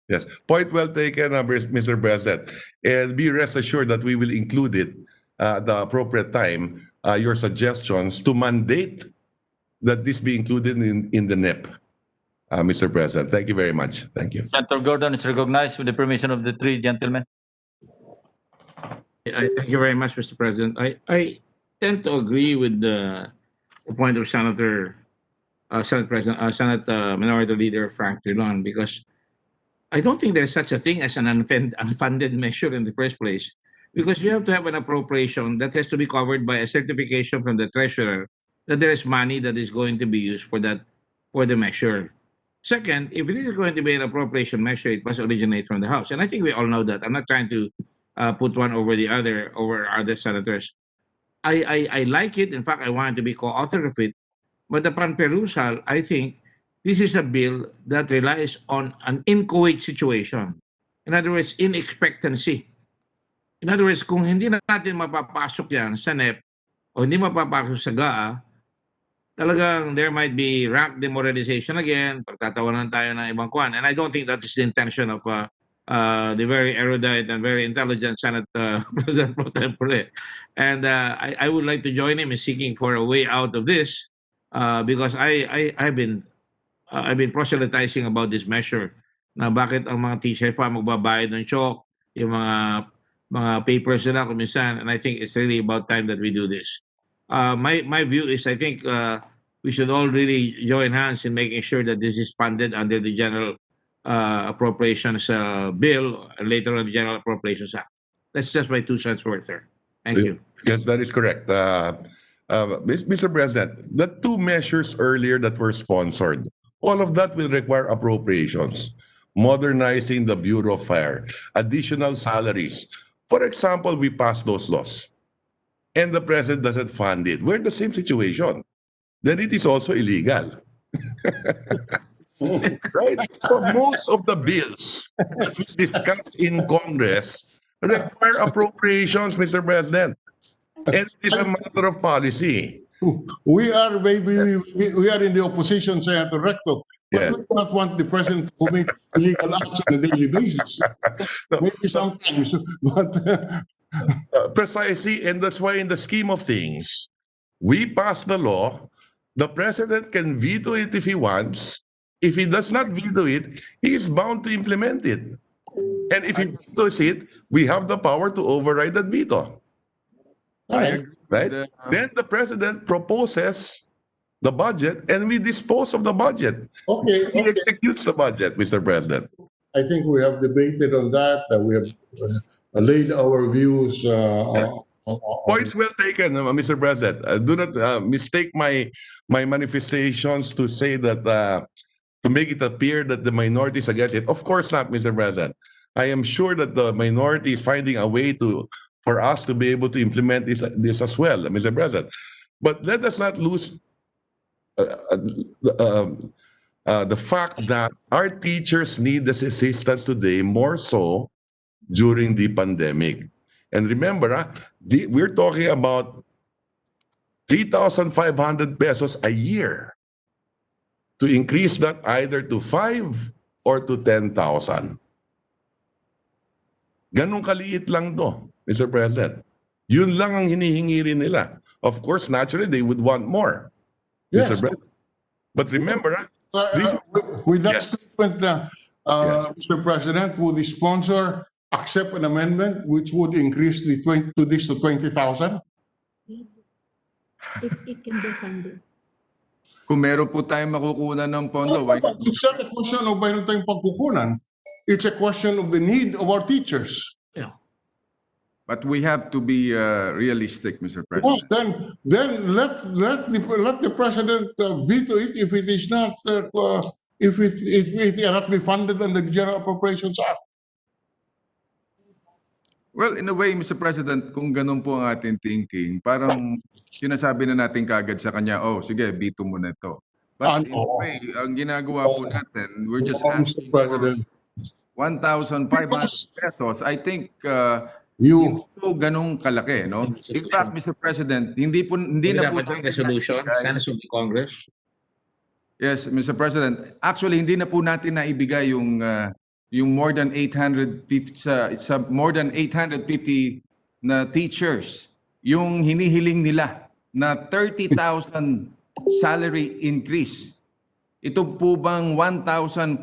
S11: Yes, point well taken, Mr. President. And be rest assured that we will include it at the appropriate time, your suggestions to mandate that this be included in the NEP, Mr. President. Thank you very much. Thank you.
S10: Senator Gordon is recognized with the permission of the three gentlemen.
S9: Thank you very much, Mr. President. I tend to agree with the point of Senate Minority Leader Frank Drilon, because I don't think there's such a thing as an unfunded measure in the first place, because you have to have an appropriation that has to be covered by a certification from the treasurer that there is money that is going to be used for the measure. Second, if it is going to be an appropriation measure, it must originate from the House, and I think we all know that. I'm not trying to put one over the other over other senators. I like it. In fact, I wanted to be co-author of it. But upon perusal, I think this is a bill that relies on an inchoate situation. In other words, in expectancy. In other words, kung hindi natin mapapasok yan sa NEP o hindi mapapasok sa GAA, talagang there might be rank demoralization again, pagtatawanan tayo ng ibang kwan. And I don't think that is the intention of the very erudite and very intelligent Senate President Pro Tempore. And I would like to join him in seeking for a way out of this because I've been proselytizing about this measure na bakit ang mga teachers pa magbabayad ng chalk, yung mga papers nila kuminsan, and I think it's really about time that we do this. My view is I think we should all really join hands in making sure that this is funded under the General Appropriations Bill, and later on the General Appropriations Act. That's just my 2 cents worth, sir. Thank you.
S11: Yes, that is correct. Mr. President, the 2 measures earlier that were sponsored, all of that will require appropriations, modernizing the Bureau of Fire, additional salaries. For example, we passed those laws and the President doesn't fund it. We're in the same situation. Then it is also illegal. Right? So most of the bills that we discuss in Congress require appropriations, Mr. President. And it's a matter of policy.
S13: We are we are in the opposition, Senator Recto, but
S11: Yes.
S13: we do not want the president to commit illegal acts on a daily basis. Maybe sometimes, but
S11: Precisely, and that's why in the scheme of things, we pass the law, the president can veto it if he wants. If he does not veto it, he is bound to implement it. And if he vetoes it, we have the power to override that veto.
S13: Right.
S11: Right? Then the president proposes the budget and we dispose of the budget.
S13: okay,
S11: He
S13: okay.
S11: executes the budget, Mr. President.
S13: I think we have debated on that. We have laid our views.
S11: Points well taken, Mr. President. Do not mistake my manifestations to say that to make it appear that the minority is against it. Of course not, Mr. President. I am sure that the minority is finding a way for us to be able to implement this as well, Mr. President. But let us not lose the fact that our teachers need this assistance today more so during the pandemic. And remember, we're talking about 3,500 pesos a year to increase that either to 5 or to 10,000. Ganun kaliit lang to, Mr. President. Yun lang ang hinihingi rin nila. Of course, naturally, they would want more,
S13: Yes.
S11: Mr. President. But remember,
S13: With that
S11: Yes.
S13: statement, Mr. President, would the sponsor accept an amendment which would increase the 20,000?
S14: It can be funded.
S12: Kung meron po tayong makukunan ng pondo, why not?
S13: It's not a question of mayroon tayong pagkukunan. It's a question of the need of our teachers.
S12: But we have to be realistic, Mr.
S13: Well,
S12: President.
S13: then let the president veto it if it is not if it cannot be funded under the General Appropriations Act.
S12: Well, in a way, Mr. President, kung ganun po ang ating thinking, parang sinasabi na natin kagad sa kanya, oh, sige, veto mo na ito. But in a way, ang ginagawa po natin, we're just
S13: Mr.
S12: asking for
S13: President.
S12: 1,500 pesos. I think
S13: You
S12: hindi po ganun kalaki, no? In fact, Mr. President, hindi na po
S9: Dapat ang resolution, Senate of the Congress.
S12: Yes, Mr. President. Actually, hindi na po natin naibigay yung more than 850 sa more than 850 na teachers. Yung hinihiling nila na 30,000 salary increase. Ito po bang 1,500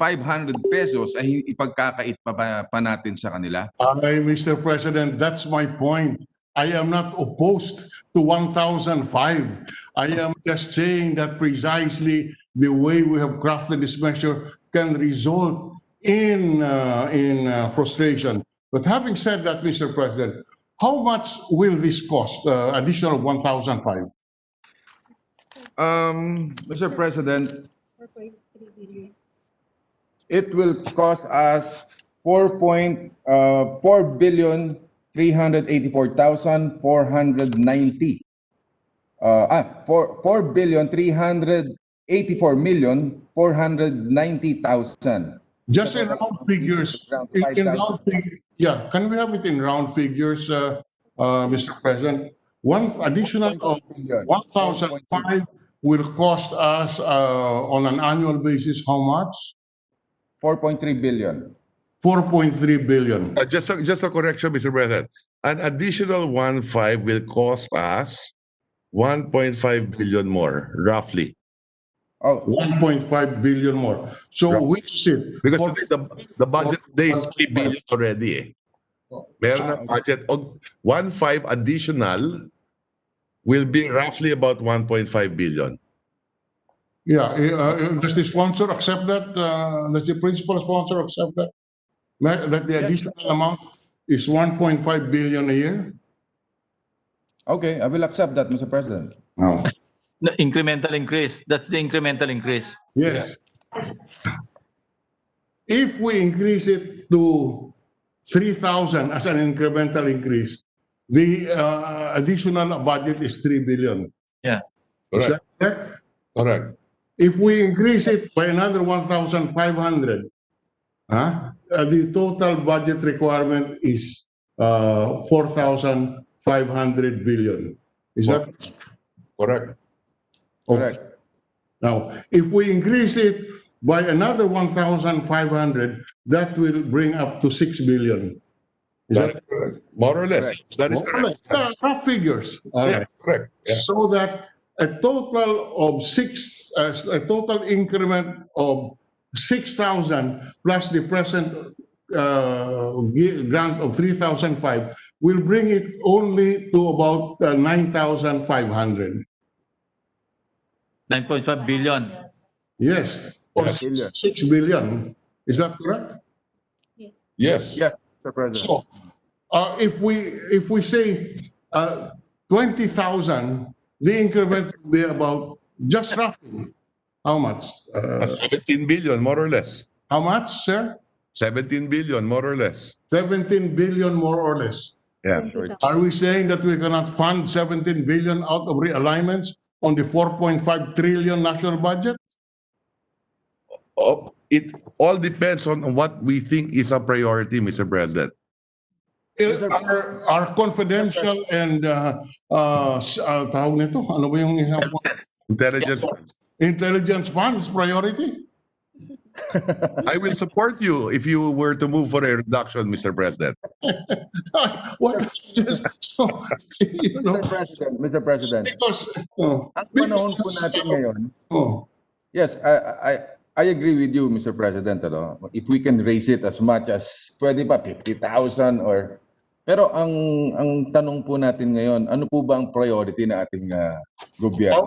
S12: pesos ay ipagkakait pa natin sa kanila?
S13: Mr. President, that's my point. I am not opposed to 1,005. I am just saying that precisely the way we have crafted this measure can result in frustration. But having said that, Mr. President, how much will this cost, additional 1,005?
S12: Mr. President, it will cost us 4,384,490. 4,384,490,000.
S13: Just in round figures, yeah, can we have it in round figures, Mr. President? One additional of 1,005 will cost us on an annual basis how much?
S12: 4.3 billion.
S13: 4.3 billion.
S11: Just a correction, Mr. President. An additional 1.5 will cost us 1.5 billion more, roughly.
S12: Oh,
S13: 1.5 billion more. So which is it?
S11: Because the budget today is 3 billion already. Eh. Meron na budget. 1.5 additional will be roughly about 1.5 billion.
S13: Yeah, does the sponsor accept that? Does the principal sponsor accept that? That the additional amount is 1.5 billion a year?
S12: okay, I will accept that, Mr. President.
S13: No.
S10: The incremental increase. That's the incremental increase.
S13: Yes. If we increase it to 3,000 as an incremental increase, the additional budget is 3 billion.
S10: Yeah.
S13: Is that correct?
S11: Correct.
S13: If we increase it by another 1,500, the total budget requirement is 4,500 billion. Is that
S11: Correct.
S12: Correct.
S13: now? If we increase it by another 1,500, that will bring up to 6 billion. Is that
S11: Correct. More or less. That is correct.
S13: rough figures?
S11: Yeah, correct. Yeah.
S13: So that a total of a total increment of 6,000 plus the present grant of 3,005 will bring it only to about 9,500.
S10: 9.5 billion.
S13: Yes, or
S11: Yes.
S13: 6 billion. Is that correct?
S11: Yes.
S12: Yes, Mr. President.
S13: So, if we say 20,000, the increment will be about just roughly how much?
S11: 17 billion, more or less.
S13: How much, sir?
S11: 17 billion, more or less.
S13: 17 billion more or less.
S11: Yeah.
S13: Are we saying that we cannot fund 17 billion out of realignments on the 4.5 trillion national budget?
S11: It all depends on what we think is a priority, Mr. President.
S13: Our confidential and tawag nito, ano ba yung isang
S11: Intelligence.
S13: intelligence funds priority?
S11: I will support you if you were to move for a reduction, Mr. President.
S13: What just so you know
S12: Mr. President.
S13: because
S12: Ang panahon po natin ngayon,
S13: oh,
S12: yes, I agree with you, Mr. President. Ano? If we can raise it as much as pwede pa 50,000 or pero ang tanong po natin ngayon, ano po ba ang priority na ating gobyerno?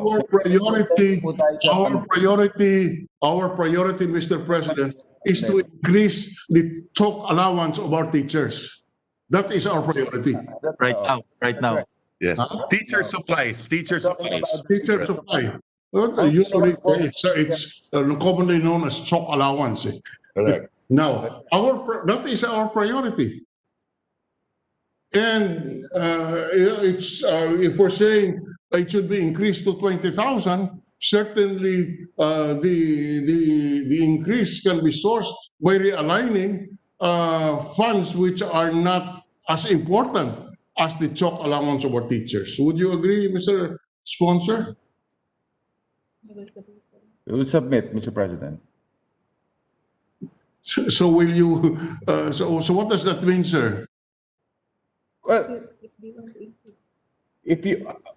S13: Our priority, Mr. President, is to increase the talk allowance of our teachers. That is our priority.
S10: Right now.
S11: Yes. Teacher supplies.
S13: Teacher supply. Usually, it's commonly known as chalk allowance.
S11: Correct.
S13: Now, that is our priority. And it's if we're saying it should be increased to 20,000, certainly the increase can be sourced by realigning funds which are not as important as the chalk allowance of our teachers. Would you agree, Mr. Sponsor?
S12: We will submit, Mr. President.
S13: So will you, so what does that mean, sir?
S12: Well,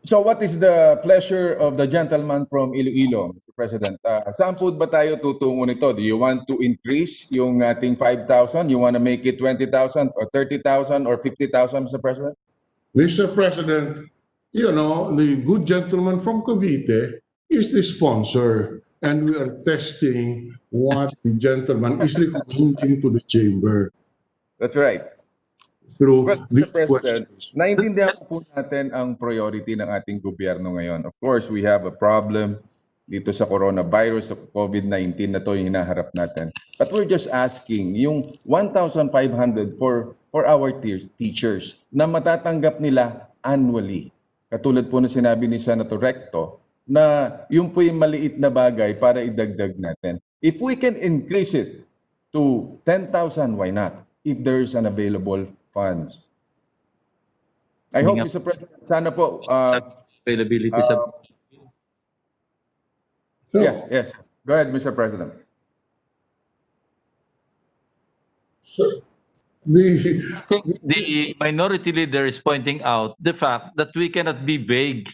S12: so what is the pleasure of the gentleman from Iloilo, Mr. President? Saan po ba tayo tutungo nito? Do you want to increase yung ating 5,000? You want to make it 20,000 or 30,000 or 50,000, Mr. President?
S13: Mr. President, you know, the good gentleman from Cavite is the sponsor, and we are testing what the gentleman is recommending to the chamber
S12: That's right.
S13: through
S12: Well,
S13: these
S12: Mr. President,
S13: questions.
S12: naintindihan po natin ang priority ng ating gobyerno ngayon. Of course, we have a problem dito sa coronavirus, sa COVID-19 na to yung hinaharap natin. But we're just asking, yung 1,500 for our teachers na matatanggap nila annually. Katulad po na sinabi ni Senator Recto, na yung po yung maliit na bagay para idagdag natin. If we can increase it to 10,000, why not? If there is an available funds. I hope, Mr. President, sana po,
S10: Availability sa
S12: yes. Go ahead, Mr. President.
S13: So
S10: the minority leader is pointing out the fact that we cannot be vague.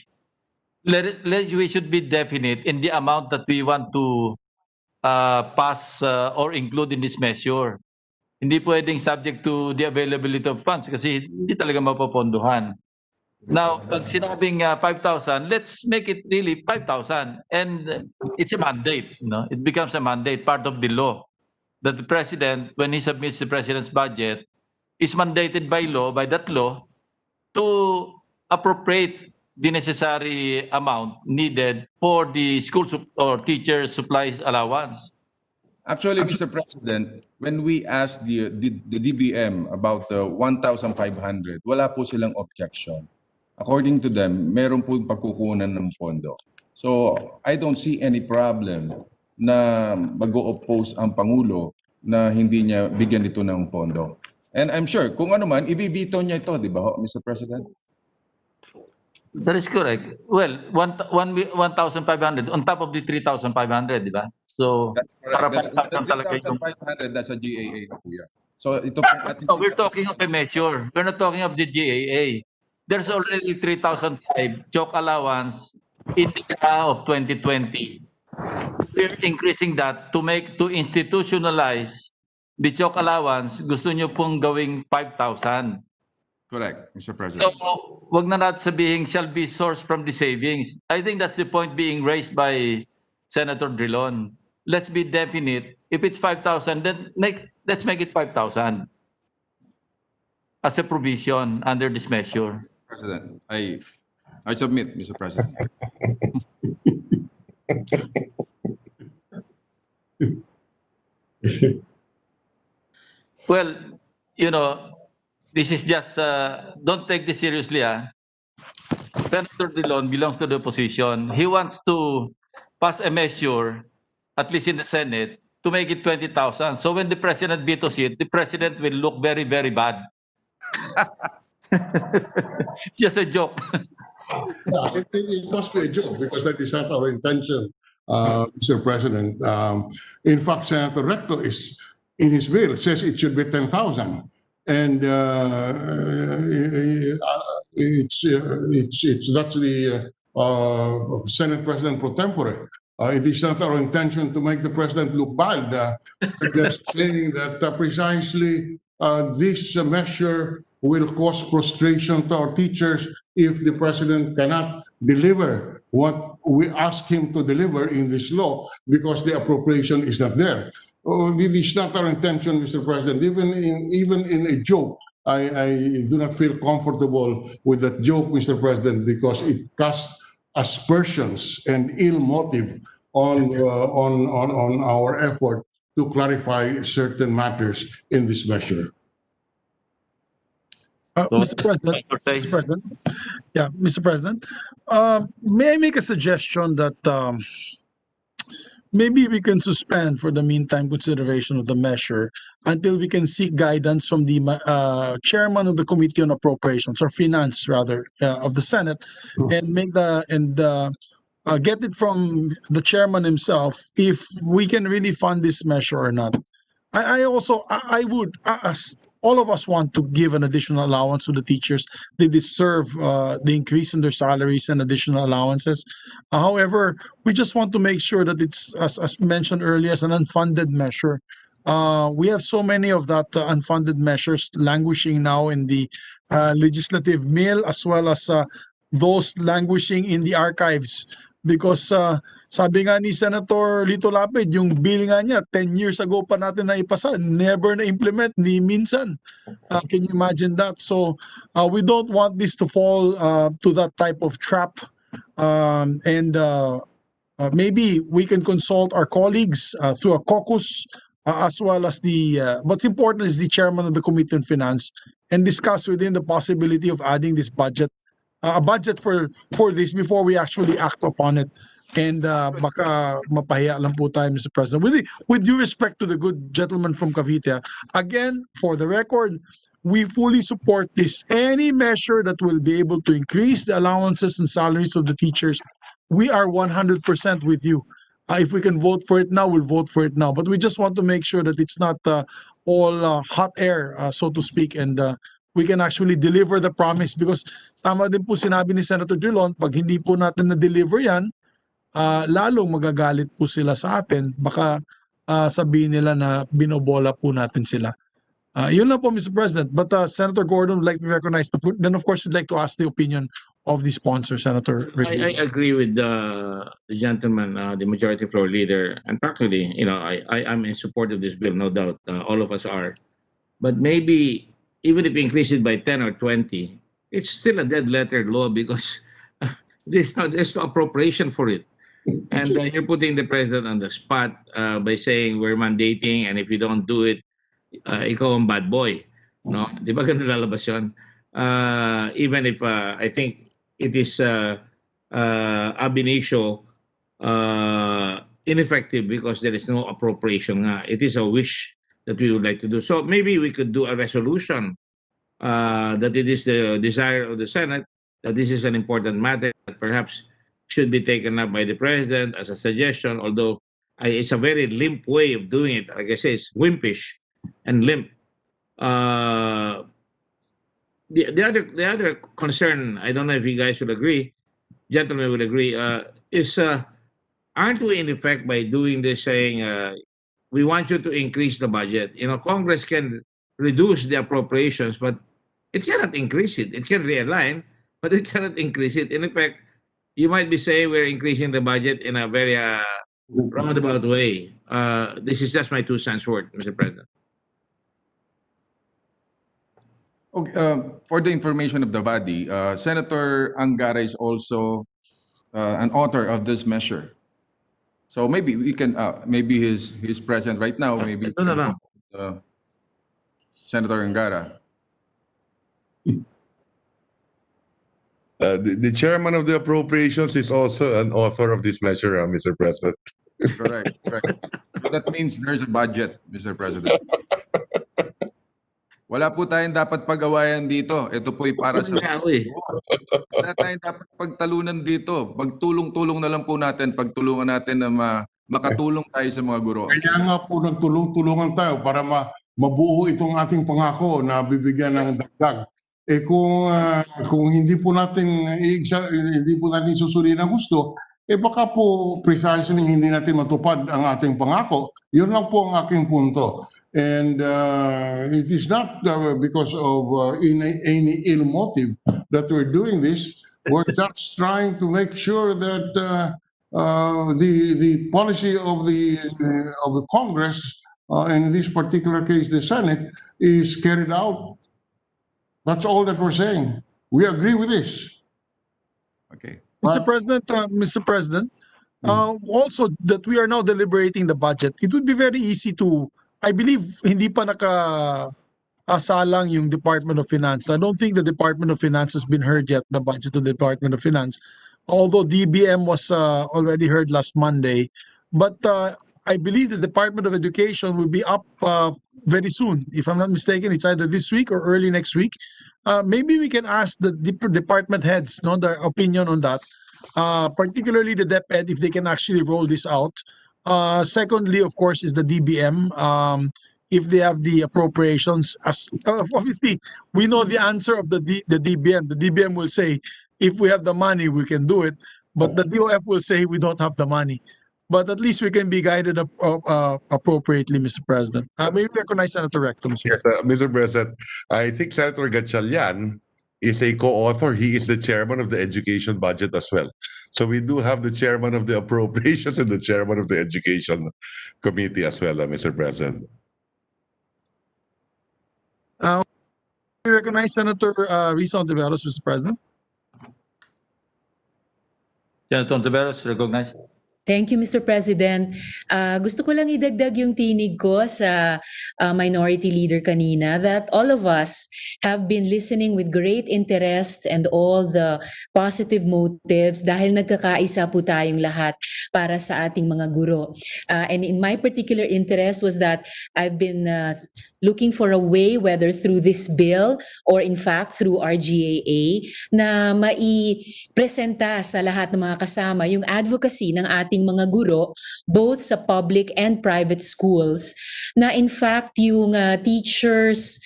S10: We should be definite in the amount that we want to pass or include in this measure. Hindi pwedeng subject to the availability of funds kasi hindi talaga mapopondohan. Now, pag sinabing 5,000, let's make it really 5,000. And it's a mandate, you know? It becomes a mandate, part of the law. That the president, when he submits the president's budget, is mandated by law, by that law, to appropriate the necessary amount needed for the school or teacher supplies allowance.
S12: Actually, Mr. President, when we asked the DBM about the 1,500, wala po silang objection. According to them, meron po pagkukunan ng pondo. So, I don't see any problem na mag-o-oppose ang Pangulo na hindi niya bigyan ito ng pondo. And I'm sure, kung ano man, ibibito niya ito, di ba, Mr. President?
S10: That is correct. Well, 1,500 on top of the 3,500, di ba? So,
S12: That's
S10: para
S12: correct. That's,
S10: talaga yung...
S12: 3,500 nasa GAA na po yan. So, ito po natin...
S10: No, we're talking of a measure. We're not talking of the GAA. There's already 3,005 joke allowance in the year of 2020. We're increasing that to institutionalize the joke allowance. Gusto nyo pong gawing 5,000.
S12: Correct, Mr. President.
S10: So, wag na natin sabihin shall be sourced from the savings. I think that's the point being raised by Senator Drilon. Let's be definite. If it's 5,000, then let's make it 5,000 as a provision under this measure.
S12: President, I submit, Mr. President.
S10: Well, you know, this is just, don't take this seriously. Senator Drilon belongs to the opposition. He wants to pass a measure, at least in the Senate, to make it 20,000. So when the president vetoes it, the president will look very, very bad. Just a joke.
S13: Yeah, it must be a joke because that is not our intention, Mr. President. In fact, Senator Recto is in his bill says it should be 10,000, and that's the Senate President pro tempore. It is not our intention to make the president look bad. We're just saying that precisely this measure will cause frustration to our teachers if the president cannot deliver what we ask him to deliver in this law because the appropriation is not there. It is not our intention, Mr. President. Even in a joke, I do not feel comfortable with that joke, Mr. President, because it casts aspersions and ill motive on our effort to clarify certain matters in this measure.
S5: Mr. President, yeah, Mr. President, may I make a suggestion that maybe we can suspend for the meantime consideration of the measure until we can seek guidance from the chairman of the Committee on Appropriations or Finance rather of the Senate and make get it from the chairman himself if we can really fund this measure or not. I also, I would, as all of us want to give an additional allowance to the teachers. They deserve the increase in their salaries and additional allowances. However, we just want to make sure that it's, as mentioned earlier, as an unfunded measure. We have so many of that unfunded measures languishing now in the legislative mill, as well as those languishing in the archives, because sabi nga ni Senator Lito Lapid, yung bill nga niya 10 years ago pa natin na ipasa, never na implement ni minsan. Can you imagine that? So we don't want this to fall to that type of trap. Maybe we can consult our colleagues through a caucus, as well as what's important is the chairman of the Committee on Finance, and discuss within the possibility of adding this budget, a budget for this before we actually act upon it. And baka mapahiya lang po tayo, Mr. President. With due respect to the good gentleman from Cavite, again, for the record, we fully support this. Any measure that will be able to increase the allowances and salaries of the teachers, we are 100% with you. If we can vote for it now, we'll vote for it now. But we just want to make sure that it's not all hot air, so to speak, and we can actually deliver the promise. Because tama din po sinabi ni Senator Drilon, pag hindi po natin na-deliver yan, lalong magagalit po sila sa atin. Baka sabihin nila na binobola po natin sila. Yun lang po, Mr. President. But Senator Gordon would like to recognize, then of course we'd like to ask the opinion of the sponsor, Senator Ricky.
S9: I agree with the gentleman, the majority floor leader, and practically, I'm in support of this bill, no doubt. All of us are. But maybe even if you increase it by 10 or 20, it's still a dead letter law because there's no appropriation for it. And you're putting the president on the spot by saying we're mandating, and if you don't do it, ikaw ang bad boy. No? Di ba ganun lalabas yun? Even if I think it is ab initio ineffective because there is no appropriation nga. It is a wish that we would like to do. So maybe we could do a resolution that it is the desire of the Senate that this is an important matter that perhaps should be taken up by the president as a suggestion, although it's a very limp way of doing it. Like I say, it's wimpish and limp. The other concern, I don't know if you guys would agree, gentlemen would agree, is aren't we in effect by doing this saying we want you to increase the budget? Congress can reduce the appropriations, but it cannot increase it. It can realign, but it cannot increase it. In effect, you might be saying we're increasing the budget in a very roundabout way. This is just my 2 cents worth, Mr. President.
S12: Okay, for the information of the body, Senator Angara is also an author of this measure. So maybe we can, maybe he's present right now. Maybe Senator Angara.
S11: The chairman of the Appropriations is also an author of this measure, Mr. President.
S12: Correct. So that means there's a budget, Mr. President. Wala po tayong dapat pag-awayan dito. Ito po'y para sa... Wala tayong dapat pagtalunan dito. Pagtulong-tulong na lang po natin, pagtulungan natin na makatulong tayo sa mga guro.
S13: Kaya nga po nagtulong-tulungan tayo para mabuo itong ating pangako na bibigyan ng dagdag. Kung hindi po natin susuriin ang gusto, baka po precisely hindi natin matupad ang ating pangako. Yun lang po ang aking punto. And it is not because of any ill motive that we're doing this. We're just trying to make sure that the policy of the Congress, in this particular case the Senate, is carried out. That's all that we're saying. We agree with this.
S12: Okay.
S5: Mr. President, also that we are now deliberating the budget, it would be very easy to, I believe, hindi pa nakasalang yung Department of Finance. I don't think the Department of Finance has been heard yet, the budget of the Department of Finance, although DBM was already heard last Monday. But I believe the Department of Education will be up very soon. If I'm not mistaken, it's either this week or early next week. Maybe we can ask the department heads, their opinion on that. particularly the DepEd, if they can actually roll this out. Secondly, of course, is the DBM. If they have the appropriations, as obviously we know the answer of the DBM. The DBM will say, if we have the money, we can do it. But the DOF will say we don't have the money. But at least we can be guided appropriately, Mr. President. May we recognize Senator Recto, Mr.
S11: Yes, Mr. President, I think Senator Gatchalian is a co-author. He is the chairman of the education budget as well. So we do have the chairman of the appropriations and the chairman of the education committee as well, Mr. President.
S5: We recognize Senator Risa Ontiveros, Mr. President.
S10: Senator Ontiveros, recognized.
S14: Thank you, Mr. President. Gusto ko lang idagdag yung tinig ko sa minority leader kanina that all of us have been listening with great interest and all the positive motives dahil nagkakaisa po tayong lahat para sa ating mga guro. And in my particular interest was that I've been looking for a way, whether through this bill or in fact through RGAA, na mai-presenta sa lahat ng mga kasama yung advocacy ng ating mga guro, both sa public and private schools, na in fact yung teachers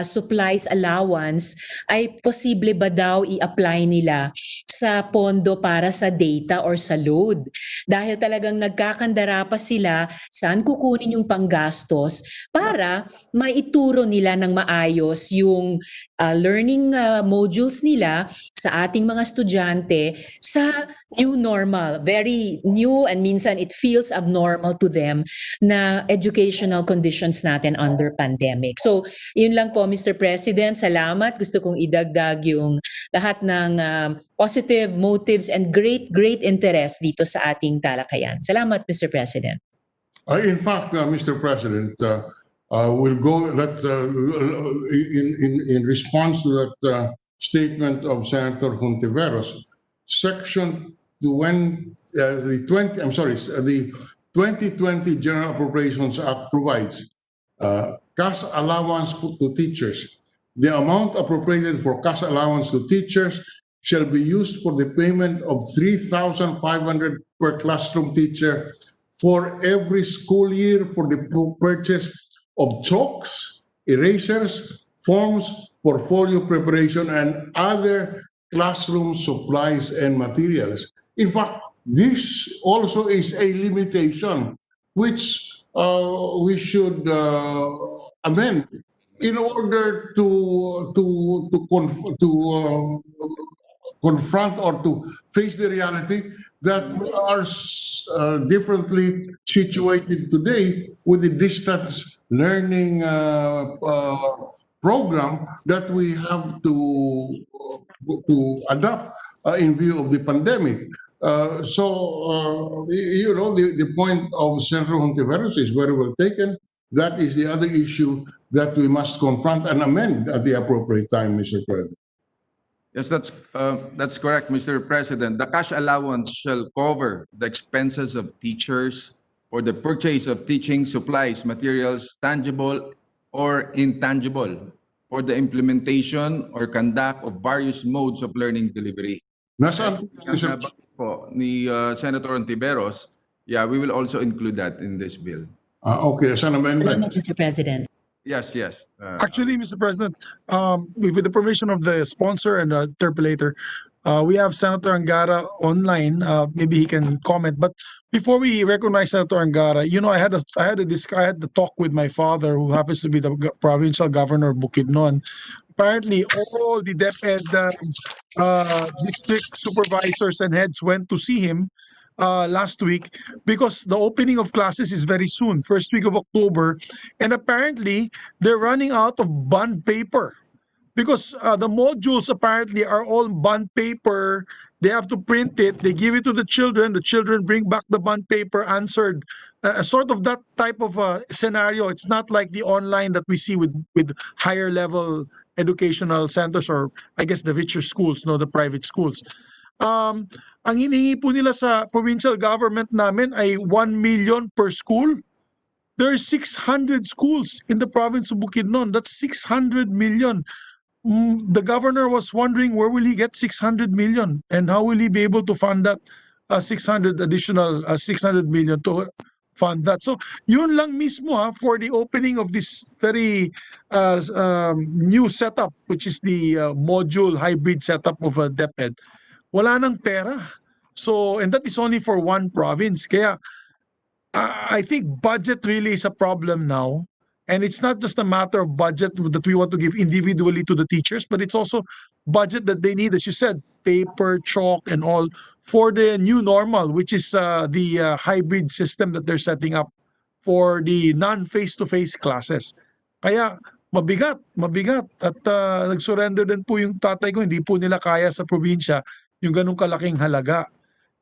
S14: supplies allowance ay posible ba daw i-apply nila sa pondo para sa data or sa load. Dahil talagang nagkakandara pa sila saan kukunin yung panggastos para maituro nila ng maayos yung learning modules nila sa ating mga estudyante sa new normal. Very new and minsan it feels abnormal to them na educational conditions natin under pandemic. So yun lang po, Mr. President. Salamat. Gusto kong idagdag yung lahat ng positive motives and great interest dito sa ating talakayan. Salamat, Mr. President.
S13: In fact, Mr. President, we'll go that in response to that statement of Senator Hontiveros, Section 2020 General Appropriations Act provides cash allowance to teachers. The amount appropriated for cash allowance to teachers shall be used for the payment of 3,500 per classroom teacher for every school year for the purchase of chalks, erasers, forms, portfolio preparation, and other classroom supplies and materials. In fact, this also is a limitation which we should amend in order to confront or to face the reality that we are differently situated today with the distance learning program that we have to adopt in view of the pandemic. The point of Senator Hontiveros is very well taken. That is the other issue that we must confront and amend at the appropriate time, Mr. President.
S12: Yes, that's correct, Mr. President. The cash allowance shall cover the expenses of teachers for the purchase of teaching supplies, materials, tangible or intangible, for the implementation or conduct of various modes of learning delivery.
S13: Nasaan
S12: po ni Senator Ontiveros, we will also include that in this bill.
S13: Okay, as an amendment.
S14: Salamat, Mr. President.
S12: Yes.
S5: Actually, Mr. President, with the permission of the sponsor and the interpolator, we have Senator Angara online. Maybe he can comment. But before we recognize Senator Angara, I had the talk with my father, who happens to be the provincial governor of Bukidnon. Apparently, all the DepEd district supervisors and heads went to see him last week because the opening of classes is very soon, first week of October, and apparently they're running out of bond paper because the modules apparently are all bond paper. They have to print it, they give it to the children bring back the bond paper answered. Sort of that type of scenario. It's not like the online that we see with higher level educational centers, or I guess the richer schools, the private schools. Ang hinihingi po nila sa provincial government namin ay 1 million per school. There are 600 schools in the province of Bukidnon. That's 600 million. the governor was wondering where will he get 600 million and how will he be able to fund that 600 million to fund that. So yun lang mismo for the opening of this very new setup, which is the module hybrid setup of a DepEd. Wala nang pera. So, and that is only for one province. Kaya I think budget really is a problem now. And it's not just a matter of budget that we want to give individually to the teachers, but it's also budget that they need, as you said, paper, chalk, and all for the new normal, which is the hybrid system that they're setting up for the non-face-to-face classes. Kaya mabigat. At nag-surrender din po yung tatay ko, hindi po nila kaya sa probinsya yung ganung kalaking halaga.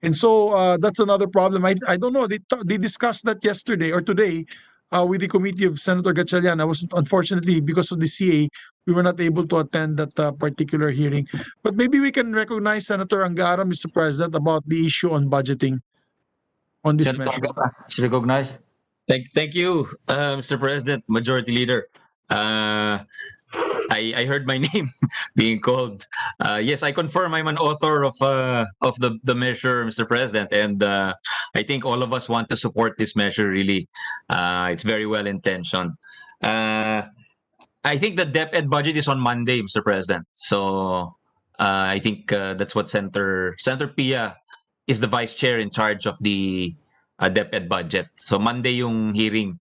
S5: And so that's another problem. I don't know. They discussed that yesterday or today with the committee of Senator Gatchalian. I was unfortunately, because of the CA, we were not able to attend that particular hearing. But maybe we can recognize Senator Angara, Mr. President, about the issue on budgeting on this
S10: Senator
S5: measure.
S10: Angara is recognized.
S7: Thank you, Mr. President, Majority Leader. I heard my name being called. Yes, I confirm I'm an author of the measure, Mr. President, and I think all of us want to support this measure. Really, it's very well intentioned. I think the DepEd budget is on Monday, Mr. President. So I think that's what Senator Pia is the vice chair in charge of the DepEd budget. So Monday yung hearing.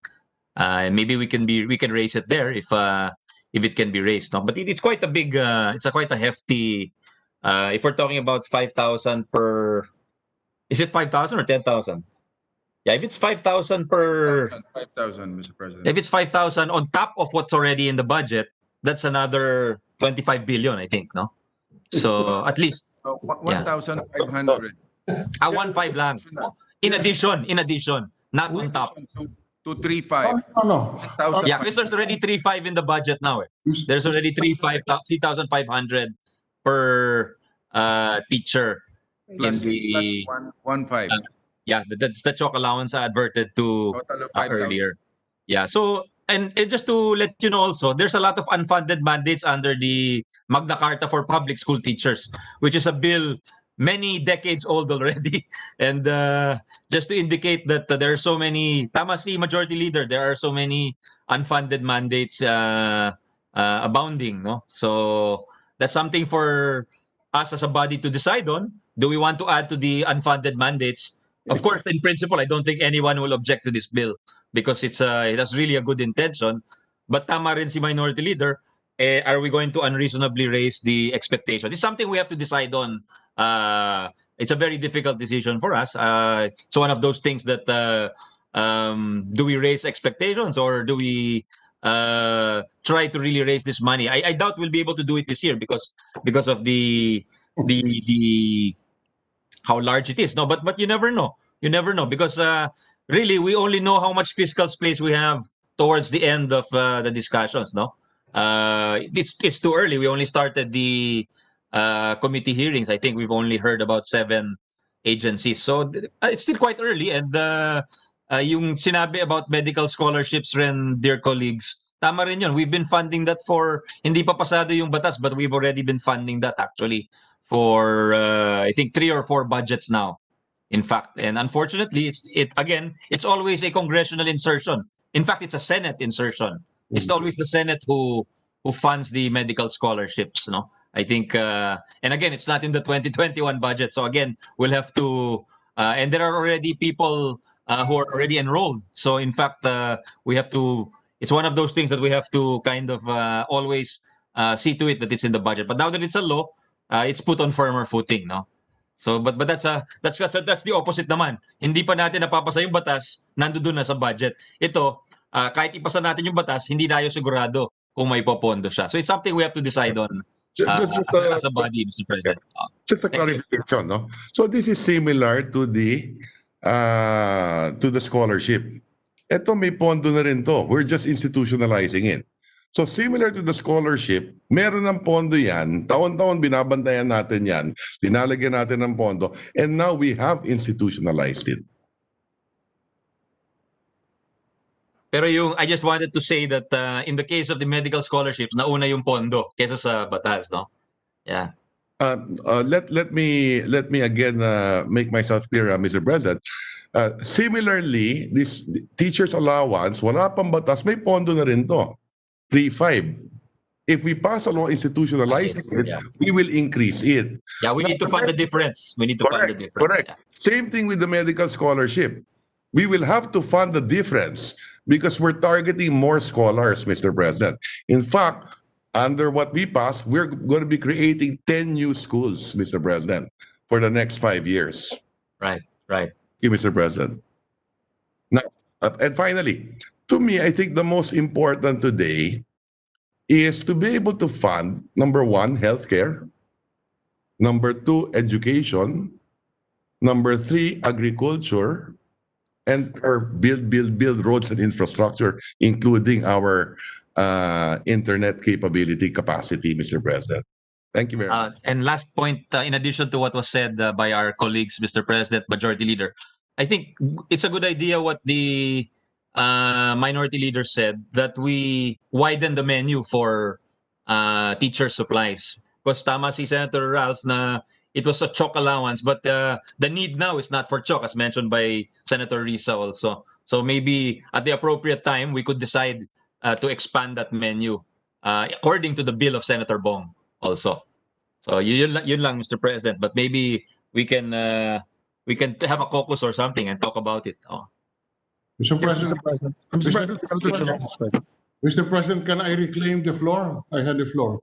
S7: Maybe we can raise it there if it can be raised. No, but it's quite a big. It's quite a hefty. If we're talking about 5,000 per, is it 5,000 or 10,000? Yeah, if it's 5,000 per.
S12: 5,000, Mr. President.
S7: If it's 5,000 on top of what's already in the budget, that's another 25 billion, I think. No, so at least
S12: 1,500.
S7: 1.5 lang. In addition, not on top.
S12: 235.
S13: No.
S12: 1,000.
S7: Yeah, because there's already 3.5 in the budget now. There's already 3,500 per teacher
S12: Plus,
S7: in the
S12: plus 1.5.
S7: yeah, that's the chalk allowance I adverted to
S12: Total of 5,000.
S7: earlier. Yeah, so and just to let you know also, there's a lot of unfunded mandates under the Magna Carta for public school teachers, which is a bill many decades old already. And just to indicate that there are so many, tama si Majority Leader, there are so many unfunded mandates abounding. No, so that's something for us as a body to decide on. Do we want to add to the unfunded mandates? Of course, in principle, I don't think anyone will object to this bill because it has really a good intention. But tama rin si Minority Leader, are we going to unreasonably raise the expectation? It's something we have to decide on. It's a very difficult decision for us. It's one of those things that do we raise expectations or do we try to really raise this money? I doubt we'll be able to do it this year because of the how large it is. No, but you never know. You never know because really we only know how much fiscal space we have towards the end of the discussions. No, it's too early. We only started the committee hearings. I think we've only heard about 7 agencies, so it's still quite early. And yung sinabi about medical scholarships rin, dear colleagues, tama rin yun. We've been funding that for, hindi pa pasado yung batas, but we've already been funding that actually for I think 3 or 4 budgets now, in fact. And unfortunately, it's always a congressional insertion. In fact, it's a Senate insertion. It's always the Senate who funds the medical scholarships. No, I think, and again, it's not in the 2021 budget. So again, we'll have to, and there are already people who are already enrolled. So in fact, we have to. It's one of those things that we have to kind of always see to it that it's in the budget. But now that it's a law, it's put on firmer footing, no? So but that's the opposite naman. Hindi pa natin napapasa yung batas, nandoon na sa budget. Ito, kahit ipasa natin yung batas, hindi tayo sigurado kung may popondo siya. So it's something we have to decide on as a body, Mr. President.
S11: Just a clarification, no? So this is similar to the scholarship. Ito may pondo na rin to. We're just institutionalizing it. So similar to the scholarship, meron ng pondo yan, taon-taon binabantayan natin yan, linalagyan natin ng pondo, and now we have institutionalized it.
S7: Pero yung I just wanted to say that in the case of the medical scholarships, nauna yung pondo kaysa sa batas, no? Yeah.
S11: Let me again make myself clear, Mr. President. Similarly, this teachers allowance, wala pang batas, may pondo na rin to. 3.5. If we pass a law institutionalizing it,
S7: Yeah.
S11: we will increase it.
S7: Yeah, we need to fund the difference. We need to fund the difference.
S11: Correct.
S7: Yeah.
S11: Same thing with the medical scholarship. We will have to fund the difference because we're targeting more scholars, Mr. President. In fact, under what we pass, we're going to be creating 10 new schools, Mr. President, for the next 5 years.
S7: Right.
S11: Thank you, Mr. President. Now, and finally, to me, I think the most important today is to be able to fund, number one, healthcare, number two, education, number three, agriculture, and build roads and infrastructure, including our internet capacity, Mr. President. Thank you very much.
S7: And last point, in addition to what was said by our colleagues, Mr. President, Majority Leader, I think it's a good idea what the Minority Leader said, that we widen the menu for teacher supplies. Because tama si Senator Ralph na it was a chalk allowance, but the need now is not for chalk, as mentioned by Senator Risa also. So maybe at the appropriate time, we could decide to expand that menu according to the bill of Senator Bong also. So yun lang, Mr. President. But maybe we can have a caucus or something and talk about it. Oh.
S13: Mr.
S5: Yes,
S13: President,
S5: Mr. President, Senator Villalobos is present.
S13: Mr. President, can I reclaim the floor? I had the floor.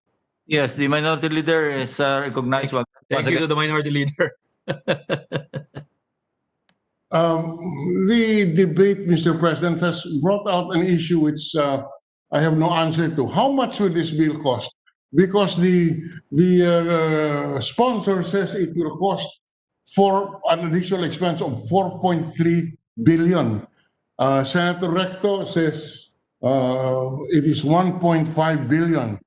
S10: Yes, the minority leader is recognized.
S7: Thank you to the Minority Leader.
S13: The debate, Mr. President, has brought out an issue which I have no answer to. How much will this bill cost? Because the sponsor says it will cost for an additional expense of 4.3 billion. Senator Recto says it is 1.5 billion.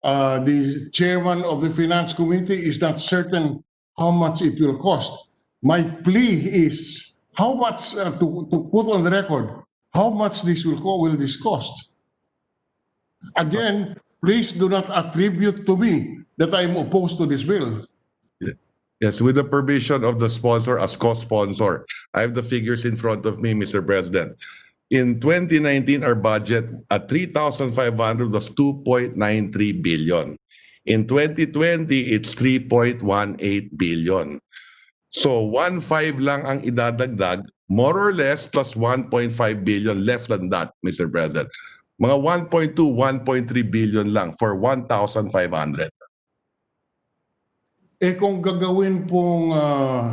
S13: The chairman of the Finance Committee is not certain how much it will cost. My plea is how much, to put on the record, how much this will this cost? Again, please do not attribute to me that I am opposed to this bill.
S11: Yes, with the permission of the sponsor as co-sponsor. I have the figures in front of me, Mr. President. In 2019, our budget at 3,500 was 2.93 billion. In 2020, it's 3.18 billion. So 1.5 lang ang idadagdag, more or less, plus 1.5 billion, less than that, Mr. President. Mga 1.2, 1.3 billion lang for 1,500.
S13: Eh kung gagawin pong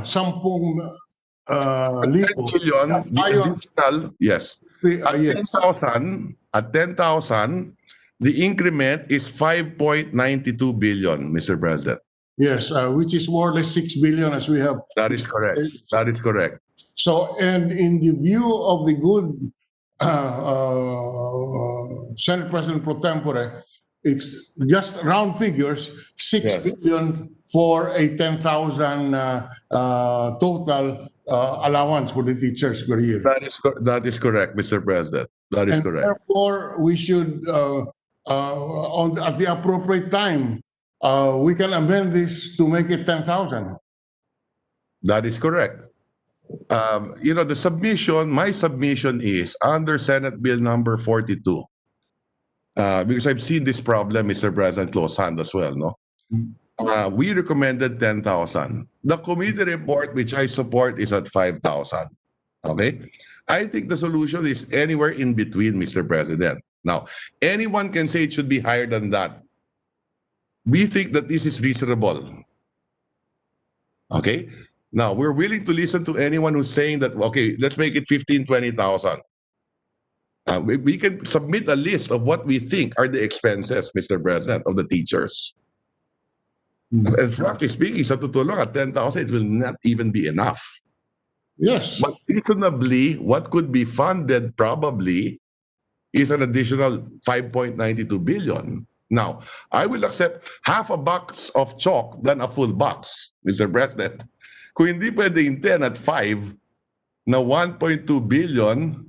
S13: 10 libo,
S11: 10 billion, the
S13: ayon,
S11: additional, yes. At
S13: yes.
S11: 10,000, the increment is 5.92 billion, Mr. President.
S13: Yes, which is more or less 6 billion as we have.
S11: That is correct. That is correct.
S13: So, and in the view of the good Senate President pro tempore, it's just round figures, 6
S11: Yes.
S13: billion for a 10,000 total allowance for the teachers per year.
S11: That is correct, Mr. President. That is
S13: And
S11: correct.
S13: therefore, we should, at the appropriate time, we can amend this to make it 10,000.
S11: That is correct. The submission, my submission is under Senate Bill number 42. Because I've seen this problem, Mr. President, close hand as well, no? We recommended 10,000. The committee report, which I support, is at 5,000. Okay? I think the solution is anywhere in between, Mr. President. Now, anyone can say it should be higher than that. We think that this is reasonable. Okay? Now, we're willing to listen to anyone who's saying that, okay, let's make it 15, 20,000. We can submit a list of what we think are the expenses, Mr. President, of the teachers. And frankly speaking, sa totoo lang, at 10,000, it will not even be enough.
S13: Yes.
S11: But reasonably, what could be funded probably is an additional 5.92 billion. Now, I will accept half a box of chalk than a full box, Mr. President. Kung hindi pwede yung 10 at 5 na 1.2 billion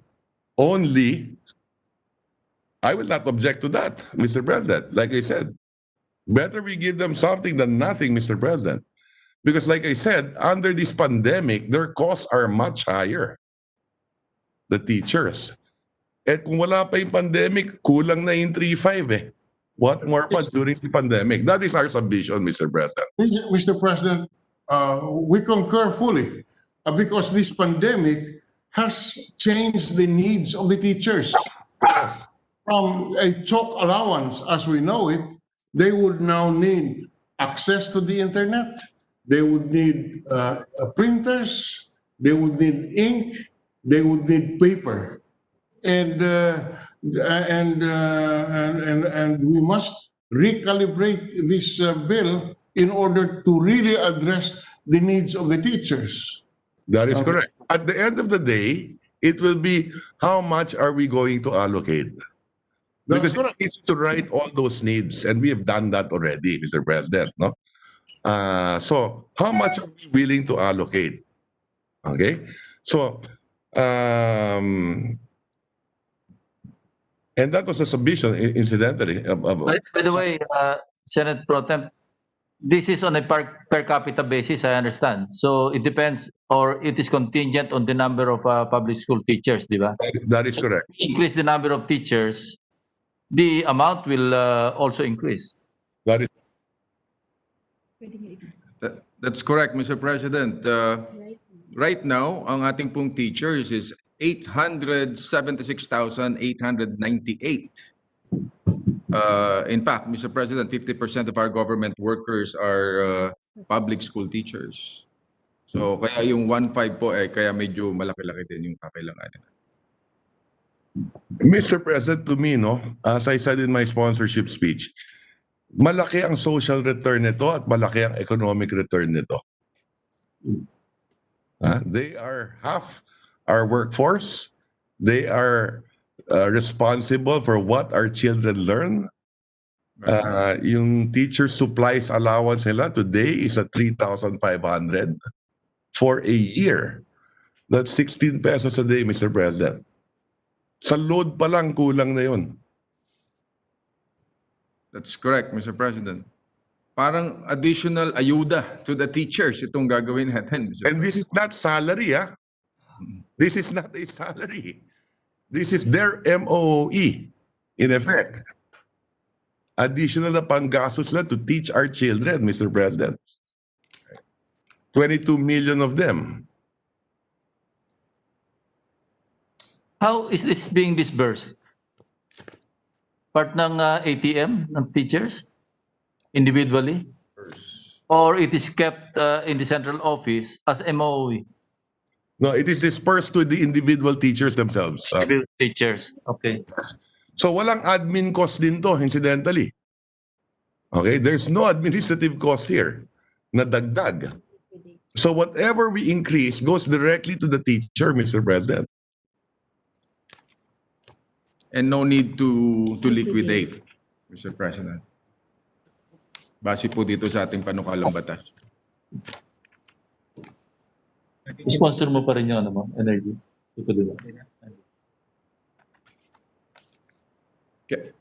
S11: only I will not object to that, Mr. President. Like I said, better we give them something than nothing, Mr. President. Because like I said, under this pandemic, their costs are much higher. The teachers. Eh kung wala pa yung pandemic, kulang na yung 3.5 eh. What more pa during the pandemic? That is our submission, Mr. President.
S13: Mr. President, we concur fully because this pandemic has changed the needs of the teachers. From a chalk allowance as we know it, they would now need access to the internet. They would need printers. They would need ink. They would need paper, and we must recalibrate this bill in order to really address the needs of the teachers.
S11: That is correct. At the end of the day, it will be how much are we going to allocate?
S13: That's
S11: Because
S13: correct.
S11: it needs to write all those needs, and we have done that already, Mr. President. No, so how much are we willing to allocate? Okay, so and that was a submission, incidentally.
S10: By the way, Senate Pro Temp, this is on a per capita basis, I understand. So it depends, or it is contingent on the number of public school teachers, di ba?
S11: That is correct.
S10: Increase the number of teachers, the amount will also increase.
S11: That is
S12: That's correct, Mr. President. Right now, ang ating pong teachers is 876,898. In fact, Mr. President, 50% of our government workers are public school teachers. So kaya yung 1.5 po kaya medyo malaki-laki din yung kakailanganin.
S11: Mr. President, to me, no, as I said in my sponsorship speech, malaki ang social return nito at malaki ang economic return nito. They are half our workforce. They are responsible for what our children learn. Yung teacher supplies allowance nila today is at 3,500 for a year. That's 16 pesos a day, Mr. President. Sa load pa lang, kulang na yun.
S12: That's correct, Mr. President. Parang additional ayuda to the teachers itong gagawin natin, Mr.
S11: And this is not salary, ah. This is not a salary. This is their MOE, in effect. Additional na panggastos lang to teach our children, Mr. President. 22 million of them.
S10: How is this being disbursed? Part ng ATM ng teachers? Individually? Or it is kept in the central office as MOE?
S11: No, it is dispersed to the individual teachers themselves.
S10: Individual teachers, okay.
S11: So walang admin cost din to, incidentally. Okay, there's no administrative cost here na dagdag. So whatever we increase goes directly to the teacher, Mr. President.
S12: And no need to liquidate, Mr. President. Base po dito sa ating panukalang batas.
S10: Sponsor mo pa rin yung energy. Ito diba?
S12: Okay.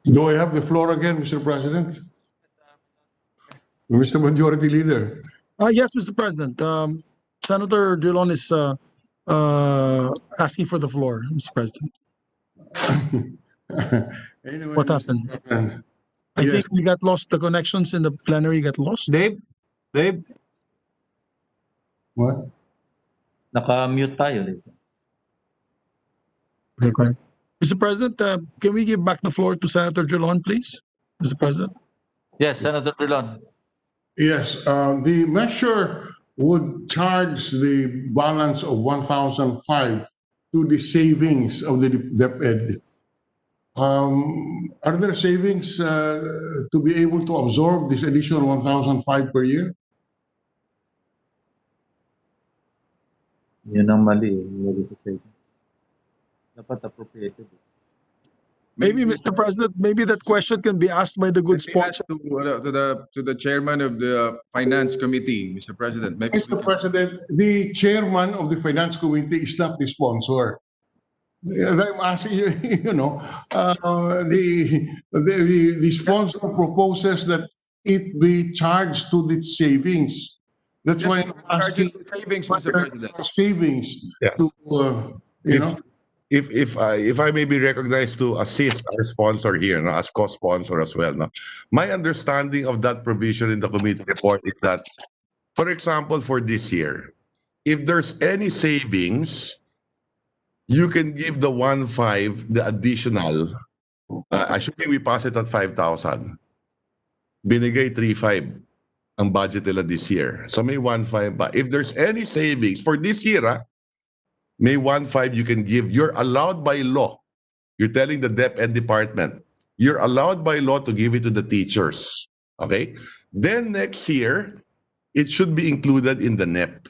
S13: Do I have the floor again, Mr. President? Mr. Majority Leader.
S5: Yes, Mr. President. Senator Drilon is asking for the floor, Mr. President.
S13: Anyway,
S5: What
S13: Mr.
S5: happened?
S13: President,
S5: I
S13: Yes.
S5: think we got lost. The connections in the plenary got lost.
S10: Dave?
S13: What?
S10: Naka-mute tayo. Dave.
S5: Okay. Mr. President, can we give back the floor to Senator Drilon, please? Mr. President.
S10: Yes, Senator Drilon.
S13: Yes, the measure would charge the balance of 1,005 to the savings of the DepEd. Are there savings to be able to absorb this additional 1,005 per year?
S10: Yun ang mali. Mali ko sa ito. Dapat appropriated.
S5: Maybe, Mr. President, maybe that question can be asked by the good sponsor.
S12: To the chairman of the Finance Committee, Mr. President. Maybe
S13: Mr. President, the chairman of the Finance Committee is not the sponsor. I'm asking you, the sponsor proposes that it be charged to the savings. That's
S12: Yes,
S13: why
S12: we
S13: I'm
S12: charge
S13: asking
S12: it to savings, Mr.
S13: whether
S12: President.
S13: there are savings
S11: Yeah.
S13: to,
S11: If I may be recognized to assist our sponsor here, no, as co-sponsor as well, no, my understanding of that provision in the committee report is that, for example, for this year, if there's any savings, you can give the 1.5, the additional. Assuming we pass it at 5,000, binigay 3.5 ang budget nila this year. So may 1.5 pa. If there's any savings for this year, may 1.5 you can give. You're allowed by law. You're telling the DepEd department, you're allowed by law to give it to the teachers. Okay? Then next year, it should be included in the NEP.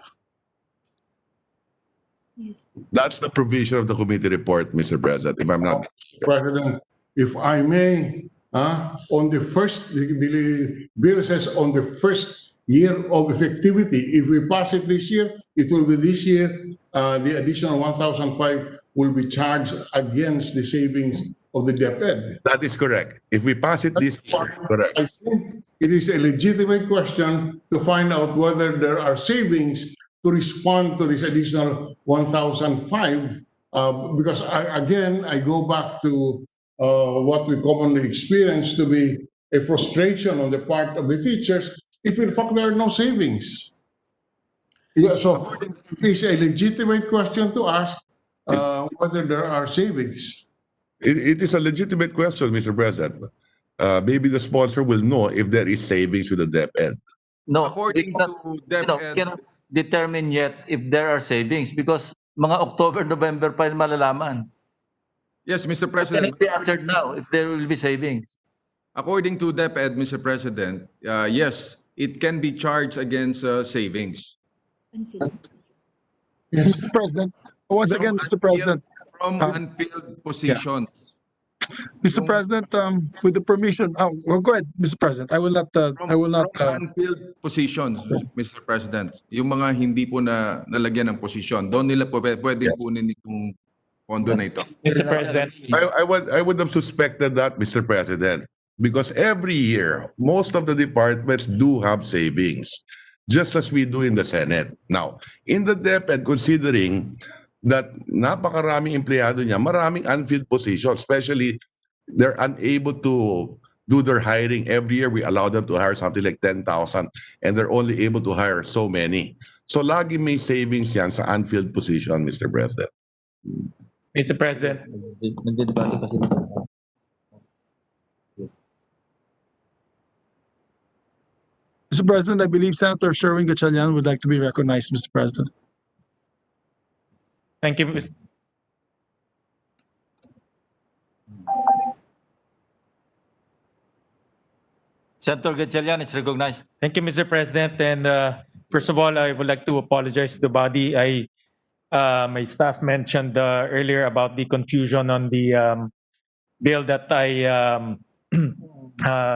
S11: That's the provision of the committee report, Mr. President, if I'm not
S13: President, if I may, on the first, the bill says on the first year of effectivity, if we pass it this year, it will be this year, the additional 1,005 will be charged against the savings of the DepEd.
S11: That is correct. If we pass it this year, correct.
S13: I think it is a legitimate question to find out whether there are savings to respond to this additional 1,005, because I go back to what we commonly experience to be a frustration on the part of the teachers if in fact there are no savings. Yeah, so it is a legitimate question to ask whether there are savings.
S11: It is a legitimate question, Mr. President. Maybe the sponsor will know if there is savings with the DepEd.
S10: No,
S12: According
S10: we cannot,
S12: to DepEd,
S10: cannot determine yet if there are savings because mga October, November pa yung malalaman.
S12: yes, Mr.
S10: Can
S12: President.
S10: it be answered now if there will be savings?
S12: According to DepEd, Mr. President, yes, it can be charged against savings.
S13: Yes.
S5: Mr. President, once again, Mr. President,
S12: From unfilled positions.
S5: Mr. President, with the permission, well, go ahead, Mr. President. I will not.
S12: From
S5: Uh,
S12: unfilled positions, Mr. President. Yung mga hindi po na nalagyan ng posisyon, doon nila po pwedeng kunin itong pondo na ito.
S2: Mr. President.
S11: I would have suspected that, Mr. President, because every year, most of the departments do have savings, just as we do in the Senate. Now, in the DepEd, considering that napakaraming empleyado niya, maraming unfilled positions, especially they're unable to do their hiring. Every year, we allow them to hire something like 10,000 and they're only able to hire so many. So lagi may savings yan sa unfilled position, Mr. President.
S2: Mr. President.
S10: Nagdedebate pa sila.
S5: Mr. President, I believe Senator Sherwin Gatchalian would like to be recognized, Mr. President.
S2: Thank you.
S10: Senator Gatchalian is recognized.
S2: Thank you, Mr. President. And first of all, I would like to apologize to the body. My staff mentioned earlier about the confusion on the bill that I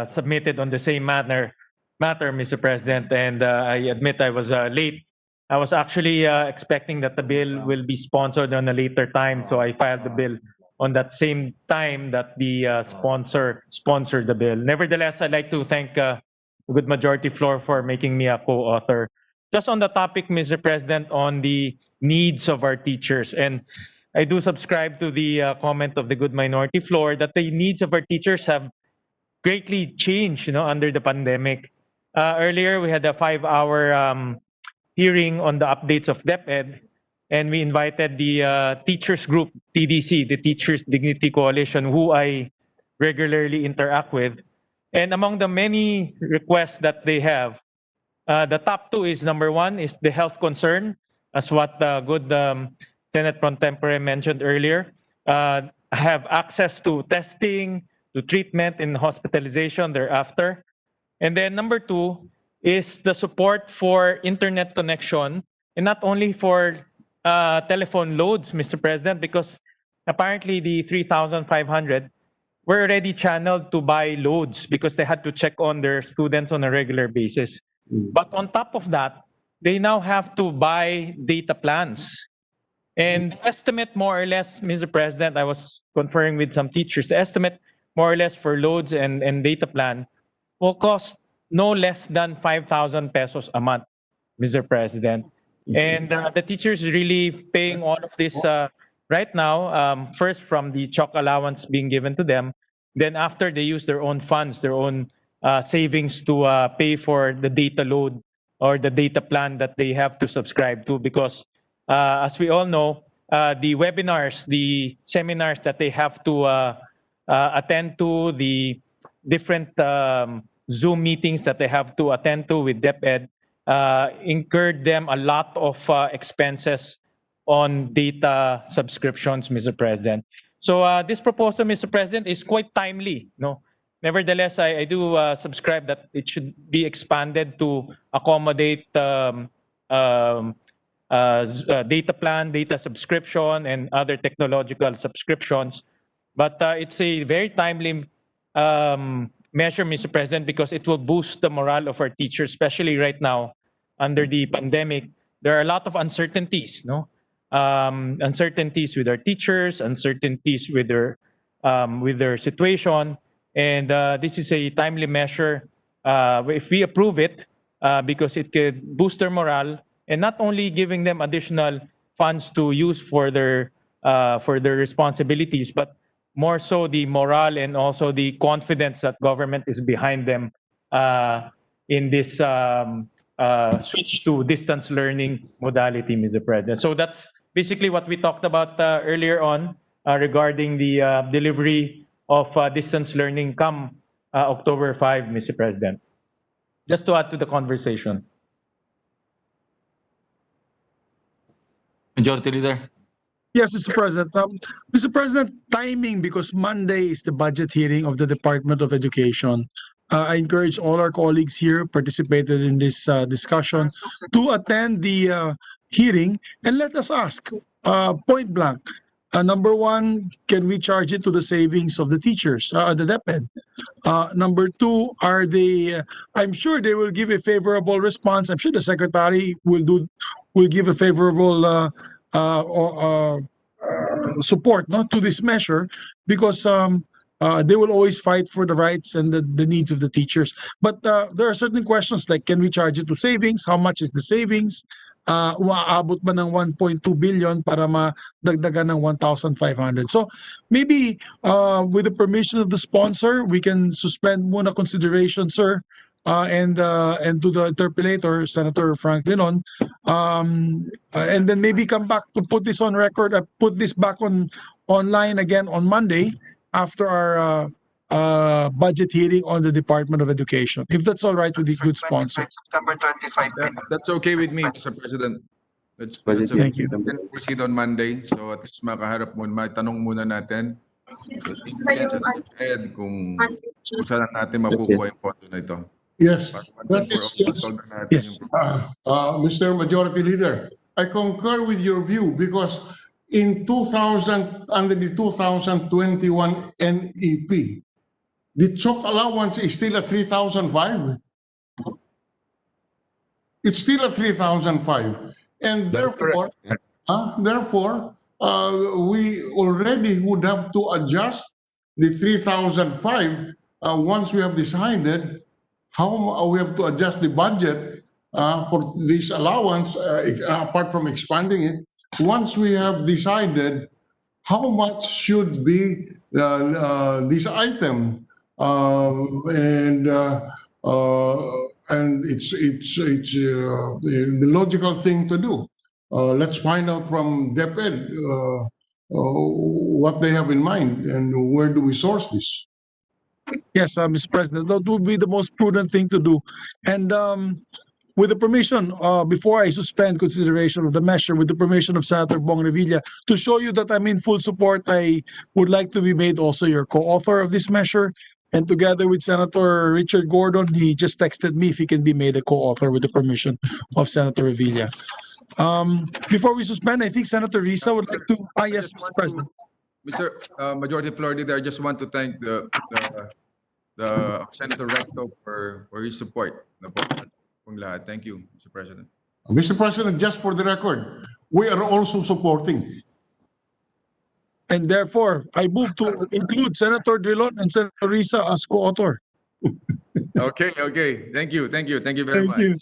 S2: submitted on the same matter, Mr. President. And I admit I was late. I was actually expecting that the bill will be sponsored on a later time, so I filed the bill on that same time that the sponsor sponsored the bill. Nevertheless, I'd like to thank the good majority floor for making me a co-author. Just on the topic, Mr. President, on the needs of our teachers, and I do subscribe to the comment of the good minority floor that the needs of our teachers have greatly changed, under the pandemic. Earlier, we had a 5-hour hearing on the updates of DepEd, and we invited the teachers group, TDC, the Teachers Dignity Coalition, who I regularly interact with. And among the many requests that they have, the top two is, number one, is the health concern, as what the good Senate Pro Tempore mentioned earlier, have access to testing, to treatment and hospitalization thereafter. And then number two is the support for internet connection, and not only for telephone loads, Mr. President, because apparently the 3,500 were already channeled to buy loads because they had to check on their students on a regular basis. But on top of that, they now have to buy data plans.
S16: And the estimate more or less, Mr. President, I was conferring with some teachers, the estimate more or less for loads and data plan will cost no less than 5,000 pesos a month, Mr. President. And the teachers really paying all of this right now, first from the chalk allowance being given to them, then after they use their own funds, their own savings to pay for the data load or the data plan that they have to subscribe to. Because as we all know, the webinars, the seminars that they have to attend to, the different Zoom meetings that they have to attend to with DepEd, incurred them a lot of expenses on data subscriptions, Mr. President. So this proposal, Mr. President, is quite timely. No, nevertheless, I do subscribe that it should be expanded to accommodate data plan, data subscription, and other technological subscriptions. But it's a very timely measure, Mr. President, because it will boost the morale of our teachers, especially right now under the pandemic. There are a lot of uncertainties, no? Uncertainties with our teachers, uncertainties with their situation, and this is a timely measure if we approve it, because it could boost their morale and not only giving them additional funds to use for their responsibilities, but more so the morale and also the confidence that government is behind them in this switch to distance learning modality, Mr. President. So that's basically what we talked about earlier on regarding the delivery of distance learning come October 5, Mr. President. Just to add to the conversation.
S10: Majority Leader.
S5: Yes, Mr. President. Mr. President, timing, because Monday is the budget hearing of the Department of Education. I encourage all our colleagues here participated in this discussion to attend the hearing and let us ask point blank. Number one, can we charge it to the savings of the teachers, the DepEd? Number two, are they? I'm sure they will give a favorable response. I'm sure the secretary will give a favorable support, no, to this measure, because they will always fight for the rights and the needs of the teachers. But there are certain questions like, can we charge it to savings? How much is the savings? Umaabot ba ng 1.2 billion para madagdagan ng 1,500? So maybe with the permission of the sponsor, we can suspend muna consideration, sir, and to the interpolator, Senator Frank Linon, and then maybe come back to put this on record, put this back online again on Monday after our budget hearing on the Department of Education, if that's all right with the good sponsor.
S12: That's okay with me, Mr. President. That's okay.
S5: Thank you.
S12: We can proceed on Monday. So at least makaharap muna, tanong muna natin. Ed, kung saan natin makukuha yung pondo na ito.
S13: Yes,
S12: Para
S13: yes. Mr. Majority Leader, I concur with your view because in 2000, under the 2021 NEP, the chalk allowance is still at 3,005. It's still at 3,005, and therefore, we already would have to adjust the 3,005 once we have decided how we have to adjust the budget for this allowance, apart from expanding it. Once we have decided how much should be this item, and it's the logical thing to do. Let's find out from DepEd what they have in mind and where do we source this.
S5: Yes, Mr. President, that would be the most prudent thing to do. And with the permission, before I suspend consideration of the measure, with the permission of Senator Bong Revilla, to show you that I'm in full support, I would like to be made also your co-author of this measure. And together with Senator Richard Gordon, he just texted me if he can be made a co-author with the permission of Senator Revilla. Before we suspend, I think Senator Risa would like to. Yes, Mr. President.
S12: Mr. Majority Floor Leader, I just want to thank the Senator Recto for his support. Thank you, Mr. President.
S13: Mr. President, just for the record, we are also supporting.
S5: And therefore, I move to include Senator Drilon and Senator Risa as co-author.
S12: Okay, okay. Thank you very
S5: Thank
S12: much.
S5: you.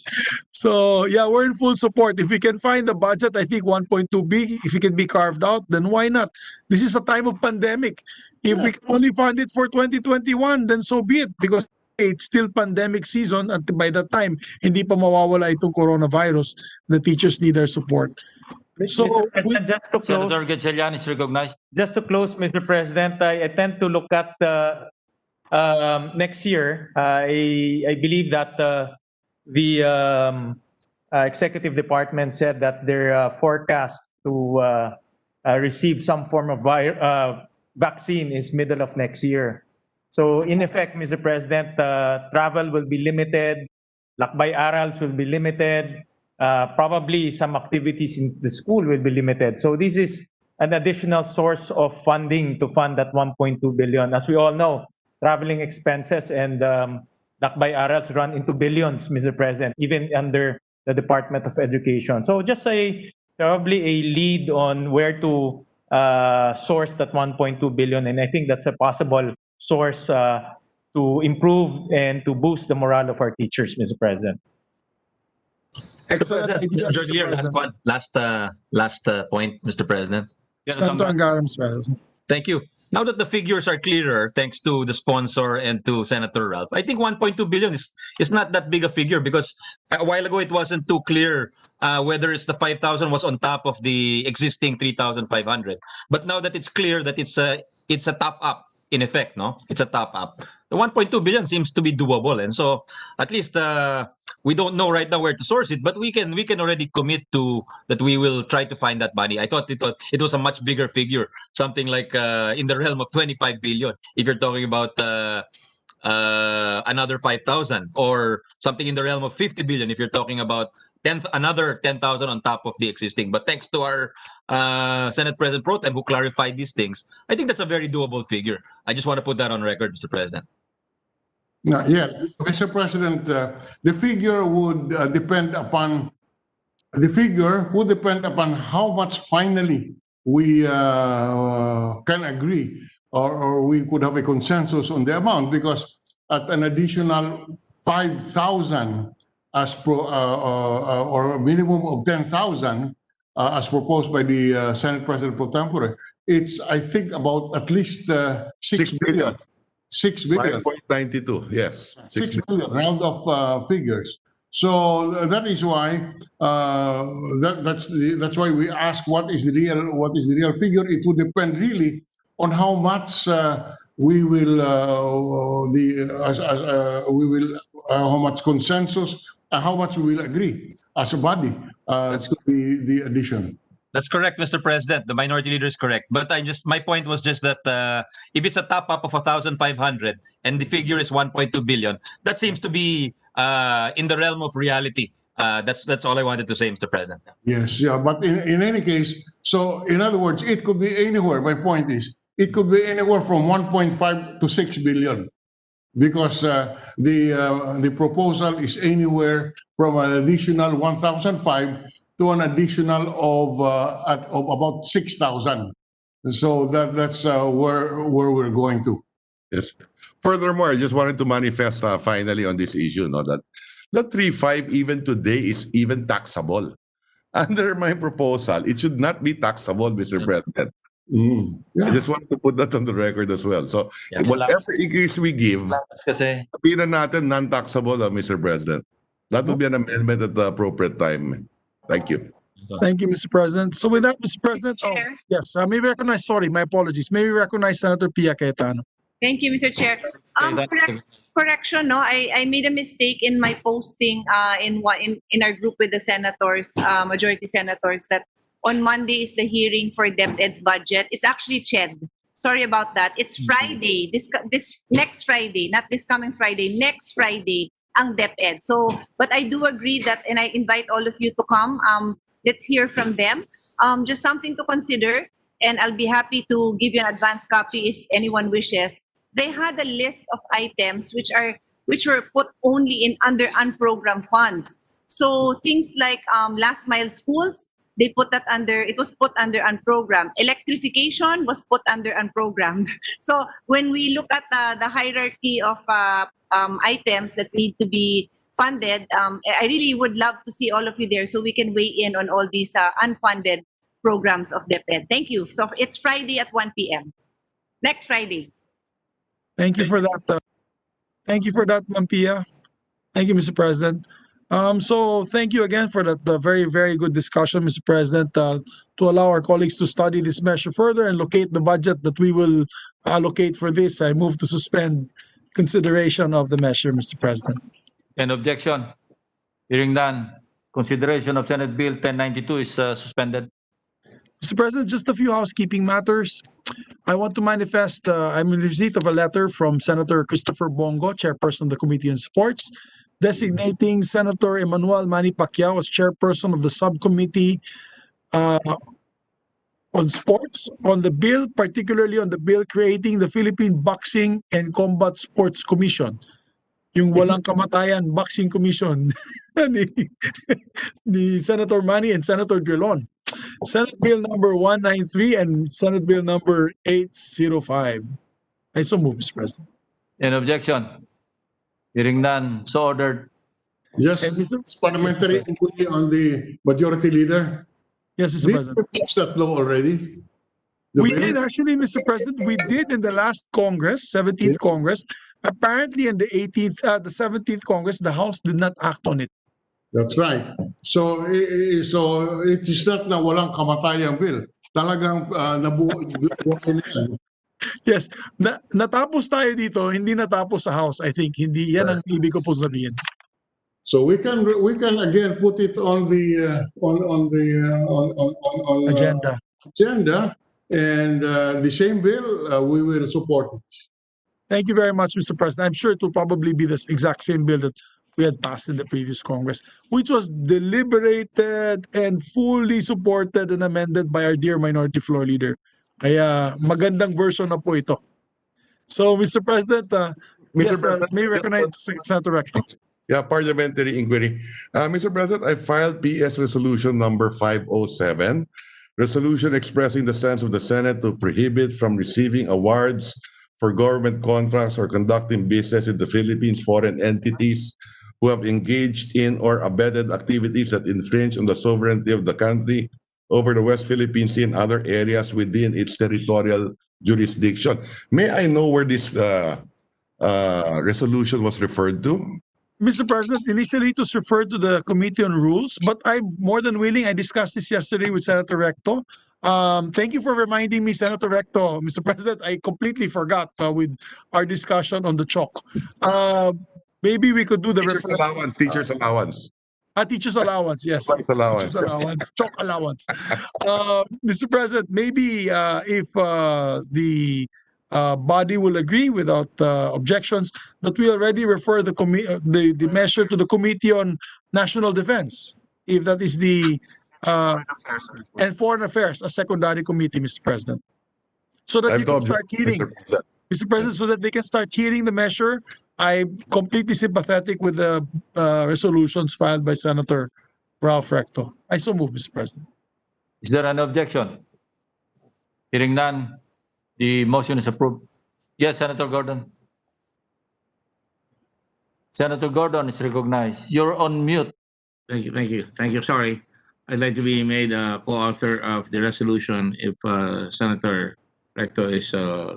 S5: So yeah, we're in full support. If we can find the budget, I think 1.2B, if it can be carved out, then why not? This is a time of pandemic. If we can only fund it for 2021, then so be it. Because it's still pandemic season at by that time, hindi pa mawawala itong coronavirus. The teachers need our support. So
S16: Mr. President, just to close,
S10: Senator Gatchalian is recognized.
S16: Mr. President, I tend to look at next year. I believe that the executive department said that their forecast to receive some form of vaccine is middle of next year. So in effect, Mr. President, travel will be limited, lakbay arals will be limited, probably some activities in the school will be limited. So this is an additional source of funding to fund that 1.2 billion. As we all know, traveling expenses and lakbay arals run into billions, Mr. President, even under the Department of Education. So just probably a lead on where to source that 1.2 billion, and I think that's a possible source to improve and to boost the morale of our teachers, Mr. President.
S5: excellent idea,
S7: Mr.
S5: Mr.
S7: Clear,
S5: President.
S7: last point, Mr. President.
S5: Senator Angara, Mr. President.
S7: Thank you. Now that the figures are clearer, thanks to the sponsor and to Senator Ralph, I think 1.2 billion is not that big a figure, because a while ago it wasn't too clear whether it's the 5,000 was on top of the existing 3,500. But now that it's clear that it's a top up, in effect, no? It's a top up. The 1.2 billion seems to be doable, and so at least we don't know right now where to source it, but we can already commit to that we will try to find that money. I thought it was a much bigger figure, something like in the realm of 25 billion. If you're talking about another 5,000, or something in the realm of 50 billion if you're talking about another 10,000 on top of the existing. But thanks to our Senate President Pro Tem who clarified these things, I think that's a very doable figure. I just want to put that on record, Mr. President.
S13: Yeah, Mr. President, the figure would depend upon how much finally we can agree, or we could have a consensus on the amount, because at an additional 5,000 as or a minimum of 10,000 as proposed by the Senate President Pro Tempore, it's, I think, about at least 6 billion. 6 billion.
S11: 5.92, yes.
S13: 6 billion, round of figures. So that is why that's why we ask what is the real figure. It would depend really on how much we will how much consensus, how much we will agree as a body to the addition.
S7: That's correct, Mr. President. The minority leader is correct. But my point was just that if it's a top up of 1,500 and the figure is 1.2 billion, that seems to be in the realm of reality. That's all I wanted to say, Mr. President.
S13: Yes, yeah, but in any case, so in other words, it could be anywhere. My point is, it could be anywhere from 1.5 to 6 billion, because the proposal is anywhere from an additional 1,005 to an additional of about 6,000. So that's where we're going to.
S11: Yes. Furthermore, I just wanted to manifest finally on this issue, no, that the 3.5 even today is even taxable. Under my proposal, it should not be taxable, Mr. President.
S13: Yeah.
S11: I just want to put that on the record as well. So
S10: Yeah.
S11: whatever increase we give,
S10: Kasi
S11: sabihin na natin non-taxable, Mr. President. That will be an amendment at the appropriate time. Thank you.
S5: Thank you, Mr. President. So with that, Mr. President, yes, may we recognize, sorry, my apologies. May we recognize Senator Pia Cayetano?
S17: Thank you, Mr. Chair. Correction, no, I made a mistake in my posting in our group with the senators, majority senators, that on Monday is the hearing for DepEd's budget. It's actually CHED. Sorry about that. It's Friday. This next Friday, not this coming Friday. Next Friday, ang DepEd. So, but I do agree that, and I invite all of you to come. Let's hear from them. Just something to consider, and I'll be happy to give you an advance copy if anyone wishes. They had a list of items which were put only in under unprogrammed funds. So things like last mile schools, they put that under, it was put under unprogrammed. Electrification was put under unprogrammed. So when we look at the hierarchy of items that need to be funded, I really would love to see all of you there so we can weigh in on all these unfunded programs of DepEd. Thank you. So it's Friday at 1 p.m. Next Friday.
S5: Thank you for that. Thank you for that, Ma'am Pia. Thank you, Mr. President. So thank you again for that very, very good discussion, Mr. President, to allow our colleagues to study this measure further and locate the budget that we will allocate for this. I move to suspend consideration of the measure, Mr. President.
S10: An objection? Hearing none, consideration of Senate Bill 1092 is suspended.
S5: Mr. President, just a few housekeeping matters. I want to manifest, I'm in receipt of a letter from Senator Christopher Bongo, Chairperson of the Committee on Sports, designating Senator Emmanuel Manny Pacquiao as Chairperson of the Subcommittee on Sports, on the bill, particularly on the bill creating the Philippine Boxing and Combat Sports Commission. Yung walang kamatayan Boxing Commission ni Senator Manny and Senator Drilon. Senate Bill number 193 and Senate Bill number 805. I so move, Mr. President.
S10: An objection? Hearing none, so ordered.
S13: Yes, it's parliamentary inquiry on the majority leader.
S5: Yes, Mr.
S13: Did
S5: President.
S13: you fix that law already? The
S5: We
S13: bill?
S5: did actually, Mr. President. We did in the last Congress, 17th
S13: Yes.
S5: Congress. Apparently in the 17th Congress, the House did not act on it.
S13: That's right. So it is not na walang kamatayang bill. Talagang nabuhay na yan.
S5: Yes, natapos tayo dito, hindi natapos sa House. I think hindi yan ang ibig ko po sabihin.
S13: So we can again put it on the agenda, and the same bill we will support it.
S5: Thank you very much, Mr. President. I'm sure it will probably be the exact same bill that we had passed in the previous Congress, which was deliberated and fully supported and amended by our dear Minority Floor Leader. Kaya magandang version na po ito. So, Mr. President, yes,
S11: President,
S5: may recognize Senator Recto.
S11: Yeah, parliamentary inquiry. Mr. President, I filed PS Resolution number 507, resolution expressing the stance of the Senate to prohibit from receiving awards for government contracts or conducting business in the Philippines, foreign entities who have engaged in or abetted activities that infringe on the sovereignty of the country over the West Philippine Sea and other areas within its territorial jurisdiction. May I know where this resolution was referred to?
S5: Mr. President, initially it was referred to the Committee on Rules, but I'm more than willing. I discussed this yesterday with Senator Recto. Thank you for reminding me, Senator Recto. Mr. President, I completely forgot with our discussion on the chalk. Maybe we could do the
S11: Teacher's allowance. Teacher's allowance.
S5: Teacher's allowance, yes.
S11: Supplies allowance.
S5: Teacher's allowance, chalk allowance. Mr. President, maybe if the body will agree without objections, that we already refer the measure to the Committee on National Defense, if that is the and Foreign Affairs, a secondary committee, Mr. President, so that you can start hearing, Mr. President, so that they can start hearing the measure. I'm completely sympathetic with the resolutions filed by Senator Ralph Recto. I so move, Mr. President.
S10: Is there an objection? Hearing none, the motion is approved. Yes, Senator Gordon. Senator Gordon is recognized. You're on mute.
S9: Thank you. Sorry. I'd like to be made a co-author of the resolution if Senator Recto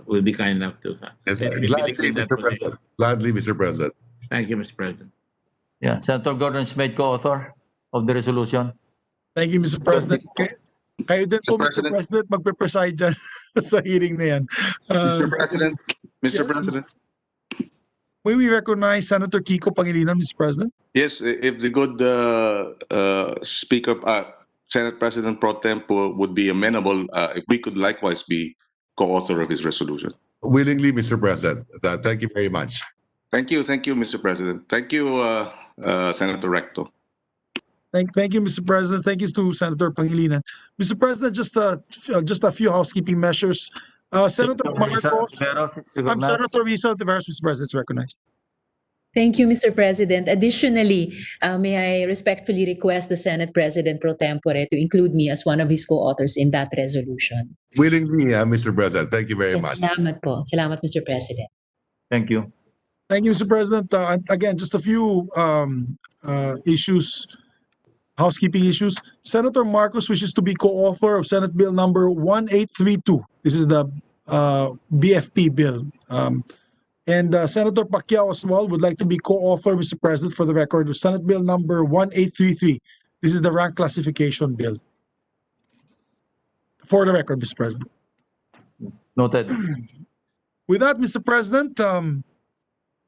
S9: will be kind enough to.
S11: Yes, gladly, Mr. President. Gladly, Mr. President.
S9: Thank you, Mr. President.
S10: Yeah, Senator Gordon is made co-author of the resolution.
S5: Thank you, Mr. President. Kayo din po, Mr. President, magpe-preside dyan sa hearing na yan.
S15: Mr. President.
S5: May we recognize Senator Kiko Pangilinan, Mr. President?
S15: Yes, if the good Speaker, Senate President Pro Tempore would be amenable, if we could likewise be co-author of his resolution.
S11: Willingly, Mr. President. Thank you very much.
S15: Thank you, Mr. President. Thank you, Senator Recto.
S5: Thank you, Mr. President. Thank you to Senator Pangilinan. Mr. President, just a few housekeeping measures. Senator Marcos, Senator Risa Tiveros, Mr. President, is recognized.
S14: Thank you, Mr. President. Additionally, may I respectfully request the Senate President pro tempore to include me as one of his co-authors in that resolution.
S11: Willingly, Mr. President. Thank you very much.
S14: Salamat po. Salamat, Mr. President.
S10: Thank you.
S5: Thank you, Mr. President. Again, just a few issues, housekeeping issues. Senator Marcos wishes to be co-author of Senate Bill number 1832. This is the BFP bill. And Senator Pacquiao as well would like to be co-author, Mr. President, for the record, of Senate Bill number 1833. This is the rank classification bill. For the record, Mr. President.
S10: Noted.
S5: With that, Mr. President,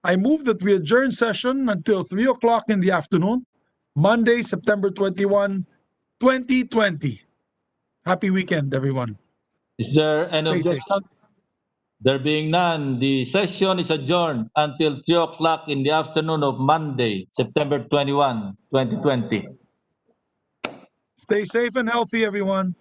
S5: I move that we adjourn session until 3 o'clock in the afternoon, Monday, September 21, 2020. Happy weekend, everyone.
S10: Is there any
S5: Stay safe.
S10: objection? There being none, the session is adjourned until 3 o'clock in the afternoon of Monday, September 21, 2020.
S5: Stay safe and healthy, everyone.